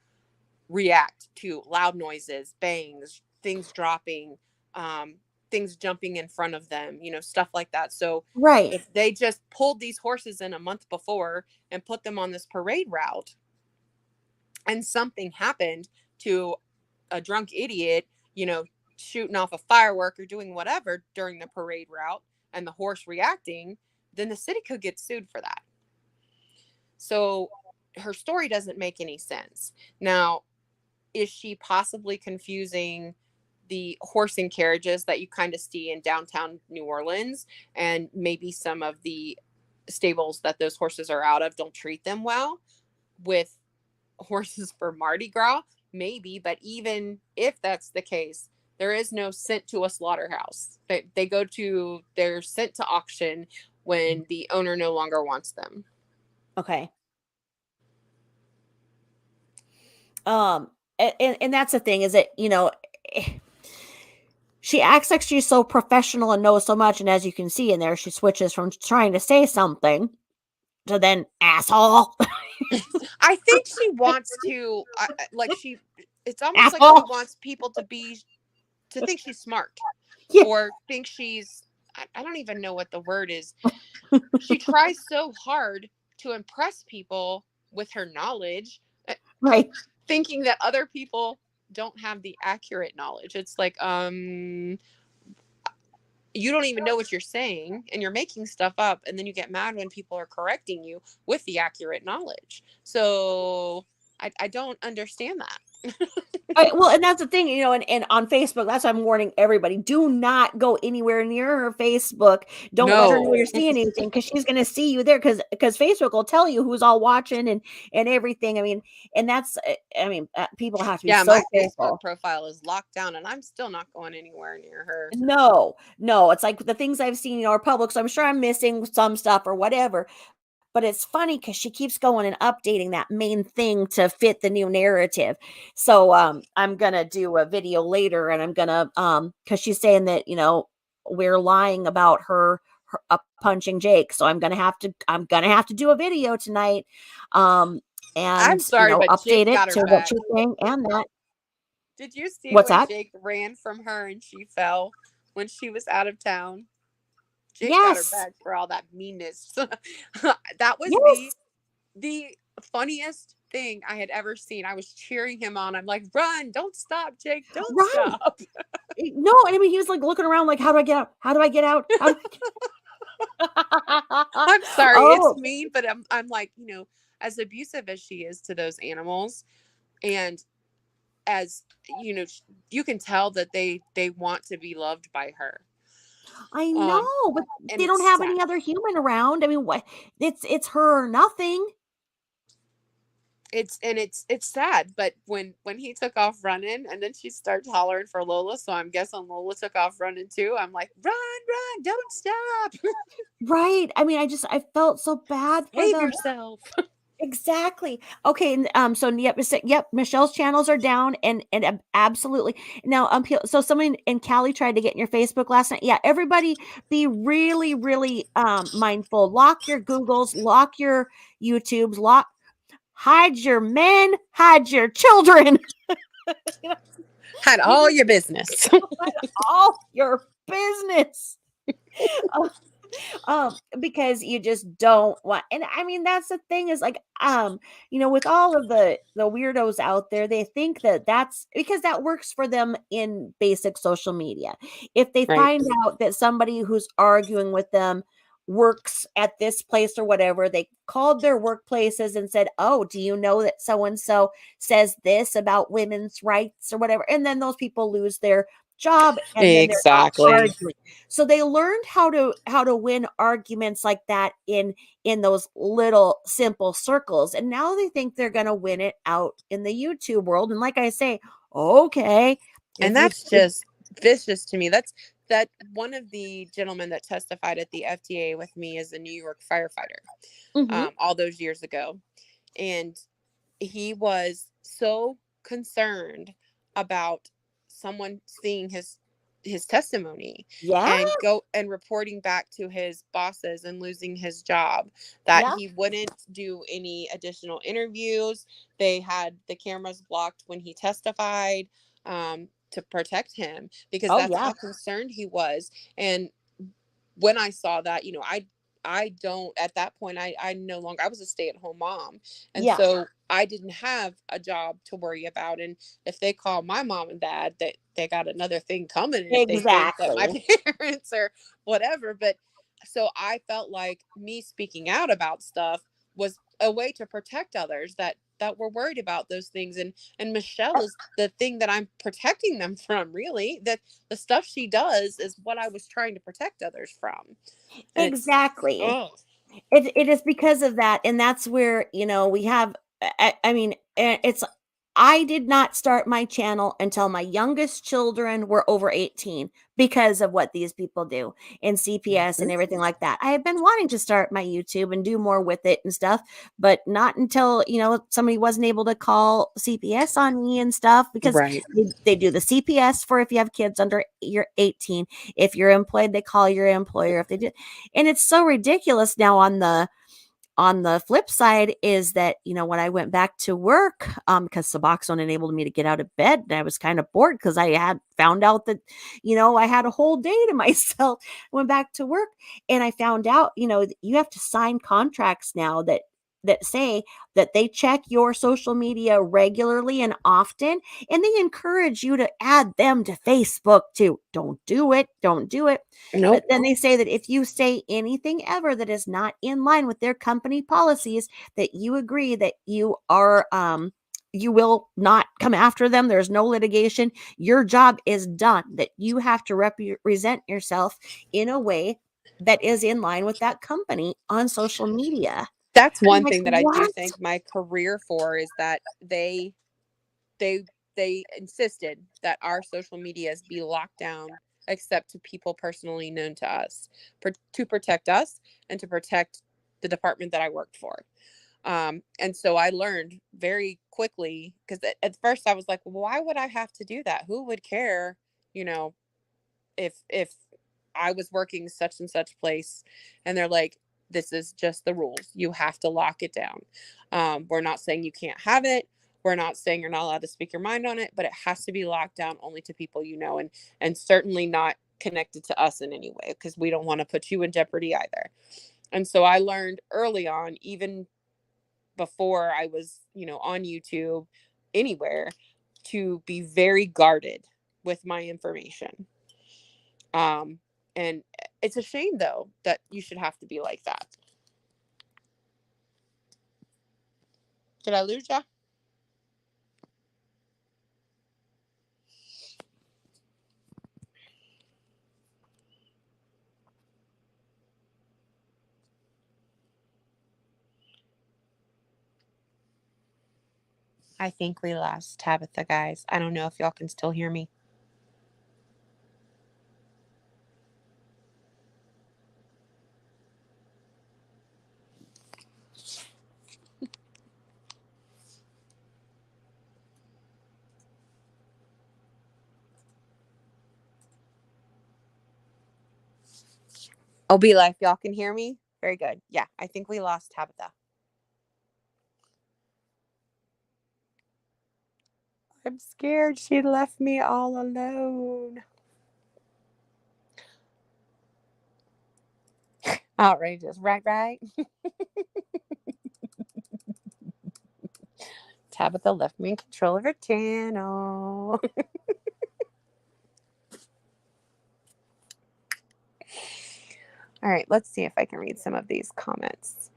react to loud noises, bangs, things dropping, things jumping in front of them, stuff like that. So Right. if they just pulled these horses in a month before and put them on this parade route and something happened to a drunk idiot, shooting off a firework or doing whatever during the parade route and the horse reacting, then the city could get sued for that. So her story doesn't make any sense. Now, is she possibly confusing the horse and carriages that you kind of see in downtown New Orleans, and maybe some of the stables that those horses are out of don't treat them well, with horses for Mardi Gras? Maybe, but even if that's the case, there is no sent to a slaughterhouse. They're sent to auction when the owner no longer wants them. Okay. And that's the thing, is that, she acts like she's so professional and knows so much, and as you can see in there, she switches from trying to say something to then asshole. I think she wants to, it's almost like Asshole. she wants people to think she's smart, Yeah. or think I don't even know what the word is. She tries so hard to impress people with her knowledge, Right. thinking that other people don't have the accurate knowledge. It's like, you don't even know what you're saying, and you're making stuff up, and then you get mad when people are correcting you with the accurate knowledge. So I don't understand that. Well, and that's the thing, and on Facebook, that's why I'm warning everybody: do not go anywhere near her Facebook. Don't let her know you're seeing anything, because she's going to see you there. Because Facebook will tell you who's all watching and everything. I mean, and that's, people have to be so my careful. Facebook profile is locked down, and I'm still not going anywhere near her. No, it's like the things I've seen, are public, so I'm sure I'm missing some stuff or whatever. But it's funny because she keeps going and updating that main thing to fit the new narrative. So I'm gonna do a video later, and I'm gonna because she's saying that we're lying about her punching Jake. So I'm gonna have to do a video tonight, I'm and sorry, but update Jake it got her to what back. she's saying and that. Did you see What's when that? Jake ran from her and she fell when she was out of town? Jake got her Yes, back for all that meanness. That was the yes, the funniest thing I had ever seen. I was cheering him on. I'm like, run, don't stop, Jake, don't run. stop. No, and I mean he was like looking around like, how do I get out? How do I get out? How do I I'm sorry, it's Oh, mean, but I'm like, as abusive as she is to those animals, and as you can tell that they want to be loved by her. I Um, know, but and they don't it's have sad. any other human around. I mean, what? It's her or nothing. It's sad, but when he took off running and then she starts hollering for Lola, so I'm guessing Lola took off running too. I'm like, run, don't stop. Right. I mean, I felt so bad for Save them. yourself. Exactly. Okay. So yep. Michelle's channels are down, and absolutely. Now, so someone in Cali tried to get in your Facebook last night. Yeah. Everybody, be really, really mindful. Lock your Googles. Lock your YouTubes. Hide your men. Hide your children. You know, Had you all just your business. hide all your business. Because you just don't want, and I mean that's the thing is like with all of the weirdos out there, they think that that's because that works for them in basic social media. If they Right. find out that somebody who's arguing with them works at this place or whatever, they called their workplaces and said, oh, do you know that so and so says this about women's rights or whatever, and then those people lose their job and then they're not Exactly. arguing. So they learned how to win arguments like that in those little simple circles, and now they think they're going to win it out in the YouTube world. And like I say, okay, And if you that's just vicious to me. That one of the gentlemen that testified at the FDA with me is a New York firefighter, Mhm. all those years ago. And he was so concerned about someone seeing his testimony Yeah, and reporting back to his bosses and losing his job that yeah, he wouldn't do any additional interviews. They had the cameras blocked when he testified, to protect him because oh that's yeah, how concerned he was. And when I saw that, I don't at that point I no longer I was a stay-at-home mom. And yeah, so I didn't have a job to worry about. And if they call my mom and dad, they got another thing coming if they think that my exactly, parents or whatever. But so I felt like me speaking out about stuff was a way to protect others that were worried about those things. And Michelle is the thing that I'm protecting them from, really. That the stuff she does is what I was trying to protect others from. And it's exactly. oh It is because of that, and that's where we have. I mean, it's. I did not start my channel until my youngest children were over 18 because of what these people do in CPS and Mhm. everything like that. I have been wanting to start my YouTube and do more with it and stuff, but not until somebody wasn't able to call CPS on me and stuff, because Right. they do the CPS for if you have kids under you're 18. If you're employed, they call your employer if they do. And it's so ridiculous now. On the flip side is that when I went back to work, because Suboxone enabled me to get out of bed, and I was kind of bored because I had found out that I had a whole day to myself. I went back to work, and I found out that you have to sign contracts now that say that they check your social media regularly and often, and they encourage you to add them to Facebook too. Don't do it. But Nope. then they say that if you say anything ever that is not in line with their company policies, that you agree that you will not come after them. There's no litigation. Your job is done. That you have to represent yourself in a way that is in line with that company on social media. That's I'm one like, thing that I do what? thank my career for is that they they insisted that our social medias be locked down except to people personally known to us, to protect us and to protect the department that I worked for. And so I learned very quickly, because at first I was like, well, why would I have to do that? Who would care, you know, if I was working such and such place, and they're like, this is just the rules. You have to lock it down. We're not saying you can't have it. We're not saying you're not allowed to speak your mind on it, but it has to be locked down only to people you know, and certainly not connected to us in any way, because we don't want to put you in jeopardy either. And so I learned early on, even before I was, on YouTube, anywhere, to be very guarded with my information. And it's a shame, though, that you should have to be like that. Did I lose ya? I think we lost Tabitha, guys. I don't know if y'all can still hear me. Oh, be life, y'all can hear me? Very good. Yeah, I think we lost Tabitha. I'm scared she left me all alone. Outrageous, right? Tabitha left me in control of her channel. All right, let's see if I can read some of these comments.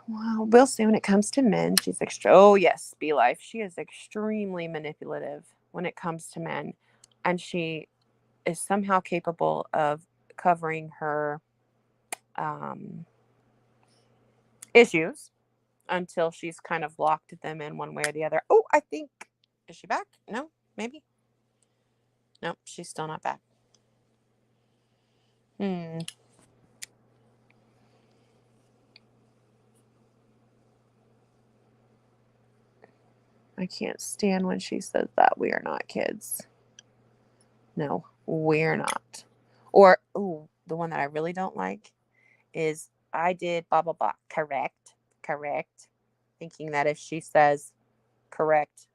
Well, we'll see when it comes to men. She's oh yes, Be Life. She is extremely manipulative when it comes to men. And she is somehow capable of covering her issues until she's kind of locked them in one way or the other. Oh, I think, is she back? No, maybe. Nope, she's still not back. I can't stand when she says that. We are not kids. No, we're not. Or, the one that I really don't like is, I did blah, blah, blah. Correct. Thinking that if she says correct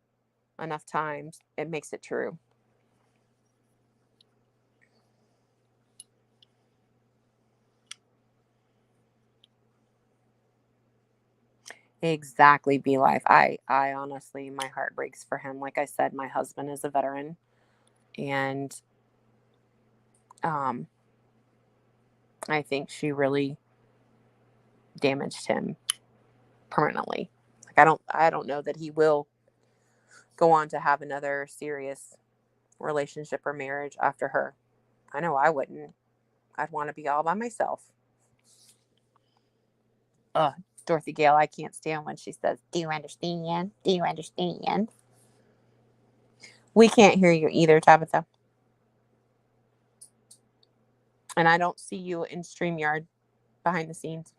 enough times, it makes it true. Exactly, Be Life. I honestly, my heart breaks for him. Like I said, my husband is a veteran, and I think she really damaged him permanently. Like I don't know that he will go on to have another serious relationship or marriage after her. I know I wouldn't. I'd want to be all by myself. Dorothy Gale, I can't stand when she says, "Do you understand? Do you understand?" We can't hear you either, Tabitha. And I don't see you in StreamYard behind the scenes.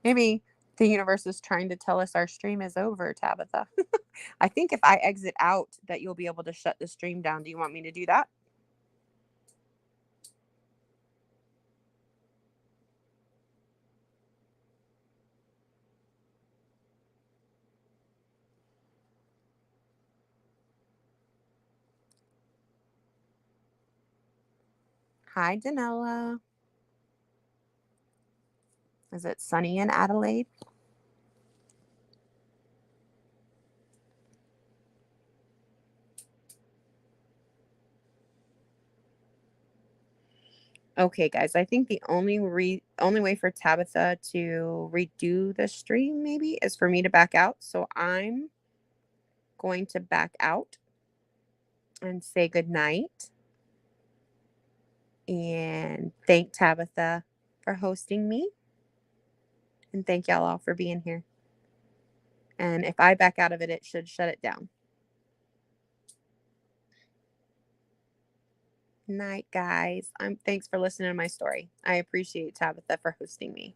Maybe the universe is trying to tell us our stream is over, Tabitha. I think if I exit out that you'll be able to shut the stream down. Do you want me to do that? Hi, Danella. Is it sunny in Adelaide? Okay, guys, I think the only way for Tabitha to redo the stream maybe is for me to back out. So I'm going to back out and say good night. And thank Tabitha for hosting me. And thank y'all all for being here. And if I back out of it, it should shut it down. Night, guys. Thanks for listening to my story. I appreciate Tabitha for hosting me.